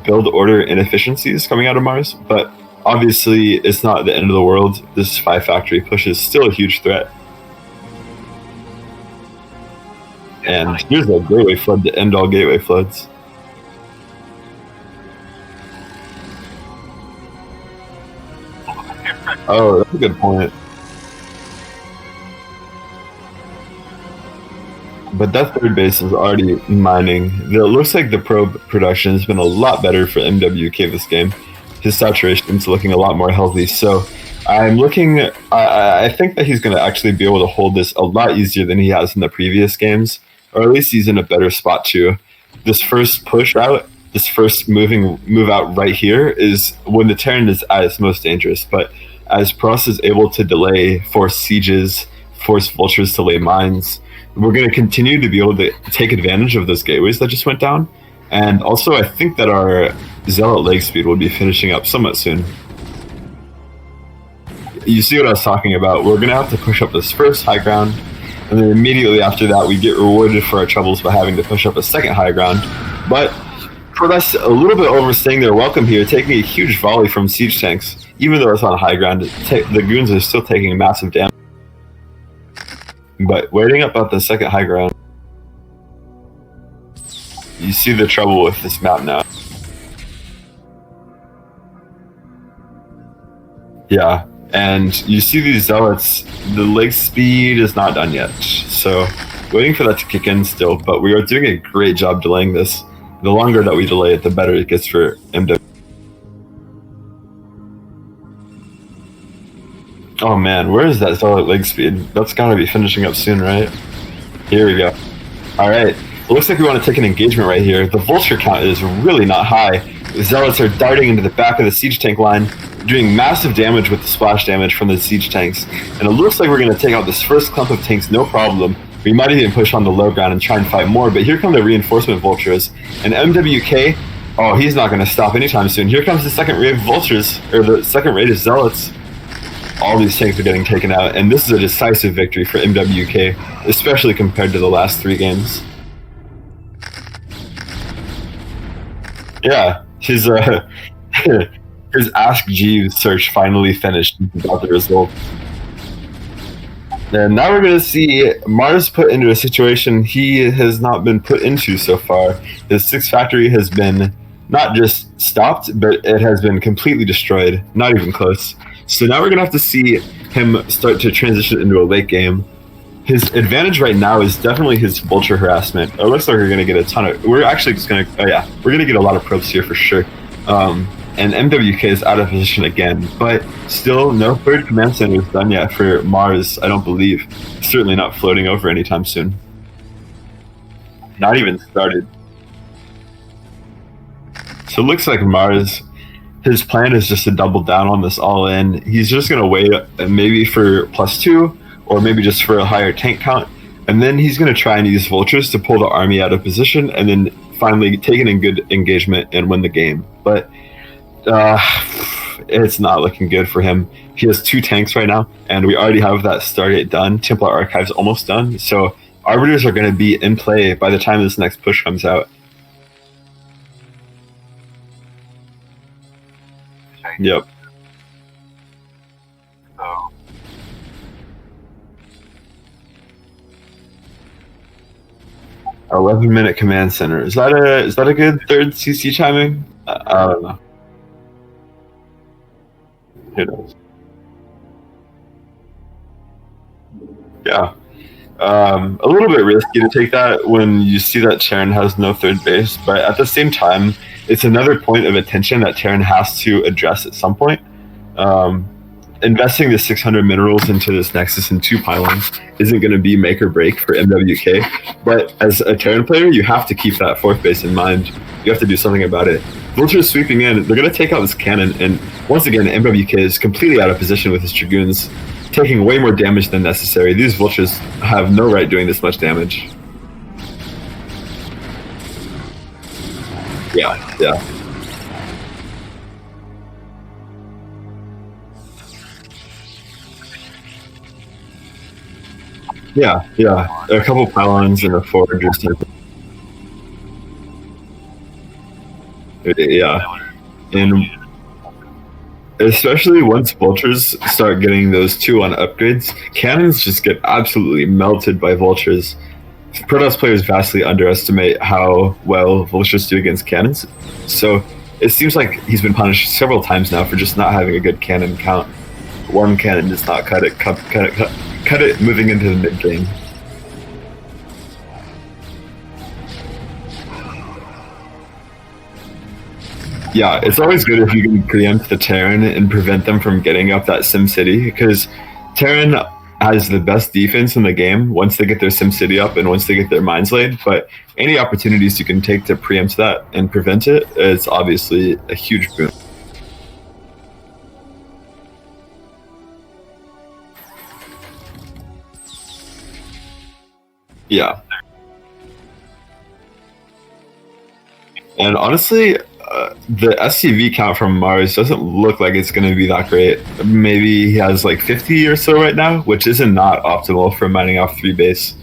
build order inefficiencies coming out of Maars, but obviously it's not the end of the world. This 5 factory push is still a huge threat. And here's a gateway flood to end all gateway floods. Oh, that's a good point. But that third base is already mining. It looks like the probe production has been a lot better for MWK this game. His saturation's looking a lot more healthy. So I'm looking, I think that he's going to actually be able to hold this a lot easier than he has in the previous games. Or at least he's in a better spot too. This first push out, this first move out right here is when the Terran is at its most dangerous. But as Pross is able to delay, force sieges, force vultures to lay mines, we're going to continue to be able to take advantage of those gateways that just went down. And also, I think that our Zealot leg speed will be finishing up somewhat soon. You see what I was talking about. We're going to have to push up this first high ground, and then immediately after that, we get rewarded for our troubles by having to push up a second high ground. But for us, a little bit overstaying their welcome here, taking a huge volley from siege tanks. Even though it's on high ground, the goons are still taking massive damage. But waiting up at the second high ground, you see the trouble with this map now. Yeah, and you see these zealots, the leg speed is not done yet. So waiting for that to kick in still, but we are doing a great job delaying this. The longer that we delay it, the better it gets for MW. Oh man, where is that zealot leg speed? That's gotta be finishing up soon, right? Here we go. Alright, it looks like we want to take an engagement right here. The vulture count is really not high. The zealots are darting into the back of the siege tank line, doing massive damage with the splash damage from the siege tanks. And it looks like we're going to take out this first clump of tanks no problem. We might even push on the low ground and try and fight more, but here come the reinforcement vultures. And MWK, oh, he's not going to stop anytime soon. Here comes the second wave of vultures, or the second wave of zealots. All these tanks are getting taken out, and this is a decisive victory for MWK, especially compared to the last 3 games. Yeah, his Ask Jeeves search finally finished and got the result. And now we're going to see Maars put into a situation he has not been put into so far. His 6th factory has been not just stopped, but it has been completely destroyed. Not even close. So now we're going to have to see him start to transition into a late game. His advantage right now is definitely his vulture harassment. It looks like we're going to get a ton of... We're actually just going to... we're going to get a lot of probes here for sure. And MWK is out of position again, but still no third command center is done yet for Maars, I don't believe. Certainly not floating over anytime soon. Not even started. So it looks like Maars, his plan is just to double down on this all-in. He's just going to wait maybe for +2, or maybe just for a higher tank count, and then he's going to try and use vultures to pull the army out of position, and then finally take it in good engagement and win the game. But it's not looking good for him. He has 2 tanks right now, and we already have that Stargate done. Templar Archives almost done, so Arbiters are going to be in play by the time this next push comes out. Yep. 11-minute command center. Is that a good third CC timing? I don't know. Who knows? Yeah. A little bit risky to take that when you see that Terran has no third base, but at the same time, it's another point of attention that Terran has to address at some point. Investing the 600 minerals into this Nexus and 2 pylons isn't going to be make or break for MWK, but as a Terran player, you have to keep that 4th base in mind. You have to do something about it. Vulture's sweeping in, they're going to take out this cannon, and once again, MWK is completely out of position with his Dragoons, taking way more damage than necessary. These Vultures have no right doing this much damage. Yeah. Yeah. A couple pylons and a forge or something. Yeah. And especially once vultures start getting those 2 on upgrades, cannons just get absolutely melted by vultures. Protoss players vastly underestimate how well vultures do against cannons. So it seems like he's been punished several times now for just not having a good cannon count. 1 cannon does not cut it moving into the mid game. Yeah, it's always good if you can preempt the Terran and prevent them from getting up that Sim City, because Terran has the best defense in the game once they get their Sim City up and once they get their mines laid, but any opportunities you can take to preempt that and prevent it is obviously a huge boon. Yeah. And honestly, the SCV count from Maars doesn't look like it's going to be that great. Maybe he has like 50 or so right now, which isn't not optimal for mining off 3 base.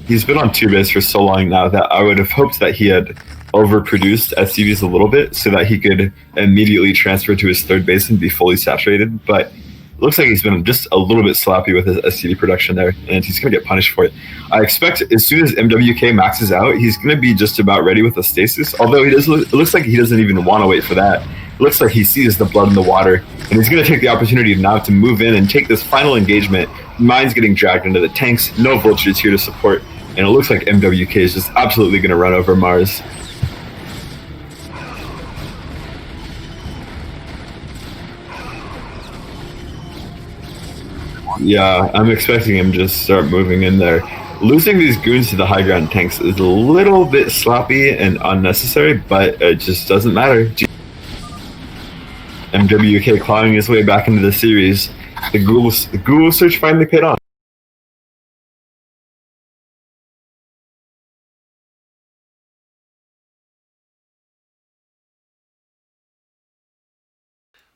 He's been on 2 base for so long now that I would have hoped that he had overproduced SCVs a little bit so that he could immediately transfer to his 3rd base and be fully saturated, but looks like he's been just a little bit sloppy with his SCV production there, and he's going to get punished for it. I expect as soon as MWK maxes out, he's going to be just about ready with the stasis, although it looks like he doesn't even want to wait for that. It looks like he sees the blood in the water, and he's going to take the opportunity now to move in and take this final engagement. Mine's getting dragged into the tanks, no vultures here to support, and it looks like MWK is just absolutely going to run over Maars. Yeah, I'm expecting him to just start moving in there. Losing these goons to the high ground tanks is a little bit sloppy and unnecessary, but it just doesn't matter. MWK clawing his way back into the series. The Google search finally paid off.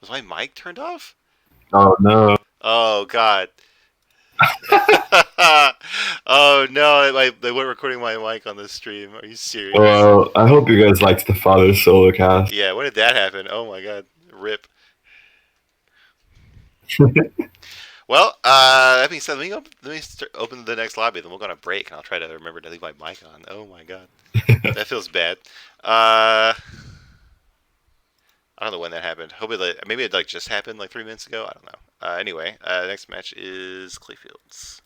Was my mic turned off? Oh no. Oh god. Oh no, they weren't recording my mic on the stream. Are you serious? Well, I hope you guys liked the Father solo cast. Yeah, when did that happen? Oh my god. RIP. Well, that being said, let me open the next lobby, then we'll go on a break, and I'll try to remember to leave my mic on. Oh my god. That feels bad. I don't know when that happened. Hopefully, maybe it like just happened like 3 minutes ago. I don't know. Anyway, next match is Clayfields.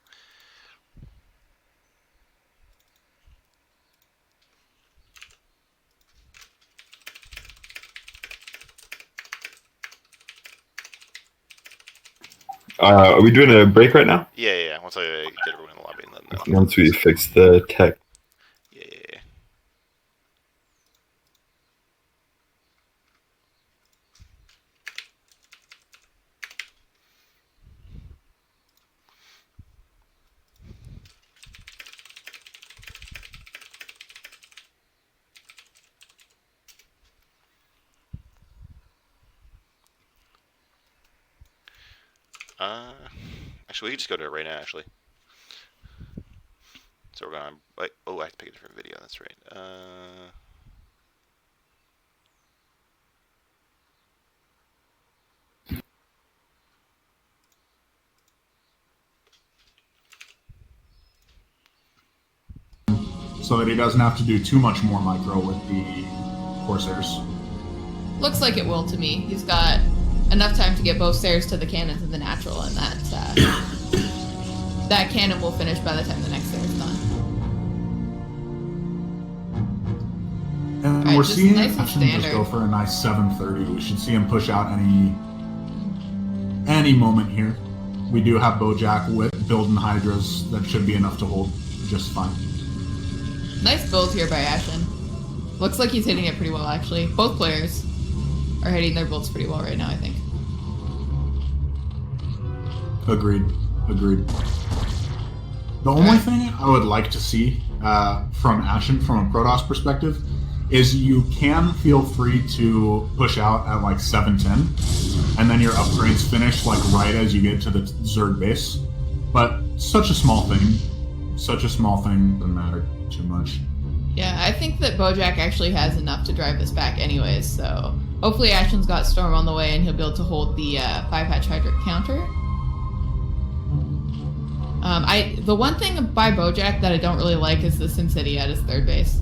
Are we doing a break right now? Yeah. Once I get everyone in the lobby and let them know. Once we fix the tech. Yeah. Actually, we can just go to it right now, actually. So we're going to... Oh, I have to pick a different video. That's right. So that he doesn't have to do too much more micro with the Corsairs. Looks like it will to me. He's got enough time to get both stairs to the cannons and the natural, and that cannon will finish by the time the next stair is done. And Right, we're just seeing nice and Ashen just standard. go for a nice 730. We should see him push out any moment here. We do have Bojack with building Hydras that should be enough to hold just fine. Nice build here by Ashen. Looks like he's hitting it pretty well, actually. Both players are hitting their builds pretty well right now, I think. Agreed. The only thing I would like to see from Ashen, from a Protoss perspective, is you can feel free to push out at like 710, and then your upgrades finish like right as you get to the Zerg base. But such a small thing doesn't matter too much. Yeah, I think that Bojack actually has enough to drive this back anyways, so hopefully Ashen's got Storm on the way and he'll be able to hold the 5-hatch Hydra counter. The one thing by Bojack that I don't really like is the Sin City at his third base.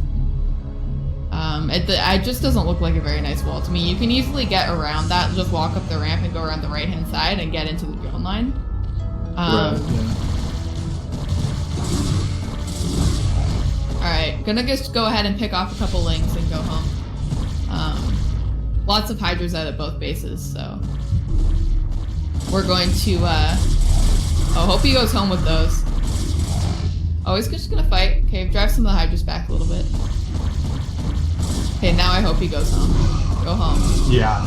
It just doesn't look like a very nice wall to me. You can easily get around that, just walk up the ramp and go around the right-hand side and get into the drone line. Right, yeah. Alright, gonna just go ahead and pick off a couple links and go home. Lots of Hydras out at both bases, so we're going to, hope he goes home with those. Oh, he's just gonna fight. Okay, drive some of the Hydras back a little bit. Okay, now I hope he goes home. Go home. Yeah,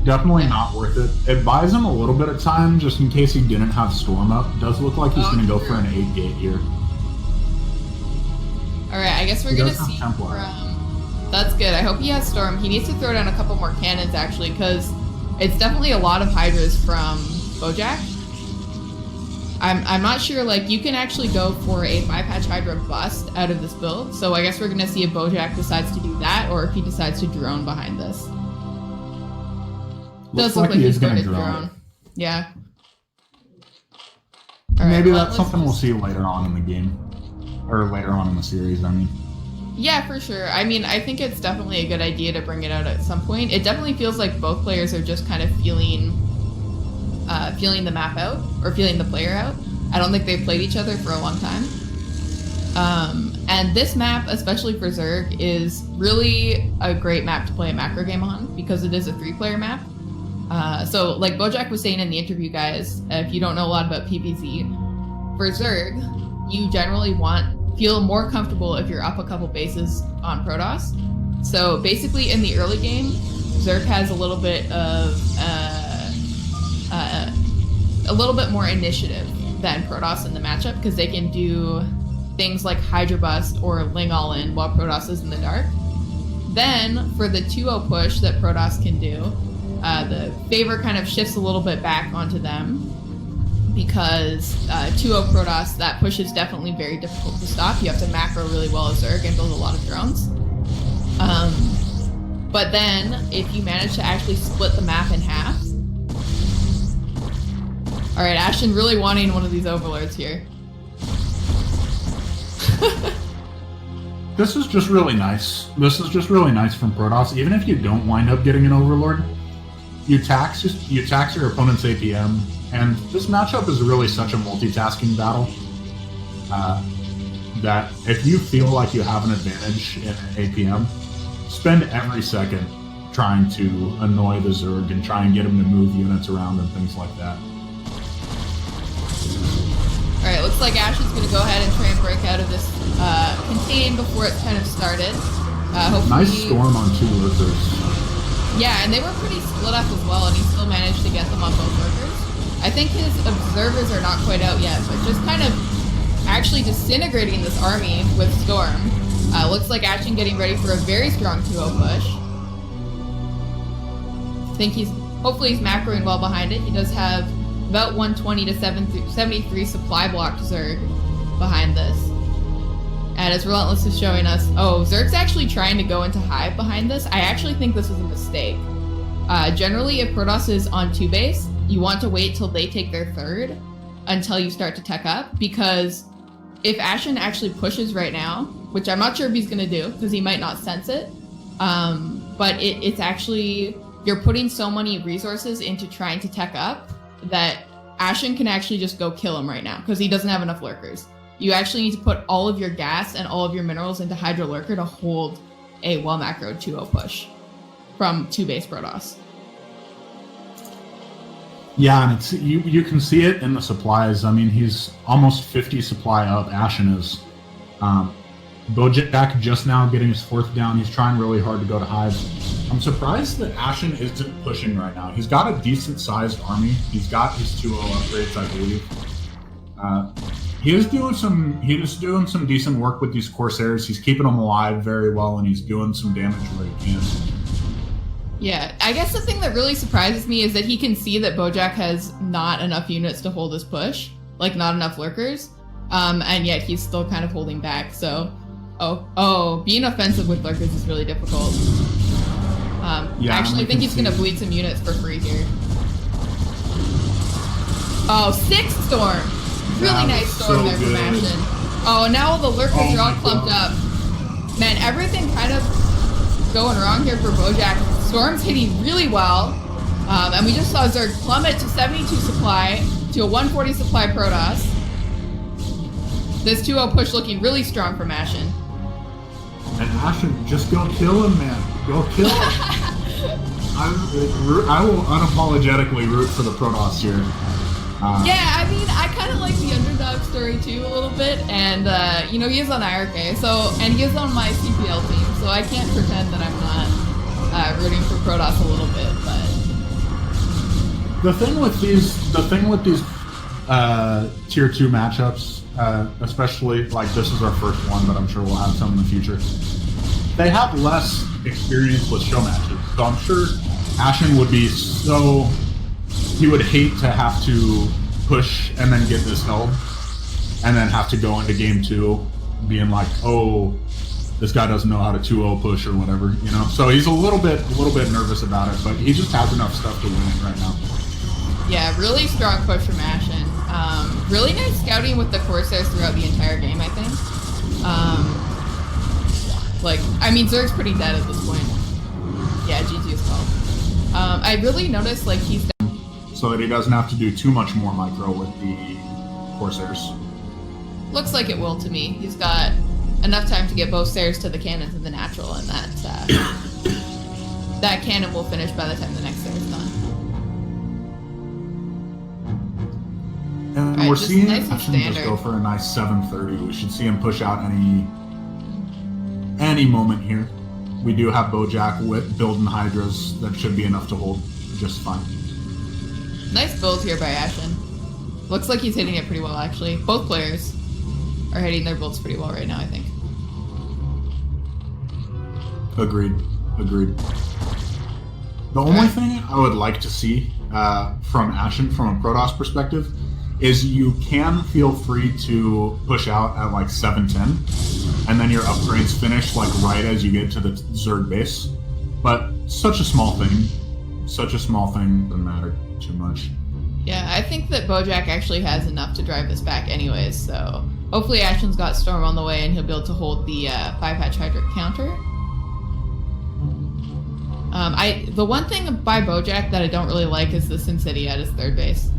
definitely not worth it. It buys him a little bit of time just in case he didn't have Storm up. Does look like he's gonna go for an 8 gate here. Alright, I guess we're He gonna does have see Templar. That's good. I hope he has Storm. He needs to throw down a couple more cannons, actually, because it's definitely a lot of Hydras from Bojack. I'm not sure, like, you can actually go for a 5-hatch Hydra bust out of this build, so I guess we're gonna see if Bojack decides to do that, or if he decides to drone behind this. Does look like he's going to drone. Yeah. All Maybe right, that's something we'll see later on in the game. Or later on in the series, I mean. Yeah, for sure. I mean, I think it's definitely a good idea to bring it out at some point. It definitely feels like both players are just kind of feeling the map out, or feeling the player out. I don't think they've played each other for a long time. And this map, especially for Zerg, is really a great map to play a macro game on, because it is a 3-player map. So, like Bojack was saying in the interview, guys, if you don't know a lot about PvZ, for Zerg, you generally feel more comfortable if you're up a couple bases on Protoss. So basically, in the early game, Zerg has a little bit of a little bit more initiative than Protoss in the matchup, because they can do things like Hydra Bust or Ling All In while Protoss is in the dark. Then, for the 2-0 push that Protoss can do, the favor kind of shifts a little bit back onto them, because 2-0 Protoss, that push is definitely very difficult to stop. You have to macro really well as Zerg and build a lot of drones. But then, if you manage to actually split the map in half... Alright, Ashen really wanting one of these overlords here. This is just really nice. This is just really nice from Protoss. Even if you don't wind up getting an Overlord, you tax your opponent's APM, and this matchup is really such a multitasking battle that if you feel like you have an advantage in APM, spend every second trying to annoy the Zerg and try and get him to move units around and things like that. Alright, looks like Ashen's going to go ahead and try and break out of this contain before it's kind of started. Hopefully... Nice storm on 2 lurkers. Yeah, and they were pretty split up as well, and he still managed to get them on both lurkers. I think his observers are not quite out yet, but just kind of actually disintegrating this army with Storm. Looks like Ashen getting ready for a very strong 2-0 push. I think hopefully he's macroing well behind it. He does have about 120 to 73 supply blocked Zerg behind this. And as Relentless is showing us, oh, Zerg's actually trying to go into Hive behind this. I actually think this was a mistake. Generally, if Protoss is on 2 base, you want to wait till they take their 3rd until you start to tech up, because if Ashen actually pushes right now, which I'm not sure if he's going to do, because he might not sense it, but it's actually, you're putting so many resources into trying to tech up that Ashen can actually just go kill him right now, because he doesn't have enough lurkers. You actually need to put all of your gas and all of your minerals into Hydro Lurker to hold a well-macroed 2-0 push from 2-base Protoss. Yeah, and it's you can see it in the supplies. I mean, he's almost 50 supply up, Ashen is. Bojack just now getting his 4th down. He's trying really hard to go to Hive. I'm surprised that Ashen isn't pushing right now. He's got a decent-sized army. He's got his 2-0 upgrades, I believe. He is doing some decent work with these Corsairs. He's keeping them alive very well, and he's doing some damage where he can. Yeah, I guess the thing that really surprises me is that he can see that Bojack has not enough units to hold his push, like not enough lurkers, and yet he's still kind of holding back. So, being offensive with lurkers is really difficult. Yeah, actually, I think he's going to bleed some units for free here. Oh, 6 Storm! Really nice Storm so there from Ashen. Oh, now all the lurkers are all clumped up. Man, everything kind of going wrong here for Bojack. Storm's hitting really well. And we just saw Zerg plummet to 72 supply to a 140 supply Protoss. This 2-0 push looking really strong from Ashen. And Ashen, just go kill him, man. Go kill him. I will unapologetically root for the Protoss here. Yeah, I mean, I kind of like the underdog story too a little bit, and you know, he is on iRk, and he is on my CPL team, so I can't pretend that I'm not rooting for Protoss a little bit. But the thing with these tier 2 matchups, especially like this is our first one, but I'm sure we'll have some in the future. They have less experience with show matches, so I'm sure Ashen would be so. He would hate to have to push and then get this held, and then have to go into game 2 being like, oh, this guy doesn't know how to 2-0 push or whatever, you know? So he's a little bit nervous about it, but he just has enough stuff to win it right now. Yeah, really strong push from Ashen. Really nice scouting with the Corsairs throughout the entire game, I think. I mean, Zerg's pretty dead at this point. Yeah, GG is called. I really noticed, like, he's so that he doesn't have to do too much more micro with the Corsairs. Looks like it will to me. He's got enough time to get both Stairs to the cannons and the natural, and that cannon will finish by the time the next Stair is done. And right, we're seeing nice Ashen just go for a nice 730. We should see him push out any moment here. We do have Bojack with building Hydras that should be enough to hold just fine. Nice build here by Ashen. Looks like he's hitting it pretty well, actually. Both players are hitting their builds pretty well right now, I think. Agreed. The only thing I would like to see from Ashen, from a Protoss perspective, is you can feel free to push out at like 710, and then your upgrades finish like right as you get to the Zerg base. But such a small thing doesn't matter too much. Yeah, I think that Bojack actually has enough to drive this back anyways, so Hopefully Ashton's got Storm on the way and he'll be able to hold the 5-hatch Hydric counter. The one thing by Bojack that I don't really like is the Sin City at his third base.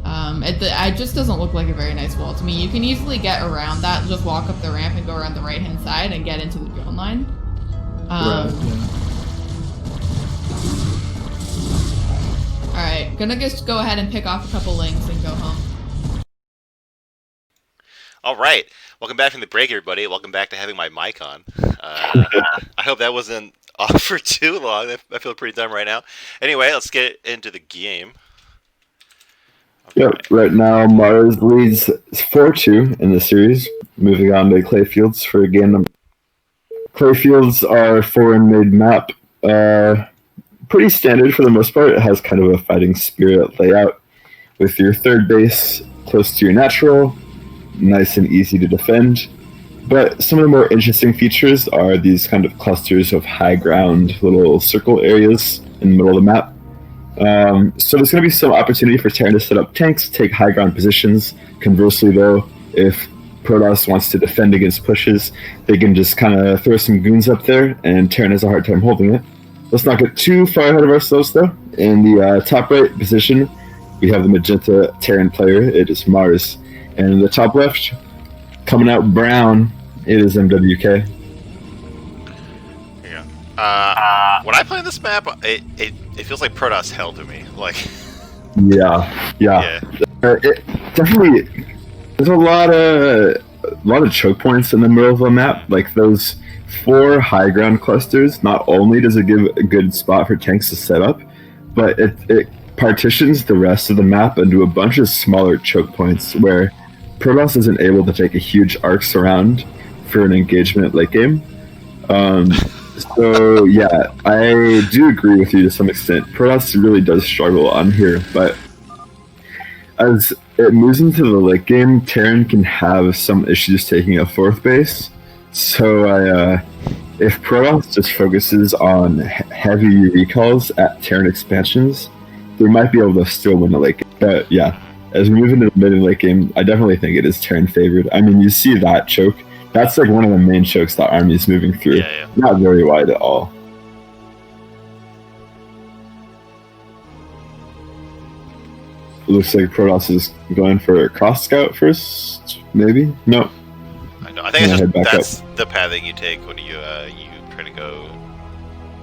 It just doesn't look like a very nice wall to me. You can easily get around that, just walk up the ramp and go around the right-hand side and get into the drone line. Right, yeah. Alright, gonna just go ahead and pick off a couple links and go home. All right, welcome back from the break, everybody. Welcome back to having my mic on. I hope that wasn't off for too long. I feel pretty dumb right now. Anyway, let's get into the game. Yep, right now Maars leads 4-2 in the series, moving on to Clayfields for game number. Clayfields are foreign-made map. Pretty standard for the most part. It has kind of a fighting spirit layout with your third base close to your natural, nice and easy to defend. But some of the more interesting features are these kind of clusters of high ground little circle areas in the middle of the map. So there's going to be some opportunity for Terran to set up tanks, take high ground positions. Conversely though, if Protoss wants to defend against pushes, they can just kind of throw some goons up there and Terran has a hard time holding it. Let's not get too far ahead of ourselves though. In the top right position, we have the magenta Terran player. It is Maars. And in the top left, coming out brown, it is MWK. Yeah. When I play this map, it feels like Protoss hell to me. Like. Yeah. It definitely. There's a lot of choke points in the middle of the map. Like those 4 high ground clusters. Not only does it give a good spot for tanks to set up, but it partitions the rest of the map into a bunch of smaller choke points where Protoss isn't able to take a huge arcs around for an engagement late game. So yeah, I do agree with you to some extent. Protoss really does struggle on here, but as it moves into the late game, Terran can have some issues taking a 4th base. So if Protoss just focuses on heavy recalls at Terran expansions, they might be able to still win the late game. But yeah, as we move into the mid and late game, I definitely think it is Terran favored. I mean, you see that choke. That's like one of the main chokes the army is moving through. Yeah. Not very wide at all. It looks like Protoss is going for a cross scout first, maybe? No. I think that's the pathing you take when you try to go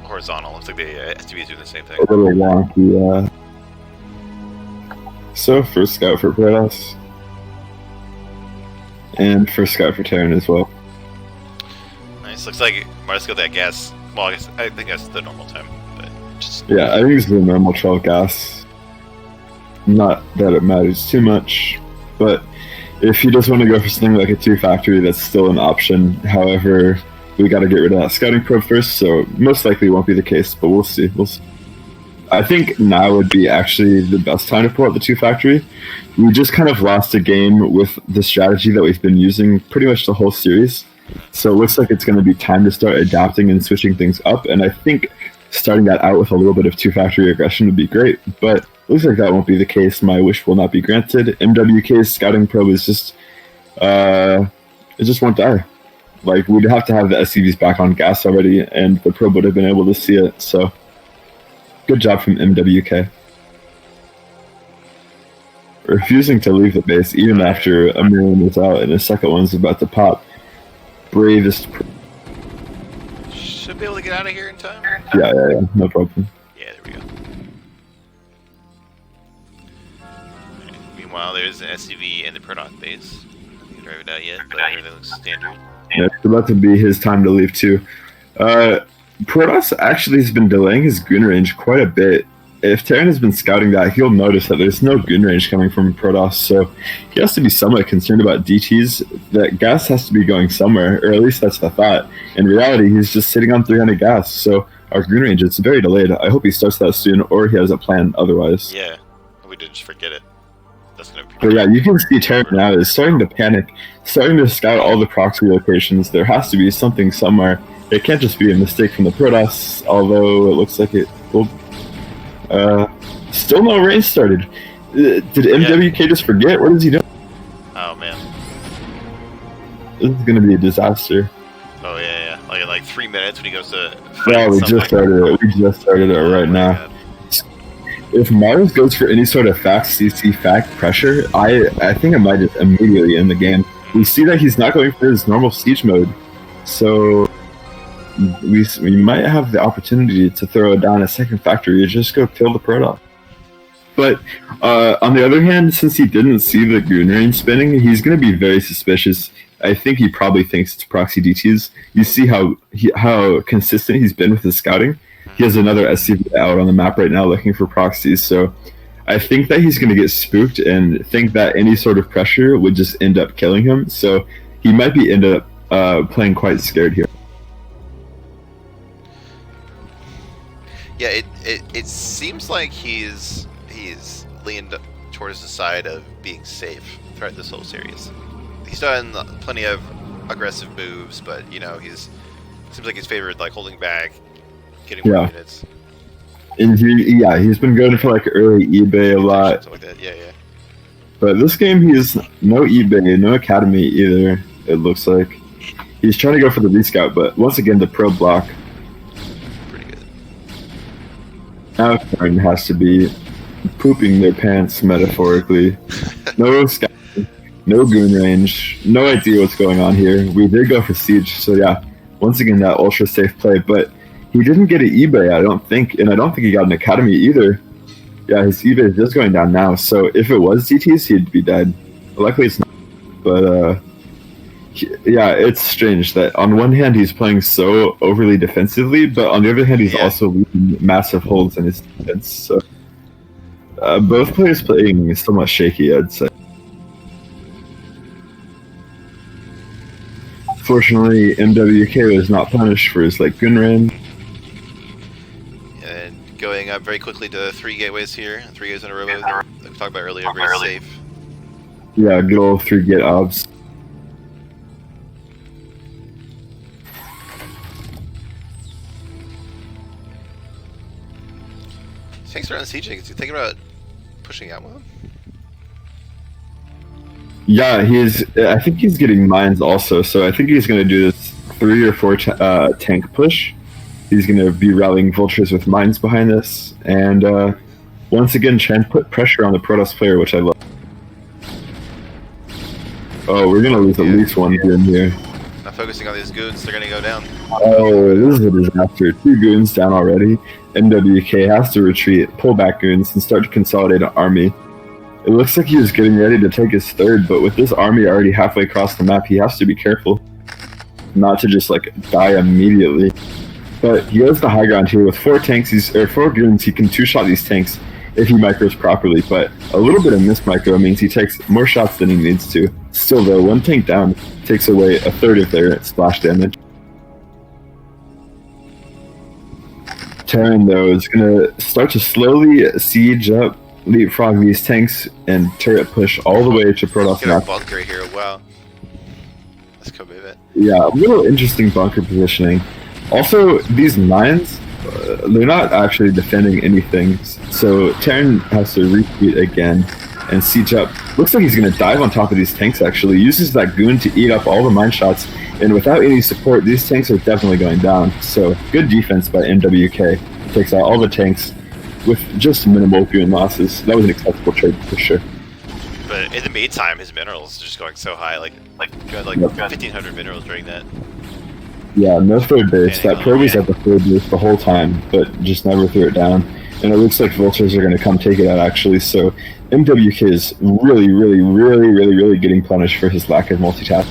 horizontal. Looks like the STV is doing the same thing. A little wonky, So, first scout for Protoss. And first scout for Terran as well. Nice. Looks like Maars got that gas. Well, I think that's the normal time. But just... Yeah, I think it's the normal 12 gas. Not that it matters too much, but if he does want to go for something like a 2-factory, that's still an option. However, we got to get rid of that scouting probe first, so most likely won't be the case, but we'll see. I think now would be actually the best time to pull out the 2-factory. We just kind of lost a game with the strategy that we've been using pretty much the whole series. So it looks like it's going to be time to start adapting and switching things up, and I think starting that out with a little bit of 2-factory aggression would be great, but looks like that won't be the case. My wish will not be granted. MWK's scouting probe is just, it just won't die. Like, we'd have to have the SCVs back on gas already, and the probe would have been able to see it, so good job from MWK. Refusing to leave the base even after a million was out and a second one's about to pop. Bravest. Should be able to get out of here in time. Yeah, no problem. Yeah, there we go. Meanwhile, there's an SCV in the Protoss base. Nothing to drive it out yet, but everything looks standard. Yeah, it's about to be his time to leave too. Protoss actually has been delaying his goon range quite a bit. If Terran has been scouting that, he'll notice that there's no goon range coming from Protoss, so he has to be somewhat concerned about DTs. That gas has to be going somewhere, or at least that's the thought. In reality, he's just sitting on 300 gas, so our goon range is very delayed. I hope he starts that soon, or he has a plan otherwise. Yeah, we did just forget it. That's gonna be. But yeah, you can see Terran now is starting to panic, starting to scout all the proxy locations. There has to be something somewhere. It can't just be a mistake from the Protoss, although it looks like it will. Still no rain started. Did MWK just forget? What is he doing? Oh man. is gonna be a disaster. Oh yeah. Like in like 3 minutes when he goes to. Yeah, we just started it. We just started it right now. God. If Maars goes for any sort of fast CC fact pressure, I think I might just immediately end the game. We see that he's not going for his normal siege mode, so we might have the opportunity to throw down a second factory or just go kill the Protoss. But on the other hand, since he didn't see the goon range spinning, he's going to be very suspicious. I think he probably thinks it's proxy DTs. You see how consistent he's been with his scouting. He has another SCV out on the map right now looking for proxies, so I think that he's going to get spooked and think that any sort of pressure would just end up killing him, so he might be end up playing quite scared here. Yeah, it seems like he's leaned towards the side of being safe throughout this whole series. He's done plenty of aggressive moves, but seems like he's favored like holding back, getting more units. And he's been going for like early eBay a lot. Like that. Yeah. But this game, he's no eBay, no academy either. It looks like he's trying to go for the rescout, but once again, the pro block. Pretty good. Now Karen has to be pooping their pants metaphorically. No scout, no goon range, no idea what's going on here. We did go for siege, so yeah, once again that ultra safe play, but he didn't get an eBay, I don't think, and I don't think he got an academy either. Yeah, his eBay is just going down now, so if it was DTs, he'd be dead. Luckily it's not, but yeah, it's strange that on one hand he's playing so overly defensively, but on the other hand he's also leaving massive holes in his defense, so both players playing somewhat shaky, I'd say. Fortunately, MWK was not punished for his goon range. And going up very quickly to 3 gateways here, 3 gateways in a row. Like we talked about earlier, very safe. Yeah, good old 3 gate obs. Tanks around sieging. Is he thinking about pushing out one? Yeah, I think he's getting mines also, so I think he's going to do this 3 or 4 tank push. He's going to be rallying vultures with mines behind this, and once again try and put pressure on the Protoss player, which I love. Oh, we're going to lose at least one goon here. Not focusing on these goons, they're going to go down. Oh, this is a disaster. 2 goons down already. MWK has to retreat, pull back goons, and start to consolidate an army. It looks like he was getting ready to take his 3rd, but with this army already halfway across the map, he has to be careful not to just die immediately. But he has the high ground here with 4 tanks, 4 goons. He can 2-shot these tanks if he micros properly, but a little bit of mismicro means he takes more shots than he needs to. Still though, 1 tank down takes away a 1/3 of their splash damage. Terran though is gonna start to slowly siege up, leapfrog these tanks, and turret push all the way to Protoss. Get our bunker here, wow. Let's go move it. Yeah, a little interesting bunker positioning. Also, these mines, they're not actually defending anything, so Terran has to retreat again and siege up. Looks like he's going to dive on top of these tanks actually, uses that goon to eat up all the mine shots, and without any support, these tanks are definitely going down. So, good defense by MWK. Takes out all the tanks with just minimal goon losses. That was an acceptable trade for sure. But in the meantime, his minerals are just going so high, you had 1,500 minerals during that. Yeah, no 3rd base. That probe was at the 3rd base the whole time, but just never threw it down. And it looks like vultures are going to come take it out actually, so MWK is really getting punished for his lack of multitask.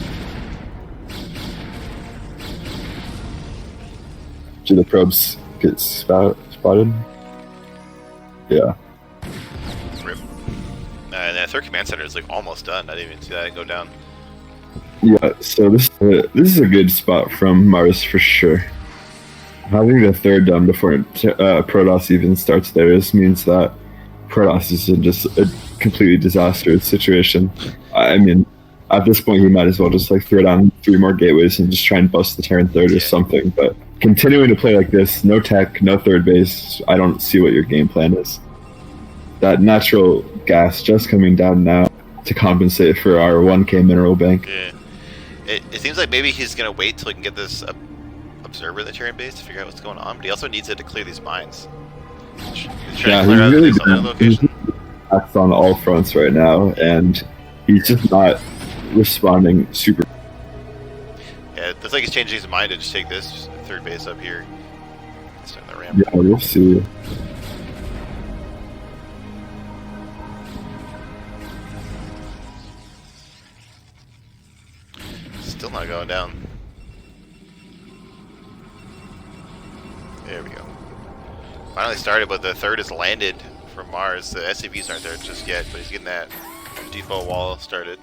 Do the probes get spotted? Yeah. Rip. And that 3rd command center is almost done. I didn't even see that go down. Yeah, so this is a good spot from Maars for sure. Having the 3rd done before Protoss even starts theirs means that Protoss is in just a completely disastrous situation. I mean, at this point, he might as well just throw down 3 more gateways and just try and bust the Terran 3rd or something. But continuing to play like this, no tech, no 3rd base, I don't see what your game plan is. That natural gas just coming down now to compensate for our 1k mineral bank. Yeah. It seems like maybe he's gonna wait till he can get this observer in the Terran base to figure out what's going on, but he also needs it to clear these mines. Yeah, he's really acts on all fronts right now, and he's just not responding super. Yeah, it looks like he's changing his mind to just take this third base up here. Start the ramp. Yeah, we'll see. Still not going down. There we go. Finally started, but the third is landed from Maars. The SCVs aren't there just yet, but he's getting that default wall started.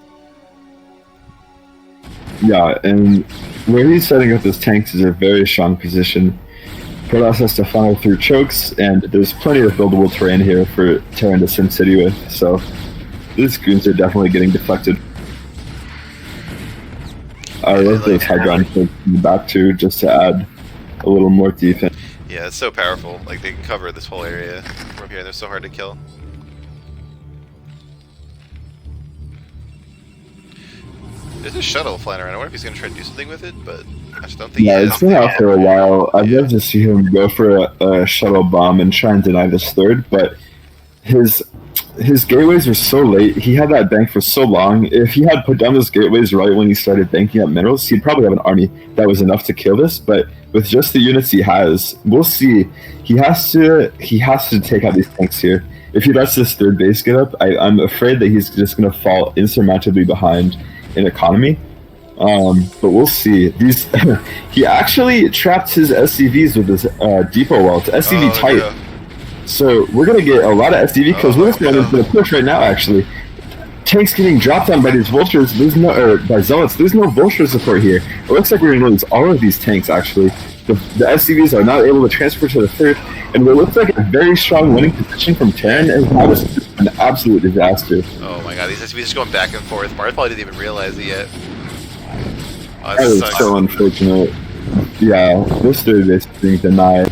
Yeah, and where he's setting up his tanks is a very strong position. Protoss has to funnel through chokes, and there's plenty of buildable terrain here for Terran to sim city with, so these goons are definitely getting deflected. I love those Hydron chokes in the back too, just to add a little more defense. Yeah, it's so powerful. Like, they can cover this whole area from up here, and they're so hard to kill. There's a shuttle flying around. I wonder if he's going to try to do something with it, but I just don't think he is. It's been out for a while. I'd love to see him go for a shuttle bomb and try and deny this third, but his gateways are so late. He had that bank for so long. If he had put down those gateways right when he started banking up minerals, he'd probably have an army that was enough to kill this, but with just the units he has, we'll see. He has to take out these tanks here. If he lets this third base get up, I'm afraid that he's just going to fall insurmountably behind in economy. But we'll see. He actually trapped his SCVs with his depot wall. It's SCV tight. Yeah. So we're going to get a lot of SCV because we're going to push right now, actually. Tanks getting dropped on by these vultures. By zealots. There's no vulture support here. It looks like we're going to lose all of these tanks, actually. The SCVs are not able to transfer to the third, and what looks like a very strong winning position from Terran is now an absolute disaster. Oh my god, these SCVs are just going back and forth. Mars probably didn't even realize it yet. Oh, that is so unfortunate. Yeah, this third base is being denied.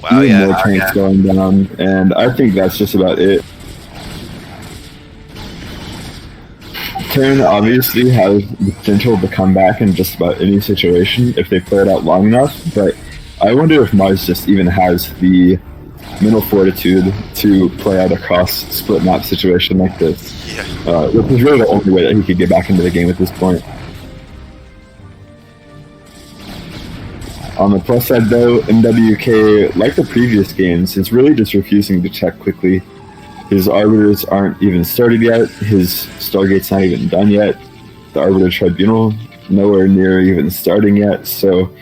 Wow, even more tanks going down, and I think that's just about it. Terran obviously has the potential to come back in just about any situation if they play it out long enough, but I wonder if Maars just even has the mental fortitude to play out a cross-split map situation like this. Yeah. Which is really the only way that he could get back into the game at this point. On the plus side though, NWK, like the previous games, is really just refusing to check quickly. His Arbiters aren't even started yet, his Stargate's not even done yet, the Arbiter Tribunal nowhere near even starting yet, so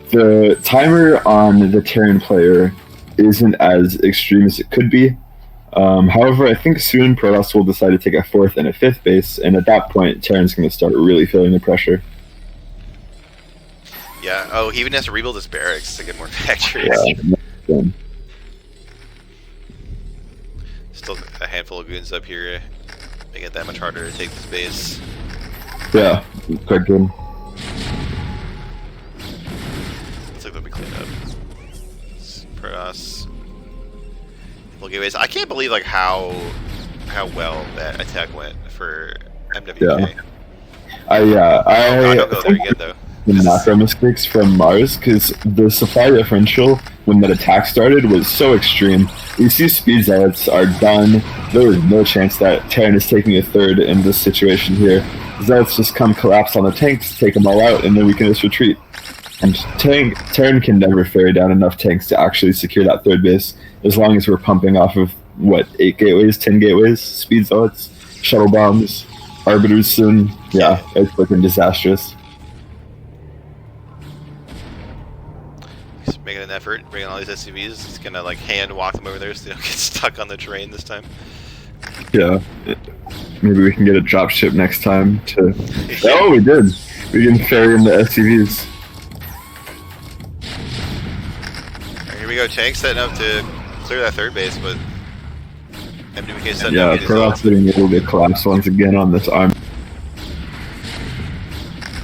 the timer on the Terran player isn't as extreme as it could be. However, I think soon Protoss will decide to take a fourth and a fifth base, and at that point, Terran's going to start really feeling the pressure. Yeah, oh, he even has to rebuild his barracks to get more factories. Yeah. Still a handful of goons up here, make it that much harder to take this base. Yeah, quite good. Looks like they'll be cleaned up. Protoss. Gateways. I can't believe like how well that attack went for MWK. Yeah. I don't go there again though. The macro mistakes from Maars, because the supply differential when that attack started was so extreme. You see speed zealots are done. There was no chance that Terran is taking a third in this situation here. Zealots just come collapse on the tanks, take them all out, and then we can just retreat. And Terran can never ferry down enough tanks to actually secure that third base, as long as we're pumping off of, 8 gateways, 10 gateways, speed zealots, shuttle bombs, arbiters soon. Yeah, it's looking disastrous. He's making an effort, bringing all these SCVs. He's gonna like hand walk them over there so they don't get stuck on the train this time. Yeah, maybe we can get a drop ship next time to... Oh, we did! We can ferry in the SCVs. Here we go, tanks setting up to clear that third base, but MWK setting up. Yeah, Protoss getting able to collapse once again on this arm.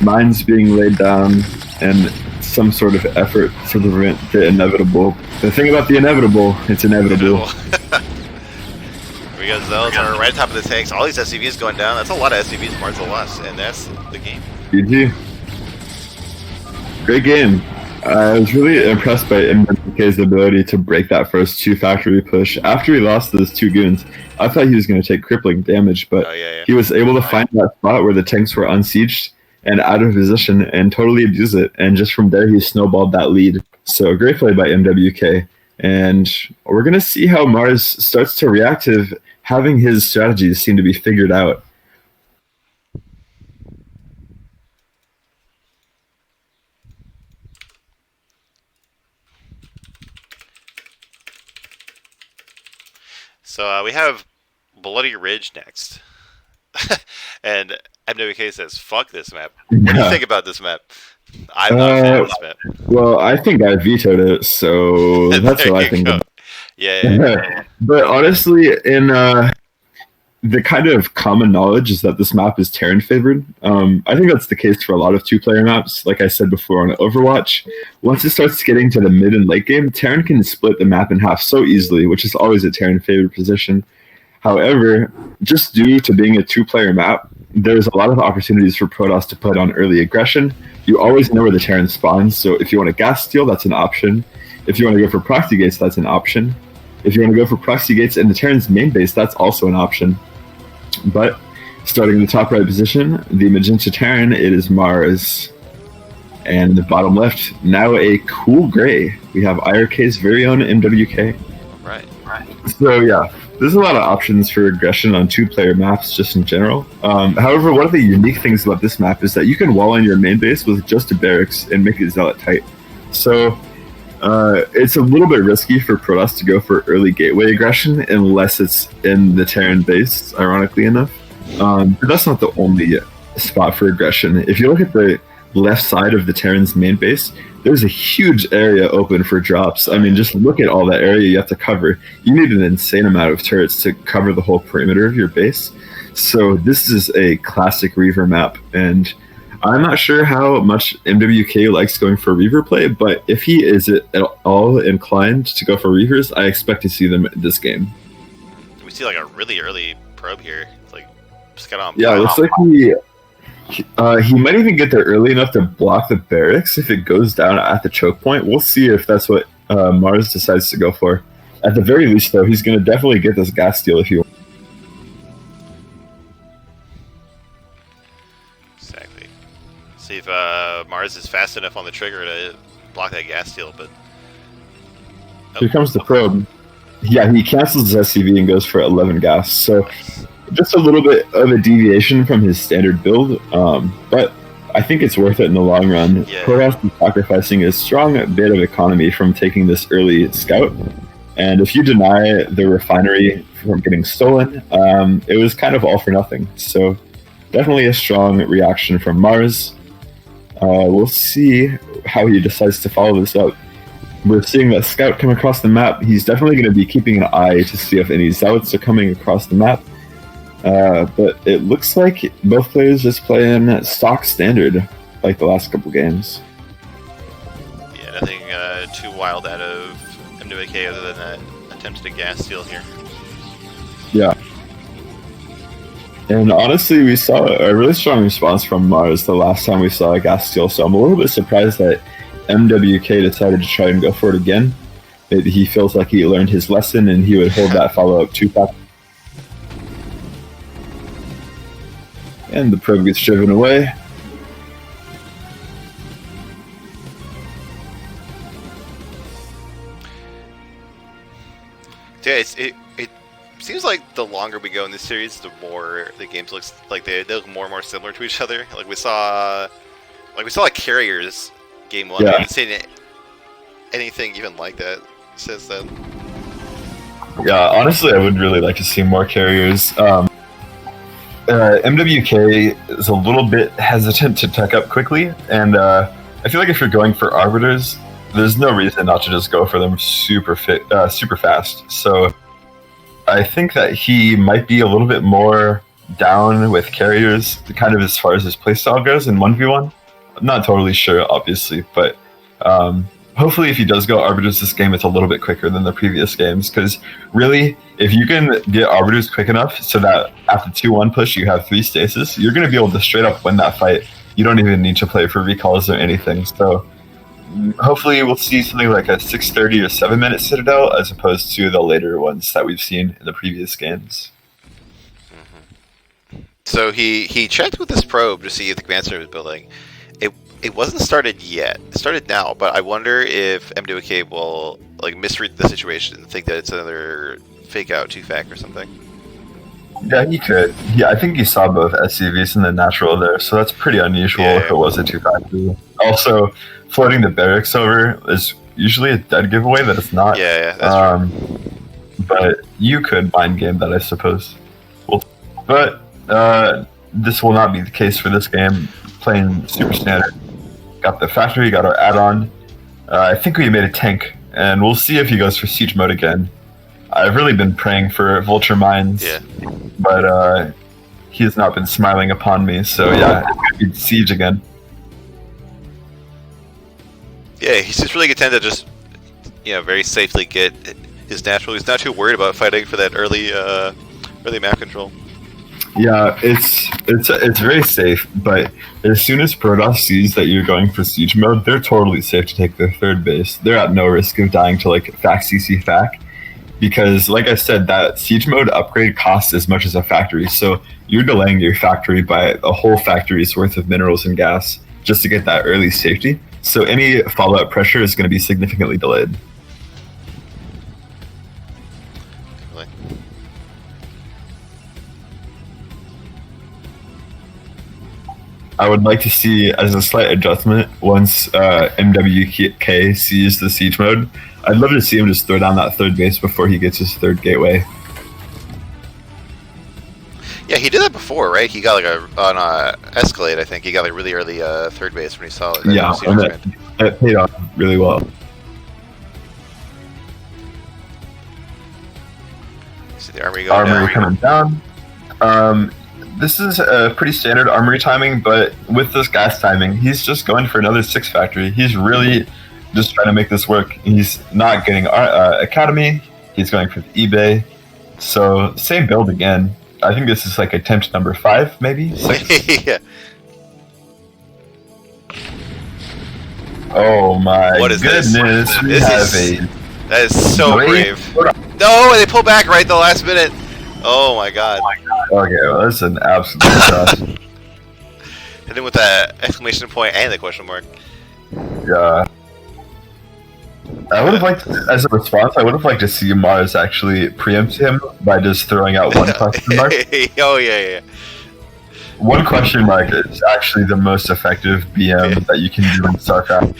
Mines being laid down, and some sort of effort to prevent the inevitable. The thing about the inevitable, it's inevitable. Here we you go. Zealots are right on top of the tanks. All these SCVs going down. That's a lot of SCVs. Mars a loss, and that's the game. GG. Great game. I was really impressed by MWK's ability to break that first 2 factory push. After he lost those 2 goons, I thought he was going to take crippling damage, but he was able to find that spot where the tanks were unsieged and out of position and totally abuse it. And just from there, he snowballed that lead. So great play by MWK. And we're going to see how Maars starts to react to having his strategies seem to be figured out. So we have Bloody Ridge next. And MWK says, fuck this map. What do you think about this map? I'm not a fan of this map. Well, I think I vetoed it, so that's what I think. Yeah. But honestly, in the kind of common knowledge is that this map is Terran favored. I think that's the case for a lot of 2-player maps. Like I said before on Overwatch, once it starts getting to the mid and late game, Terran can split the map in half so easily, which is always a Terran favored position. However, just due to being a 2-player map, there's a lot of opportunities for Protoss to put on early aggression. You always know where the Terran spawns, so if you want to gas steal, that's an option. If you want to go for proxy gates, that's an option. If you want to go for proxy gates in the Terran's main base, that's also an option. But starting in the top right position, the Magenta Terran, it is Maars. And in the bottom left, now a cool gray. We have iRk's very own MWK. Right. So yeah, there's a lot of options for aggression on 2-player maps just in general. However, one of the unique things about this map is that you can wall in your main base with just a barracks and make it zealot tight. So it's a little bit risky for Protoss to go for early gateway aggression unless it's in the Terran base, ironically enough. But that's not the only spot for aggression. If you look at the left side of the Terran's main base, there's a huge area open for drops. I mean, just look at all that area you have to cover. You need an insane amount of turrets to cover the whole perimeter of your base. So this is a classic Reaver map, and I'm not sure how much MWK likes going for Reaver play, but if he is at all inclined to go for Reavers, I expect to see them this game. We see like a really early probe here. It's like, just got on. Yeah, it looks like he might even get there early enough to block the barracks if it goes down at the choke point. We'll see if that's what Maars decides to go for. At the very least, though, he's going to definitely get this gas steal if he wants. Exactly. See if Maars is fast enough on the trigger to block that gas steal, but... Here comes the probe. Yeah, he cancels his SCV and goes for 11 gas, so... Just a little bit of a deviation from his standard build, but I think it's worth it in the long run. Yeah. Protoss is sacrificing a strong bit of economy from taking this early scout, and if you deny the refinery from getting stolen, it was kind of all for nothing. So definitely a strong reaction from Maars. We'll see how he decides to follow this up. We're seeing that scout come across the map. He's definitely going to be keeping an eye to see if any zealots are coming across the map. But it looks like both players just playing stock standard like the last couple games. Yeah, nothing too wild out of MWK other than that attempt to gas steal here. Yeah. And honestly, we saw a really strong response from Maars the last time we saw a gas steal, so I'm a little bit surprised that MWK decided to try and go for it again. Maybe he feels like he learned his lesson and he would hold that follow-up too fast. And the probe gets driven away. Yeah, it seems like the longer we go in this series, the more the games looks like they look more and more similar to each other. Like we saw Carriers game 1. Yeah. I haven't seen anything even like that since then. Yeah, honestly, I would really like to see more Carriers. MWK is a little bit hesitant to tech up quickly, and I feel like if you're going for Arbiters, there's no reason not to just go for them super fast. So I think that he might be a little bit more down with Carriers, kind of as far as his playstyle goes in 1v1. I'm not totally sure, obviously, but hopefully if he does go Arbiters this game, it's a little bit quicker than the previous games. Because really, if you can get Arbiters quick enough so that after 2-1 push you have 3 stasis, you're going to be able to straight up win that fight. You don't even need to play for recalls or anything. So hopefully we'll see something like a 6:30 or 7-minute Citadel as opposed to the later ones that we've seen in the previous games. So he checked with his probe to see if the command center was building. It wasn't started yet. It started now, but I wonder if MWK will like misread the situation and think that it's another fake out 2-fac or something. Yeah, he could. Yeah, I think he saw both SCVs and the natural there, so that's pretty unusual if it was a 2-factor. Also, floating the barracks over is usually a dead giveaway that it's not. Yeah, that's true. But you could mind game that, I suppose. But this will not be the case for this game. Playing super standard. Got the factory, got our add-on. I think we made a tank, and we'll see if he goes for siege mode again. I've really been praying for Vulture Mines, but he has not been smiling upon me, so yeah, it's siege again. Yeah, he's just really content to just, very safely get his natural. He's not too worried about fighting for that early map control. Yeah, it's very safe, but as soon as Protoss sees that you're going for siege mode, they're totally safe to take their third base. They're at no risk of dying to like FAC CC FAC, because like I said, that siege mode upgrade costs as much as a factory, so you're delaying your factory by a whole factory's worth of minerals and gas just to get that early safety. So any fallout pressure is going to be significantly delayed. I would like to see, as a slight adjustment, once MWK sees the siege mode, I'd love to see him just throw down that third base before he gets his third gateway. Yeah, he did that before, right? He got on Escalade, I think. He got really early third base when he saw it. Yeah, and that paid off really well. See the armory going down. Coming down. This is a pretty standard armory timing, but with this gas timing, he's just going for another 6 factory. He's really just trying to make this work. He's not getting Academy. He's going for the eBay. So same build again. I think this is like attempt number 5, maybe? 6? Yeah. Oh my goodness. That is so brave. No, they pull back right at the last minute. Oh my god. Okay, well, that's an absolute trust. Hit him with that exclamation point and the question mark. Yeah. I would have liked, as a response, I would have liked to see Maars actually preempt him by just throwing out one question mark. Oh, yeah. One question mark is actually the most effective BM that you can do in StarCraft.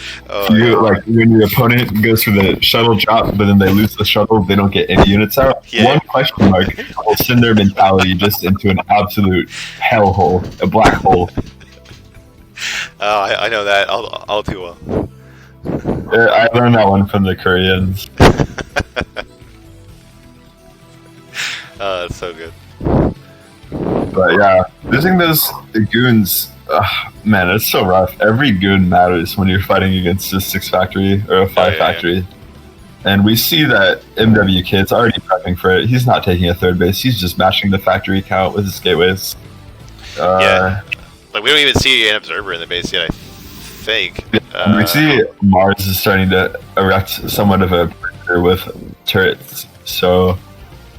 Like when your opponent goes for the shuttle drop, but then they lose the shuttle, they don't get any units out. Yeah. One question mark will send their mentality just into an absolute hellhole, a black hole. Oh, I know that all too well. I learned that one from the Koreans. Oh, that's so good. But yeah, losing those goons, man, it's so rough. Every goon matters when you're fighting against a 6 factory or a 5 factory. And we see that MWK is already prepping for it. He's not taking a third base. He's just mashing the factory count with his gateways. Yeah. Like, we don't even see an observer in the base yet, I think. We see Maars is starting to erect somewhat of a perimeter with turrets. So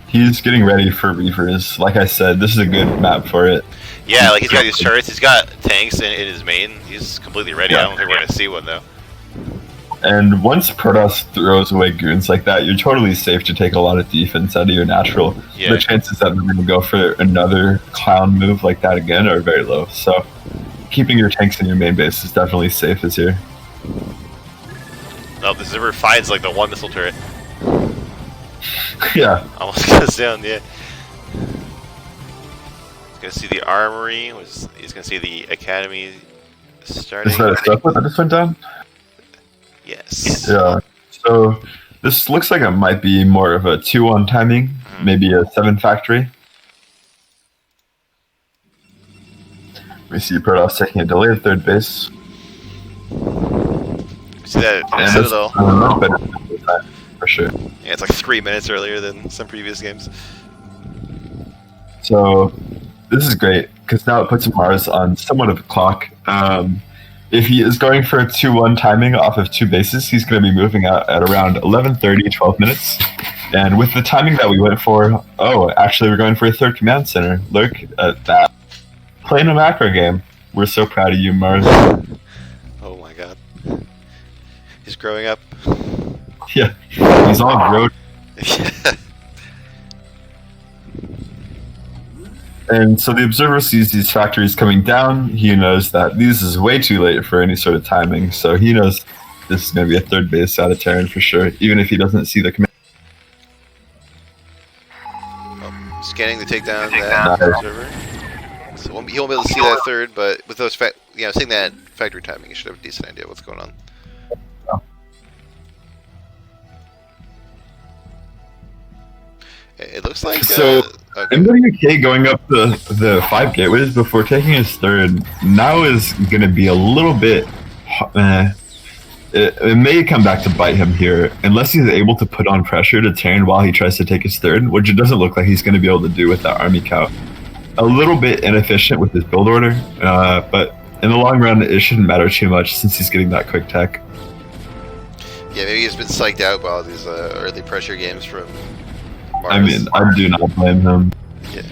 he's getting ready for Reavers. Like I said, this is a good map for it. Yeah, like he's got these turrets, he's got tanks in his main. He's completely ready. I don't think we're going to see one, though. And once Protoss throws away goons like that, you're totally safe to take a lot of defense out of your natural. Yeah. The chances that they're going to go for another clown move like that again are very low. So keeping your tanks in your main base is definitely safe this year. Oh, the Zipper finds like the one missile turret. Yeah. Almost goes down, yeah. He's going to see the armory. He's going to see the academy starting. Is that a step that just went down? Yes. Yeah. So this looks like it might be more of a 2-1 timing, maybe a 7 factory. We see Protoss taking a delayed third base. See that And it's Citadel? much better than that, for sure. Yeah, it's like 3 minutes earlier than some previous games. So this is great because now it puts Maars on somewhat of a clock. If he is going for a 2-1 timing off of 2 bases, he's going to be moving out at around 11:30, 12 minutes. And with the timing that we went for, actually we're going for a 3rd command center. Look at that. Playing a macro game. We're so proud of you, Maars. Oh my god. He's growing up. Yeah, he's all grown. Yeah. And so the observer sees these factories coming down. He knows that this is way too late for any sort of timing. So he knows this is going to be a 3rd base out of Terran for sure, even if he doesn't see the command. Scanning the takedown that observer. So he won't be able to see that 3rd, but with those seeing that factory timing, you should have a decent idea what's going on. It looks like so. Okay. NWK going up the 5 gateways before taking his 3rd now is going to be a little bit. It may come back to bite him here unless he's able to put on pressure to Terran while he tries to take his 3rd, which it doesn't look like he's going to be able to do with that army count. A little bit inefficient with his build order, but in the long run, it shouldn't matter too much since he's getting that quick tech. Yeah, maybe he's been psyched out by all these early pressure games from Maars. I mean, I do not blame him. Yeah.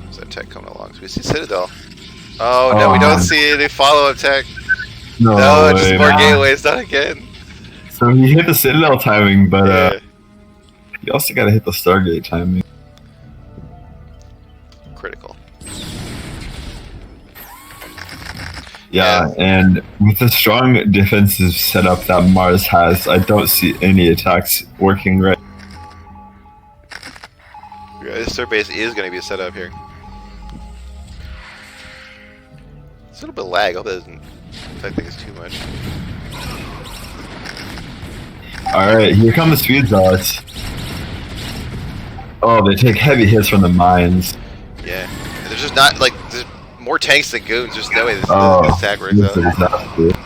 There's that tech coming along. So we see Citadel. Oh, no, we don't see any follow-up tech. No, way, just more gateways, not again. So he hit the Citadel timing, but Yeah. you also got to hit the Stargate timing. Critical. Yeah, and with the strong defensive setup that Maars has, I don't see any attacks working right. Yeah, this 3rd base is going to be set up here. It's a little bit of lag. I hope that doesn't affect things too much. Alright, here come the speed zealots. Oh, they take heavy hits from the mines. Yeah. And there's just not, like, there's more tanks than goons. There's no way this attack works this is out. not good.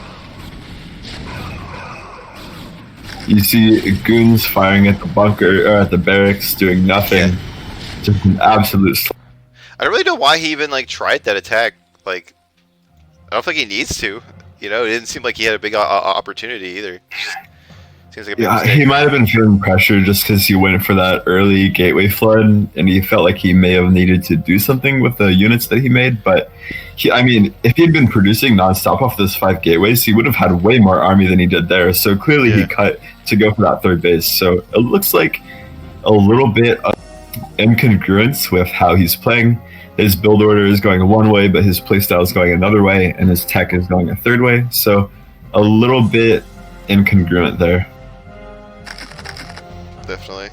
You see goons firing at the bunker, or at the barracks, doing nothing. Yeah. Just an absolute... I don't really know why he even, like, tried that attack. Like, I don't think he needs to. You know, it didn't seem like he had a big opportunity either. Seems like a big mistake. He might have been feeling pressure just because he went for that early gateway flood, and he felt like he may have needed to do something with the units that he made. But I mean, if he'd been producing nonstop off those 5 gateways, he would have had way more army than he did there. So clearly, he cut to go for that 3rd base. So it looks like a little bit of incongruence with how he's playing. His build order is going one way, but his playstyle is going another way, and his tech is going a 3rd way. So a little bit incongruent there. Definitely.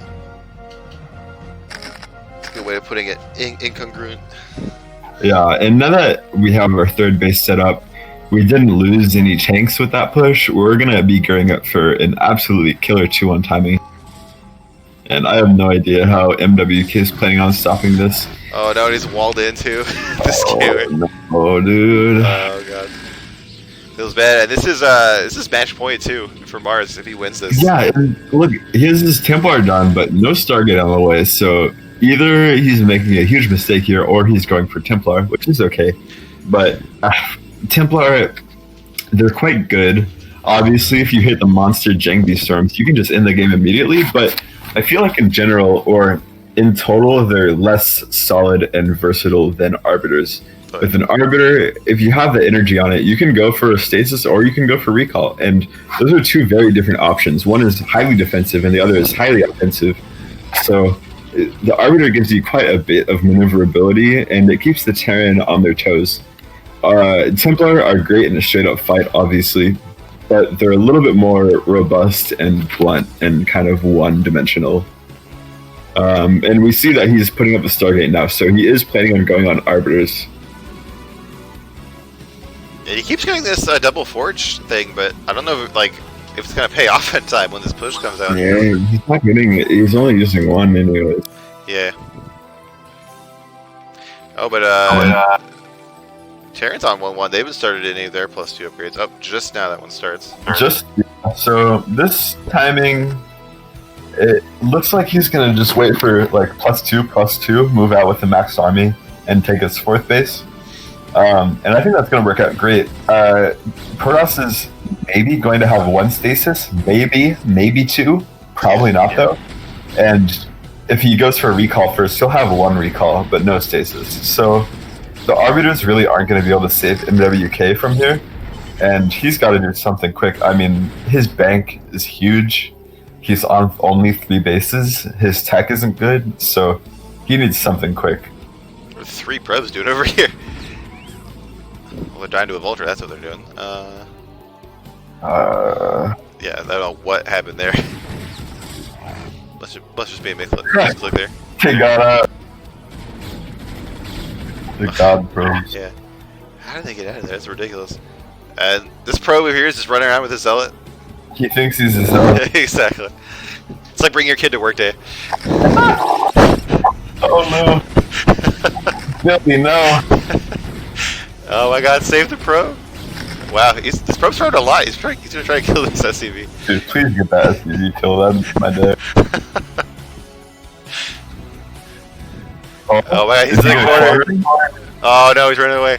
Good way of putting it. Incongruent. Yeah, and now that we have our 3rd base set up, we didn't lose any tanks with that push. We're going to be gearing up for an absolutely killer 2-1 timing. And I have no idea how MWK is planning on stopping this. Oh no, he's walled into this game. No, dude. Oh god. Feels bad. And this is match point too for Maars if he wins this. Yeah, and look, his Templar done, but no Stargate on the way, so either he's making a huge mistake here or he's going for Templar, which is okay. But Templar, they're quite good. Obviously, if you hit the monster Jangbi Storms, you can just end the game immediately, but I feel like in general, or in total, they're less solid and versatile than Arbiters. With an Arbiter, if you have the energy on it, you can go for Stasis or you can go for Recall. And those are 2 very different options. One is highly defensive and the other is highly offensive. So the Arbiter gives you quite a bit of maneuverability and it keeps the Terran on their toes. Templar are great in a straight-up fight, obviously, but they're a little bit more robust and blunt and kind of one-dimensional. And we see that he's putting up the Stargate now, so he is planning on going on Arbiters. Yeah, he keeps getting this double forge thing, but I don't know if it's gonna pay off in time when this push comes out. Yeah, he's not getting it. He's only using 1 anyways. Yeah. Oh, but Terran's on 1-1. They haven't started any of their +2 upgrades. Oh, just now that one starts. So this timing, it looks like he's gonna just wait for like +2/+2, move out with the maxed army, and take his 4th base. And I think that's gonna work out great. Protoss is maybe going to have 1 stasis, maybe 2, probably not though. And if he goes for a recall first, he'll have 1 recall, but no stasis. So the Arbiters really aren't going to be able to save MWK from here, and he's got to do something quick. I mean, his bank is huge. He's on only 3 bases. His tech isn't good, so he needs something quick. What are 3 probes doing over here? Well, they're dying to a Vulture, that's what they're doing. Yeah, I don't know what happened there. Must just be a misclick there. They got the God probes. Yeah. How did they get out of there? That's ridiculous. And this probe over here is just running around with a zealot. He thinks he's a zealot. Exactly. It's like bring your kid to work day. Oh no. Billy, no. Oh my god, save the probe. Wow, this probe's throwing a lot. He's gonna try to kill this SCV. Dude, please get that SCV killed. That's my day. Oh my god, he's in the corner. Oh no, he's running away.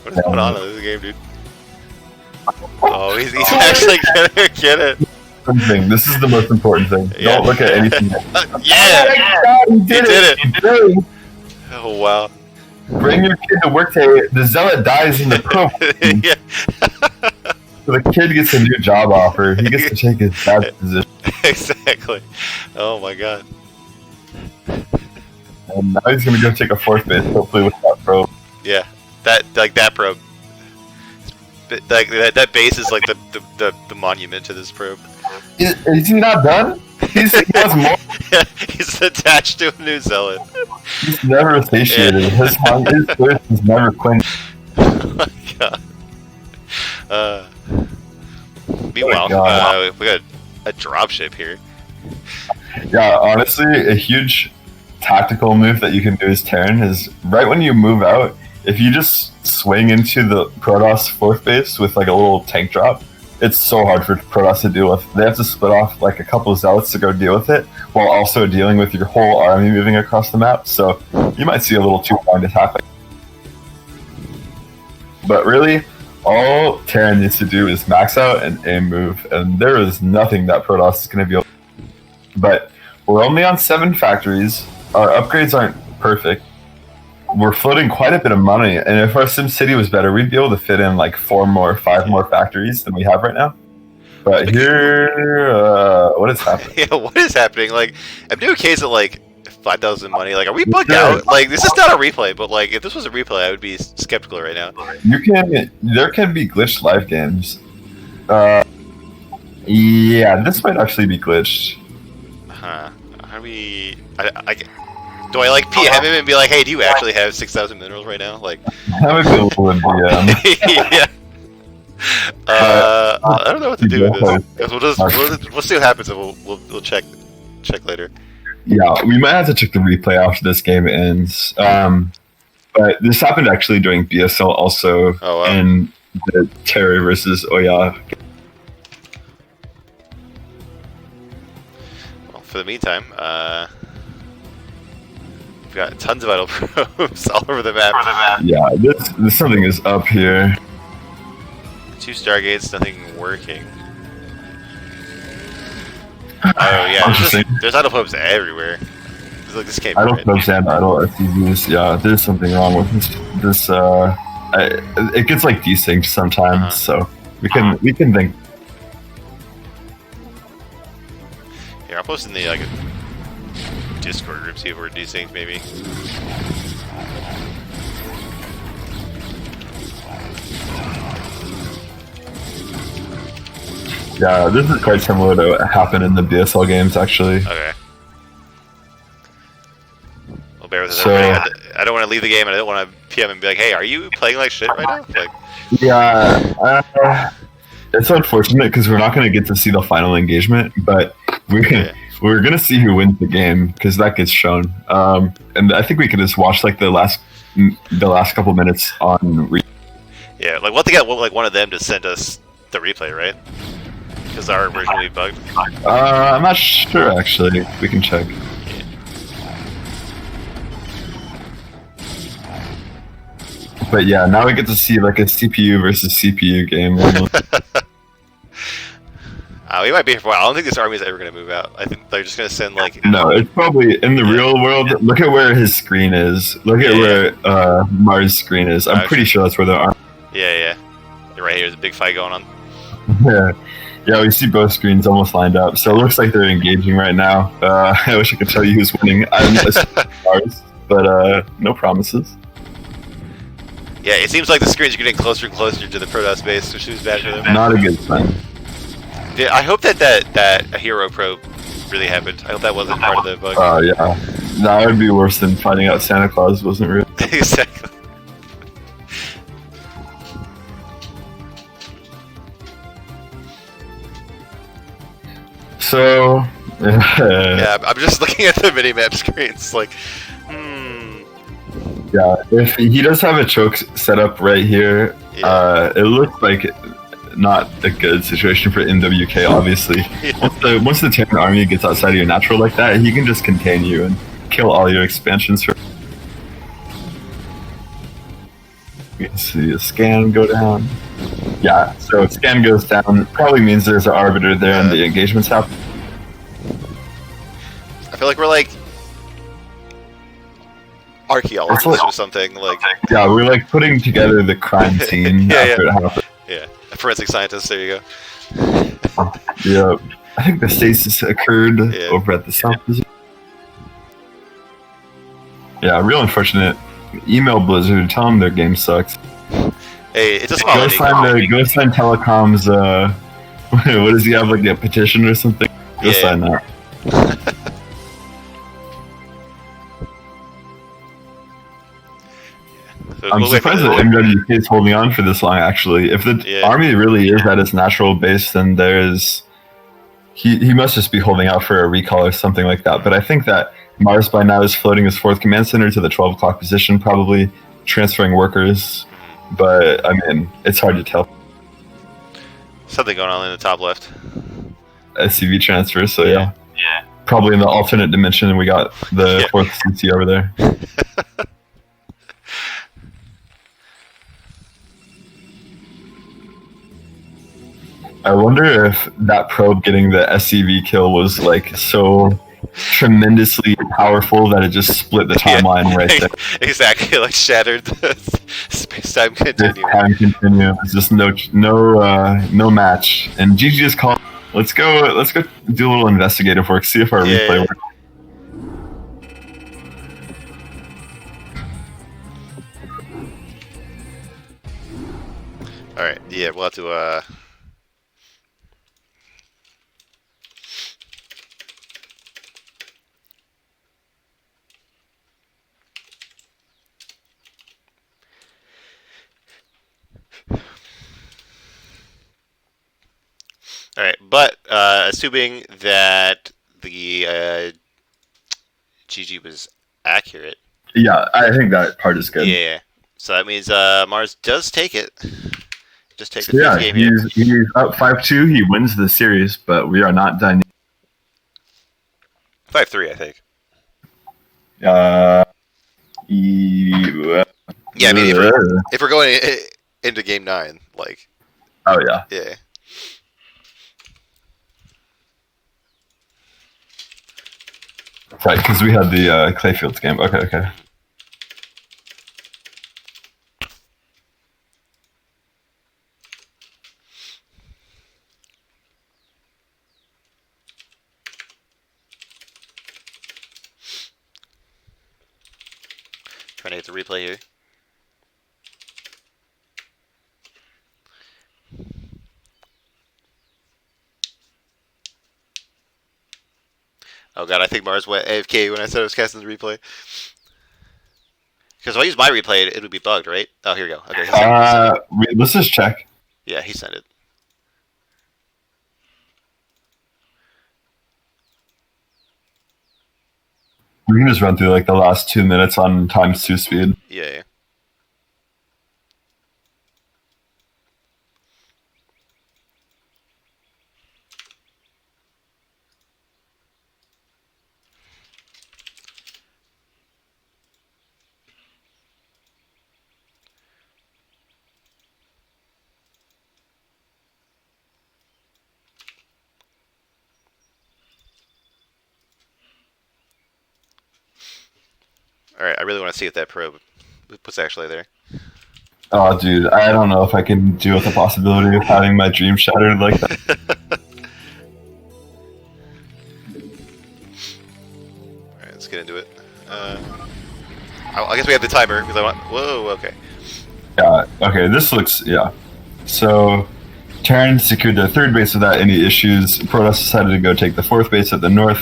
What is going on in this game, dude? Oh, he's actually gonna get it. This is the most important thing. Yeah. Don't look at anything. Yeah! God, he did it! He did it! Oh wow. Bring your kid to work day. The zealot dies in the probe. Yeah. So the kid gets a new job offer. He gets to take his dad's position. Exactly. Oh my god. And now he's gonna go take a 4th base, hopefully with that probe. Yeah. That probe. That base is like the monument to this probe. Is he not done? He has more. Yeah, he's attached to a new zealot. He's never satiated. Yeah. His thirst is never quenched. Oh my god. Meanwhile, we got a dropship here. Yeah, honestly, a huge tactical move that you can do as Terran is right when you move out, if you just swing into the Protoss 4th base with like a little tank drop, it's so hard for Protoss to deal with. They have to split off like a couple of zealots to go deal with it, while also dealing with your whole army moving across the map. So you might see a little 2-point attack. But really, all Terran needs to do is max out and aim move, and there is nothing that Protoss is going to be able to do. But we're only on 7 factories. Our upgrades aren't perfect. We're floating quite a bit of money, and if our SimCity was better, we'd be able to fit in like 5 more factories than we have right now. But here, what is happening? Yeah, what is happening? Like, MWK is at like 5,000 money. Like, are we bugged out? Like, this is not a replay, but like, if this was a replay, I would be skeptical right now. There can be glitched live games. Yeah, this might actually be glitched. Huh? How do we? Do I like PM him and be like, hey, do you actually have 6,000 minerals right now? Like, That would be a little DM. yeah. I don't know what to do with this. We'll see what happens, and we'll check later. Yeah, we might have to check the replay after this game ends. But this happened actually during BSL also, in the Terry versus Oya. Well, for the meantime, we've got tons of idle probes all over the map. Yeah, this something is up here. 2 Stargates, nothing working. Oh yeah, there's idle probes everywhere. Like, this can't be Idle right. probes and idle SCVs. Yeah, there's something wrong with this. It gets like desynced sometimes, so we can think. Here, I'll post in the Discord group, see if we're desynced maybe. Yeah, this is quite similar to what happened in the BSL games, actually. Okay. Well, bear with us, everybody. I don't want to leave the game, and I don't want to PM and be like, hey, are you playing like shit right now? Like, yeah, it's unfortunate because we're not going to get to see the final engagement, but we're going to see who wins the game because that gets shown. And I think we can just watch like the last the last couple minutes on. Yeah, like we'll have to get like one of them to send us the replay, right? Because our version will be bugged. I'm not sure actually. We can check. But yeah, now we get to see like a CPU versus CPU game. We might be here for a while. I don't think this army is ever going to move out. I think they're just going to send like. No, it's probably in the real world. Look at where his screen is. Look at where Maars' screen is. I'm pretty sure that's where the army. Yeah. You're right here. There's a big fight going on. Yeah, we see both screens almost lined up. So it looks like they're engaging right now. I wish I could tell you who's winning. I'm Maars, but no promises. Yeah, it seems like the screens are getting closer and closer to the Protoss base, which is bad for them. Not a good sign. Yeah, I hope that a hero probe really happened. I hope that wasn't part of the bug. Oh yeah, that would be worse than finding out Santa Claus wasn't real. Exactly. So, yeah, I'm just looking at the minimap screens, like, Yeah, if he does have a choke set up right here, it looks like not a good situation for NWK, obviously. Yeah. Once the Terran army gets outside of your natural like that, he can just contain you and kill all your expansions. You can see a scan go down. Yeah, so scan goes down, probably means there's an arbiter there and the engagement's happening. I feel like we're like archaeologists or something. Like, yeah, we're like putting together the crime scene after it happened. Yeah, a forensic scientist. There you go. Yeah, I think the stasis occurred over at the south position. Yeah, real unfortunate. Email Blizzard, tell them their game sucks. Hey, it's a small Go sign Telecom's. What does he have, like a petition or something? Go sign that. I'm surprised that MWK is holding on for this long, actually. If the army really is at its natural base, then there's... He must just be holding out for a recall or something like that. But I think that Maars by now is floating his 4th command center to the 12 o'clock position, probably transferring workers. But, I mean, it's hard to tell. Something going on in the top left. SCV transfer, so yeah. Probably in the alternate dimension, we got the 4th CC over there. I wonder if that probe getting the SCV kill was like so tremendously powerful that it just split the timeline right there. Exactly, like shattered the space-time continuum. Time continuum. It's just no match. And GG just called. Let's go do a little investigative work. See if our replay works. All right. Yeah, we'll have to. All right, but assuming that the GG was accurate. Yeah, I think that part is good. Yeah, so that means Maars does take it. Just take the fifth game here. He's up 5-2. He wins the series, but we are not done. 5-3, I think. Yeah, I mean, if we're going into game 9, like. Oh yeah. Yeah. Right, because we had the Clayfields game. Okay. Trying to get the replay here. Oh god, I think Maars went AFK when I said I was casting the replay. Because if I use my replay, it would be bugged, right? Oh, here we go. Okay. Let's just check. Yeah, he sent it. We can just run through like the last 2 minutes on ×2 speed. Yeah. All right, I really want to see if that probe what's actually there. Oh, dude, I don't know if I can deal with the possibility of having my dream shattered like that. All right, let's get into it. I guess we have the timer because I want. Whoa, okay. Yeah, okay, this looks, yeah. So, Terran secured their 3rd base without any issues. Protoss decided to go take the 4th base at the north.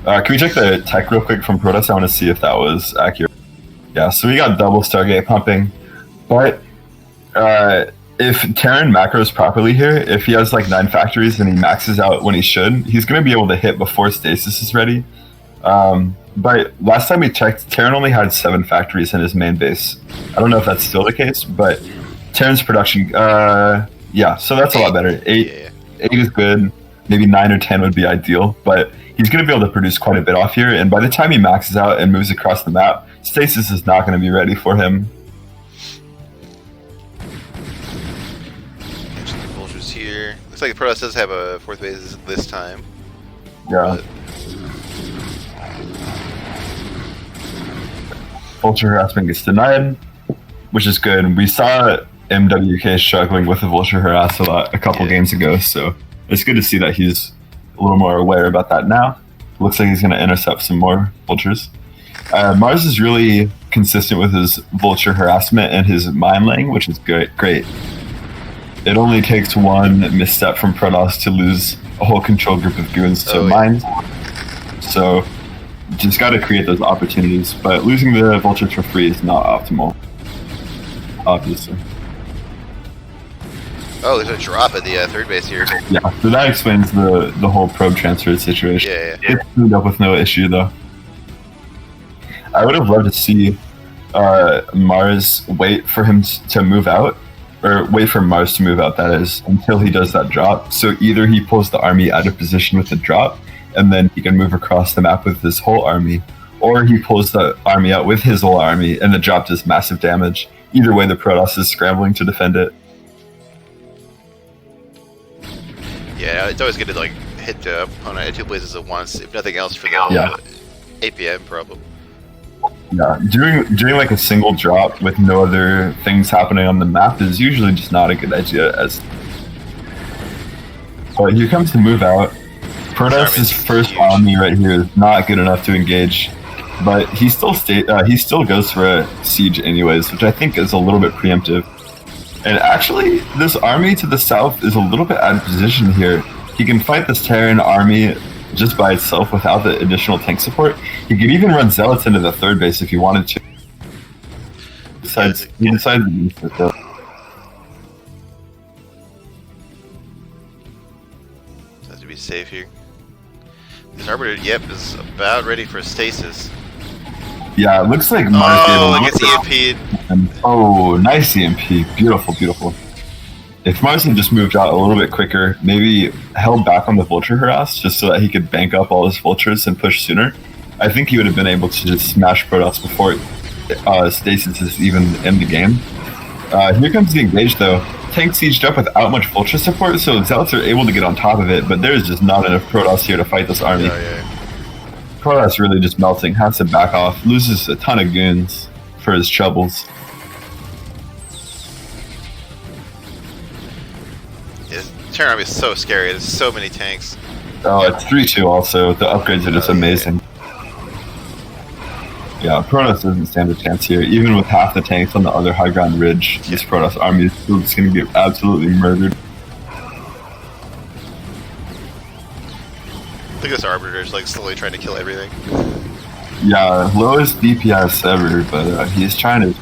Can we check the tech real quick from Protoss? I want to see if that was accurate. Yeah, so we got double Stargate pumping. But if Terran macros properly here, if he has like 9 factories and he maxes out when he should, he's going to be able to hit before stasis is ready. But last time we checked, Terran only had 7 factories in his main base. I don't know if that's still the case, but Terran's production, yeah, so that's a lot better. 8 is good. Maybe 9 or 10 would be ideal, but he's going to be able to produce quite a bit off here. And by the time he maxes out and moves across the map, stasis is not going to be ready for him. Vultures here. Looks like the Protoss does have a 4th base this time. Yeah. Vulture harassment gets denied, which is good. We saw MWK struggling with the vulture harass a couple games ago, so it's good to see that he's a little more aware about that now. Looks like he's going to intercept some more vultures. Maars is really consistent with his vulture harassment and his mine laying, which is great. It only takes one misstep from Protoss to lose a whole control group of goons to mines. So just got to create those opportunities, but losing the vultures for free is not optimal, obviously. Oh, there's a drop at the 3rd base here. Yeah, so that explains the whole probe transfer situation. Yeah. It's cleaned up with no issue, though. I would have loved to see Maars wait for him to move out, or wait for Maars to move out, that is, until he does that drop. So either he pulls the army out of position with the drop, and then he can move across the map with his whole army, or he pulls the army out with his whole army, and the drop does massive damage. Either way, the Protoss is scrambling to defend it. Yeah, it's always good to like hit the opponent at 2 places at once, if nothing else, for the APM problem. Yeah, doing like a single drop with no other things happening on the map is usually just not a good idea. But here comes the move out. Protoss' first army right here is not good enough to engage, but he still goes for a siege anyways, which I think is a little bit preemptive. And actually, this army to the south is a little bit out of position here. He can fight this Terran army just by itself without the additional tank support. He could even run zealots into the 3rd base if he wanted to. He decided to use it though. Has to be safe here. This Arbiter, is about ready for stasis. Yeah, it looks like Maars gets EMP'd. Oh, nice EMP. Beautiful. If Maars had just moved out a little bit quicker, maybe held back on the vulture harass just so that he could bank up all his vultures and push sooner, I think he would have been able to just smash Protoss before stasis is even in the game. Here comes the engage though. Tank sieged up without much vulture support, so zealots are able to get on top of it, but there's just not enough Protoss here to fight this army. Protoss really just melting, has to back off, loses a ton of goons for his troubles. Terran army is so scary. There's so many tanks. Oh, it's 3-2 also. The upgrades are just amazing. Yeah, Protoss doesn't stand a chance here. Even with half the tanks on the other high ground ridge, this Protoss army is still just going to get absolutely murdered. Look at this Arbiter is like slowly trying to kill everything. Yeah, lowest DPS ever, but he's trying to...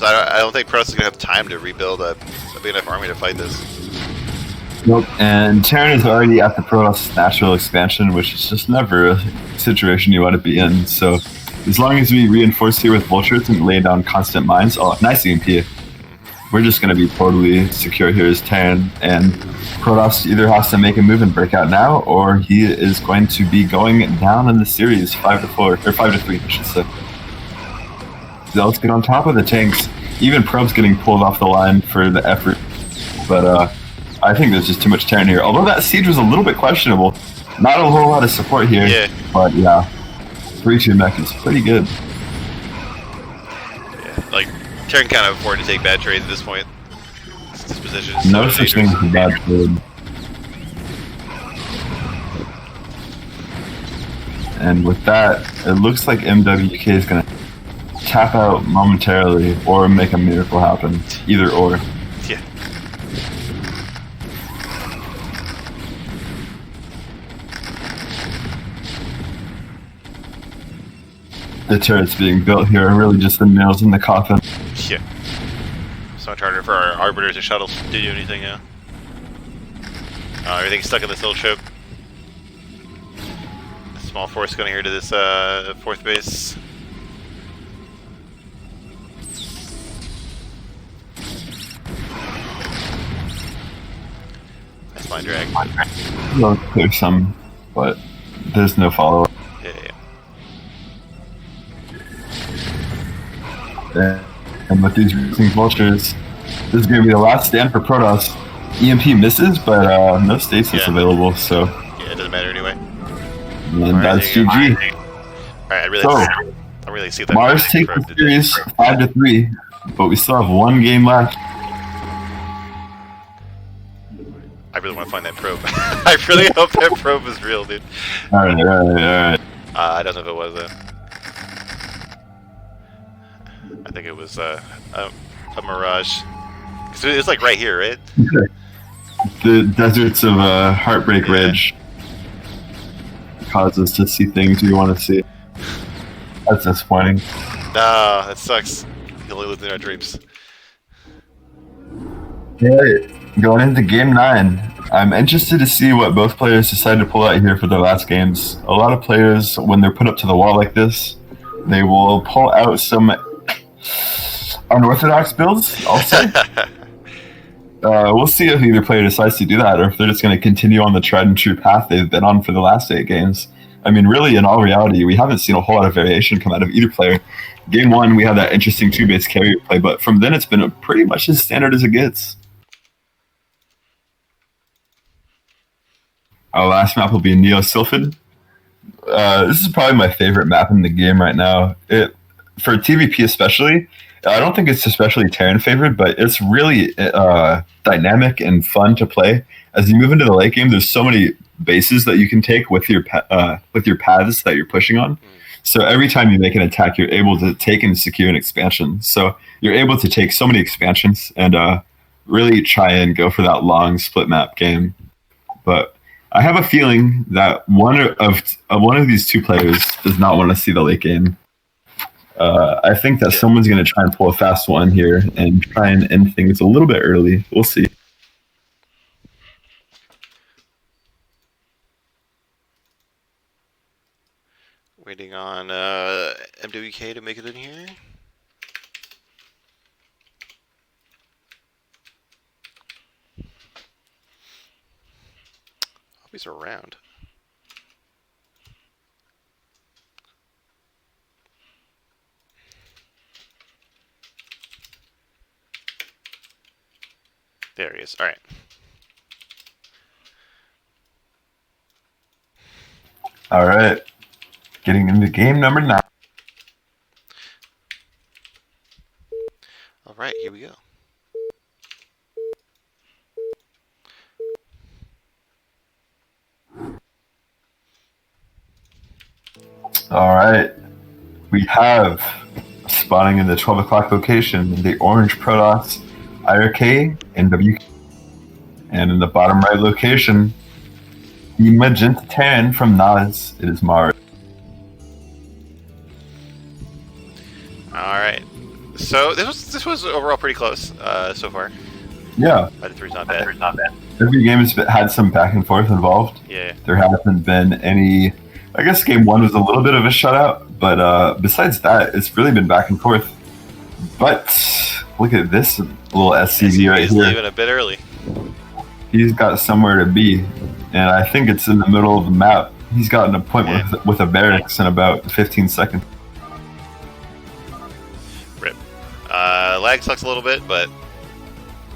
I don't think Protoss is going to have time to rebuild a big enough army to fight this. Nope. And Terran is already at the Protoss natural expansion, which is just never a situation you want to be in. So as long as we reinforce here with vultures and lay down constant mines, oh, nice EMP. We're just going to be totally secure here as Terran, and Protoss either has to make a move and break out now, or he is going to be going down in the series 5-4 or 5-3, I should say. So let's get on top of the tanks. Even Probe's getting pulled off the line for the effort, but I think there's just too much Terran here. Although that siege was a little bit questionable, not a whole lot of support here. Yeah. But yeah, 3-2 mech is pretty good. Yeah, like Terran can't afford to take bad trades at this point. This position is No so such thing dangerous. as a bad trade. And with that, it looks like MWK is going to tap out momentarily or make a miracle happen. Either or. Yeah. The turrets being built here are really just the nails in the coffin. Yeah. It's much harder for our arbiters and shuttles to do anything now. Everything's stuck in this little ship. Small force going here to this fourth base. Nice line drag. Well, there's some, but there's no follow-up. Yeah. And with these racing vultures, this is going to be the last stand for Protoss. EMP misses, but no stasis available, so. Yeah, it doesn't matter anyway. And that's GG. Alright, I really see that. Maars takes the series 5-3, but we still have one game left. I really want to find that probe. I really hope that probe is real, dude. Alright. I don't know if it was though. I think it was a mirage. So it's like right here, right? The deserts of Heartbreak Ridge cause us to see things we want to see. That's disappointing. No, that sucks. You only live in our dreams. Okay, going into game 9. I'm interested to see what both players decide to pull out here for their last games. A lot of players, when they're put up to the wall like this, they will pull out some unorthodox builds, I'll say. We'll see if either player decides to do that, or if they're just going to continue on the tried and true path they've been on for the last 8 games. I mean, really, in all reality, we haven't seen a whole lot of variation come out of either player. Game 1, we had that interesting 2-base carrier play, but from then it's been pretty much as standard as it gets. Our last map will be Neo Sylphid. This is probably my favorite map in the game right now. For TVP especially, I don't think it's especially Terran favored, but it's really dynamic and fun to play. As you move into the late game, there's so many bases that you can take with your paths that you're pushing on. So every time you make an attack, you're able to take and secure an expansion. So you're able to take so many expansions and really try and go for that long split map game. But I have a feeling that one of these two players does not want to see the late game. I think that someone's going to try and pull a fast one here and try and end things a little bit early. We'll see. Waiting on MWK to make it in here. Hope he's around. There he is. All right. All right. Getting into game number 9. All right, here we go. All right. We have spawning in the 12 o'clock location the orange Protoss, iRk-mwk. And in the bottom right location, the magenta Terran from NaS. It is Maars. All right. So this was overall pretty close so far. Yeah. 5-3's not bad. Every game has had some back and forth involved. Yeah. There hasn't been any. I guess game 1 was a little bit of a shutout, but besides that, it's really been back and forth. But look at this little SCV right He's here. leaving a bit early. He's got somewhere to be, and I think it's in the middle of the map. He's got an appointment with a barracks in about 15 seconds. Rip. Lag sucks a little bit, but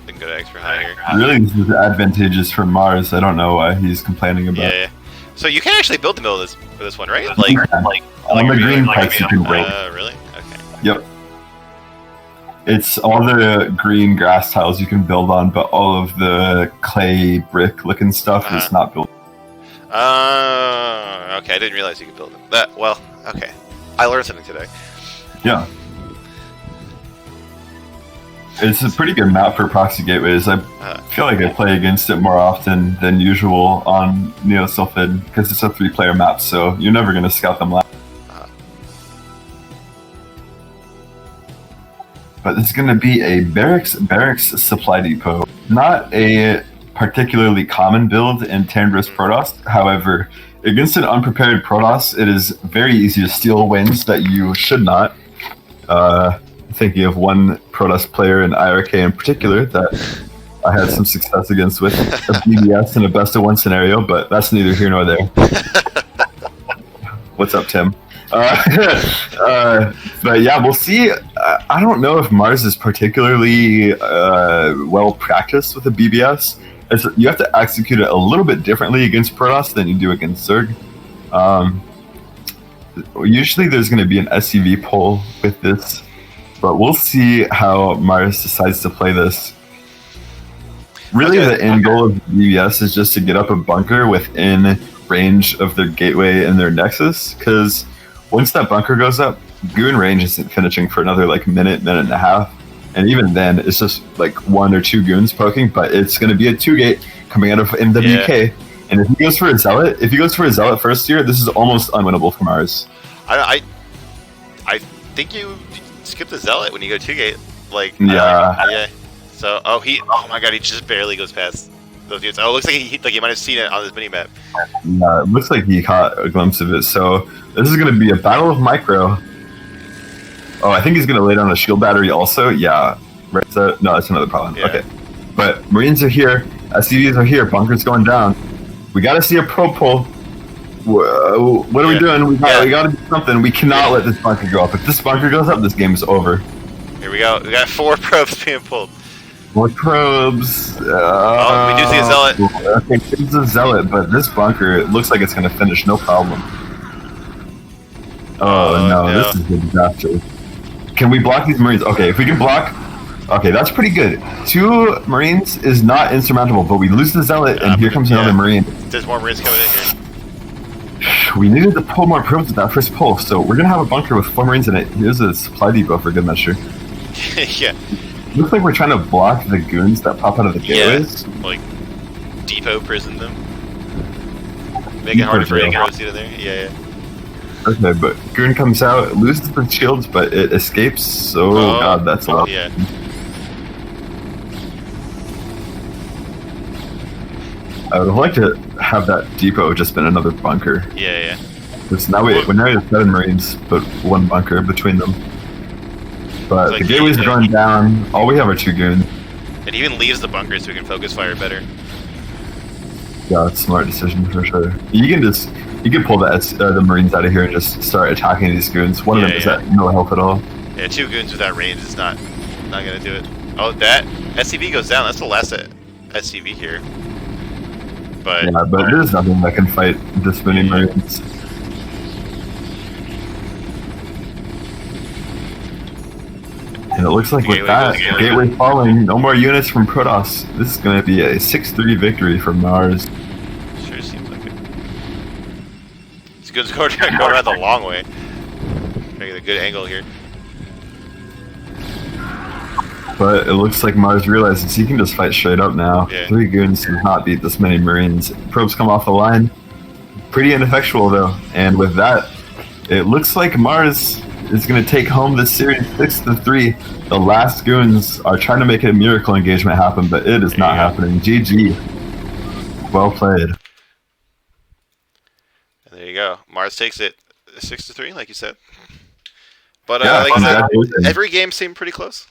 didn't go to extra high here. Really, this is advantageous for Maars. I don't know why he's complaining about it. Yeah. So you can actually build the middle of this one, right? On the green pipes you can break. Really? Okay. Yep. It's all the green grass tiles you can build on, but all of the clay brick looking stuff is not built. Okay, I didn't realize you could build them. Well, okay. I learned something today. Yeah. It's a pretty good map for proxy gateways. I feel like I play against it more often than usual on Neo-Sulfid because it's a 3-player map, so you're never going to scout them last. But this is going to be a barracks supply depot. Not a particularly common build in Tandra's Protoss. However, against an unprepared Protoss, it is very easy to steal wins that you should not. Thinking of one Protoss player in iRk in particular that I had some success against with a BBS in a best of 1 scenario, but that's neither here nor there. What's up, Tim? But yeah, we'll see. I don't know if Maars is particularly well practiced with a BBS. You have to execute it a little bit differently against Protoss than you do against Zerg. Usually there's going to be an SCV pull with this, but we'll see how Maars decides to play this. Really, the end goal of BBS is just to get up a bunker within range of their gateway and their nexus, because once that bunker goes up, goon range isn't finishing for another minute and a half, and even then it's just 1 or 2 goons poking, but it's going to be a 2-gate coming out of MWK, and if he goes for a zealot first here, this is almost unwinnable for Maars. I think you skip the zealot when you go 2-gate. Yeah. So oh my god, he just barely goes past those dudes. Oh, it looks like he might have seen it on this mini map. Yeah, it looks like he caught a glimpse of it. So this is going to be a battle of micro. Oh, I think he's going to lay down a shield battery also. Yeah. Right. So, no, that's another problem. Yeah. Okay. But Marines are here. SCVs are here. Bunker's going down. We got to see a probe pull. Whoa, what are we doing? We got to do something. We cannot let this bunker go up. If this bunker goes up, this game is over. Here we go. We got 4 probes being pulled. More probes. We do see a zealot. Okay, it's a zealot, but this bunker, it looks like it's going to finish no problem. Oh no, this is a disaster. Can we block these Marines? Okay, if we can block... Okay, that's pretty good. 2 Marines is not insurmountable, but we lose the zealot, and here comes another Marine. There's more Marines coming in here. We needed to pull more probes with that first pull, so we're going to have a bunker with 4 Marines in it. Here's a supply depot for good measure. Yeah. Looks like we're trying to block the goons that pop out of the gateways. Depot prison them. Make it harder for anyone to get in there. Yeah. Okay, but goon comes out, it loses the shields, but it escapes. So, god, that's a lot. Yeah. I would like to have that depot just been another bunker. Yeah. Because now we have 7 Marines, but 1 bunker between them. But the gateways are going down. All we have are 2 goons. It even leaves the bunker so we can focus fire better. Yeah, it's a smart decision for sure. You can pull the Marines out of here and just start attacking these goons. One of them is at no health at all. Yeah, 2 goons without range is not gonna do it. Oh, that SCV goes down. That's the last SCV here. But there's nothing that can fight this many Marines. And it looks like with that, gateway falling, no more units from Protoss. This is going to be a 6-3 victory for Maars. Sure seems like it. It's good to go around the long way. Making a good angle here. But it looks like Maars realizes he can just fight straight up now. Yeah. 3 goons does not beat this many Marines. Probes come off the line. Pretty ineffectual though. And with that, it looks like Maars is going to take home the series 6-3. The last Goons are trying to make a miracle engagement happen, but it is not happening. GG. Well played. And there you go. Maars takes it 6-3, like you said. But Yeah, like I said, every game seemed pretty close.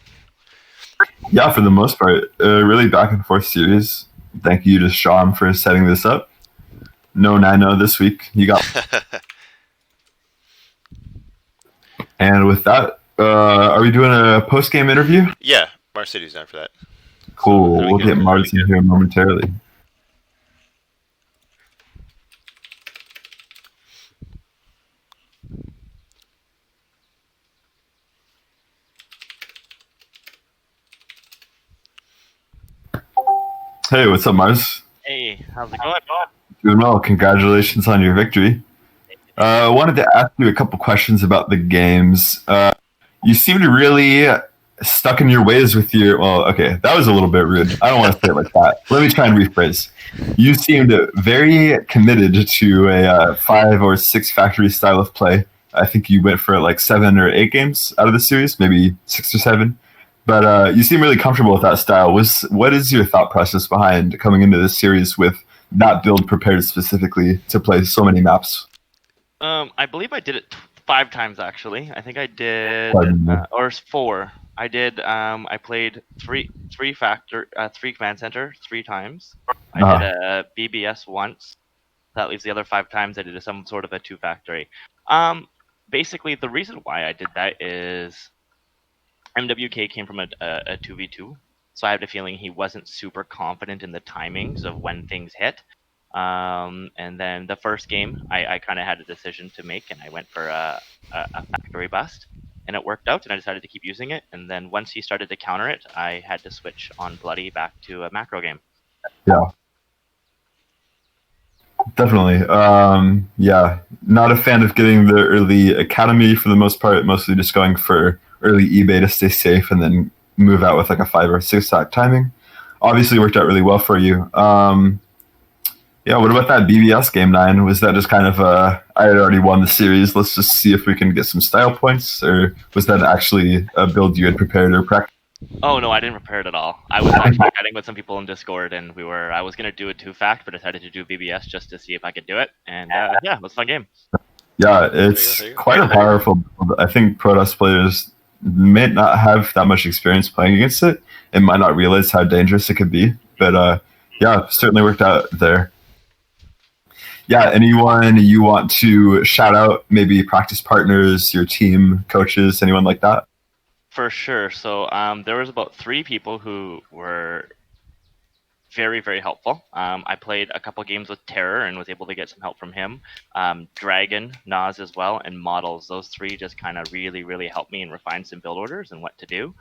Yeah, for the most part, really back and forth series. Thank you to Sean for setting this up. No Nino this week. You got. And with that, are we doing a post game interview? Yeah, Mars City's down for that. Cool. So we'll get Mars in here momentarily. Hey, what's up, Mars? Hey, how's it going? Doing well. Congratulations on your victory. I wanted to ask you a couple questions about the games. You seemed really stuck in your ways with your... Well, okay, that was a little bit rude. I don't want to say it like that. Let me try and rephrase. You seemed very committed to a 5 or 6 factory style of play. I think you went for like 7 or 8 games out of the series, maybe 6 or 7. But you seem really comfortable with that style. What is your thought process behind coming into this series with that build prepared specifically to play so many maps? I believe I did it 5 times actually. I think I did, or 4. I did. I played three command center 3 times. I did a BBS once. That leaves the other 5 times I did some sort of a 2 factory. Basically, the reason why I did that is MWK came from a 2v2, so I had a feeling he wasn't super confident in the timings of when things hit. And then the first game, I kind of had a decision to make, and I went for a factory bust, and it worked out, and I decided to keep using it. And then once he started to counter it, I had to switch on Bloody back to a macro game. Yeah. Definitely. Yeah, not a fan of getting the early academy for the most part, mostly just going for early eBay to stay safe and then move out with like a 5 or 6 stack timing. Obviously worked out really well for you. Yeah, what about that BBS game 9? Was that just kind of I had already won the series, let's just see if we can get some style points, or was that actually a build you had prepared or practiced? Oh no, I didn't prepare it at all. I was actually chatting with some people in Discord, and I was gonna do a 2 fact, but decided to do BBS just to see if I could do it. And yeah, it was a fun game. Yeah, it's quite a powerful build. I think Protoss players may not have that much experience playing against it and might not realize how dangerous it could be. But yeah, certainly worked out there. Yeah, anyone you want to shout out, maybe practice partners, your team, coaches, anyone like that? For sure. So there was about 3 people who were very, very helpful. I played a couple games with Terror and was able to get some help from him. Dragon, NaS as well, and Models. Those 3 just kind of really, really helped me and refine some build orders and what to do.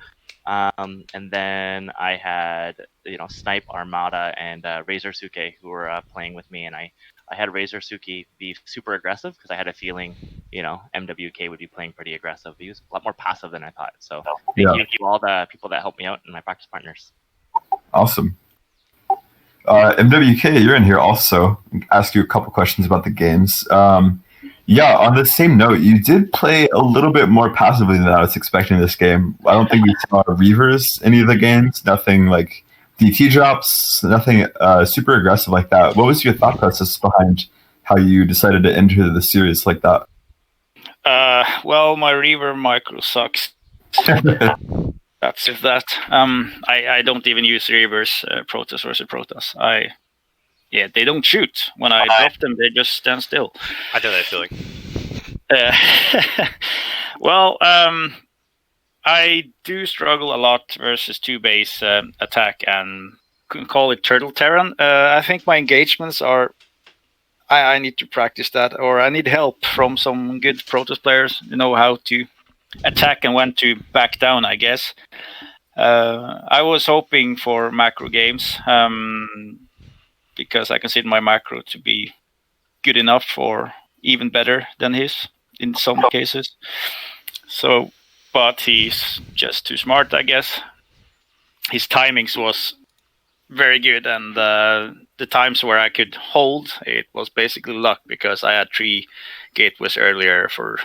And then I had, Snipe, Armada, and Razor Suke who were playing with me, and I had Razor Suke be super aggressive because I had a feeling, MWK would be playing pretty aggressive. He was a lot more passive than I thought. So thank you to all the people that helped me out and my practice partners. Awesome. MWK, you're in here also. Ask you a couple questions about the games. Yeah, on the same note, you did play a little bit more passively than I was expecting this game. I don't think we saw Reavers any of the games. Nothing like DT drops, nothing super aggressive like that. What was your thought process behind how you decided to enter the series like that? Well, my Reaver micro sucks. That's if that. I don't even use Reavers, Protoss versus Protoss. They don't shoot. When I drop them, they just stand still. I know that feeling. Well, I do struggle a lot versus 2-base attack, and can call it Turtle Terran. I think my engagements are... I need to practice that, or I need help from some good Protoss players who know how to attack and when to back down, I guess. I was hoping for macro games, because I consider my macro to be good enough or even better than his in some cases. So, but he's just too smart, I guess. His timings was very good, and the times where I could hold, it was basically luck because I had 3 gateways earlier for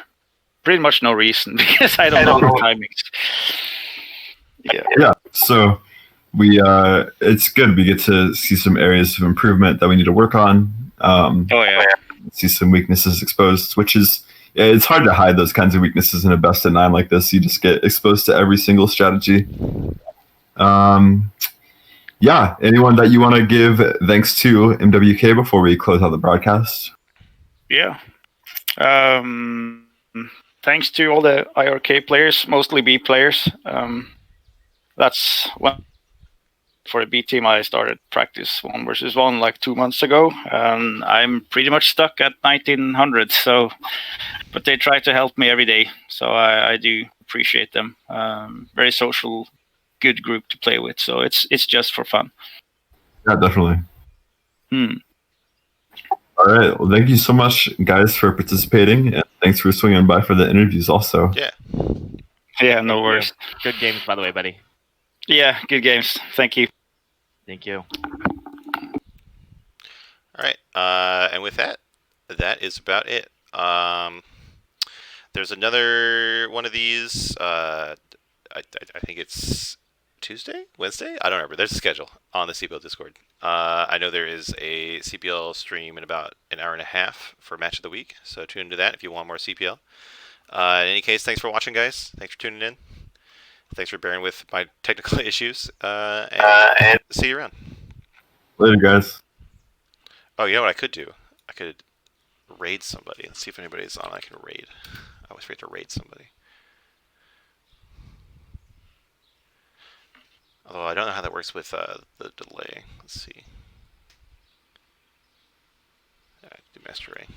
pretty much no reason because I don't know the timings. Yeah. So we it's good. We get to see some areas of improvement that we need to work on. See some weaknesses exposed, which is it's hard to hide those kinds of weaknesses in a best of 9 like this. You just get exposed to every single strategy. Yeah. Anyone that you want to give thanks to MWK before we close out the broadcast? Yeah. Thanks to all the iRk players, mostly B players. That's when for the B team I started practice 1 versus 1 like 2 months ago. I'm pretty much stuck at 1900. So, but they try to help me every day. So I do appreciate them. Very social, good group to play with. So it's just for fun. Yeah, definitely. All right. Well, thank you so much, guys, for participating, and thanks for swinging by for the interviews also. Yeah. Yeah, no worries. Good games, by the way, buddy. Yeah, good games. Thank you. Thank you. All right. And with that, that is about it. There's another one of these. I think it's Tuesday, Wednesday. I don't remember. There's a schedule on the CPL Discord. I know there is a CPL stream in about an hour and a half for Match of the Week. So tune into that if you want more CPL. In any case, thanks for watching, guys. Thanks for tuning in. Thanks for bearing with my technical issues. And see you around. Later, guys. Oh, you know what I could do? I could raid somebody. Let's see if anybody's on. I can raid. I always forget to raid somebody. Although I don't know how that works with the delay. Let's see. Do master ring.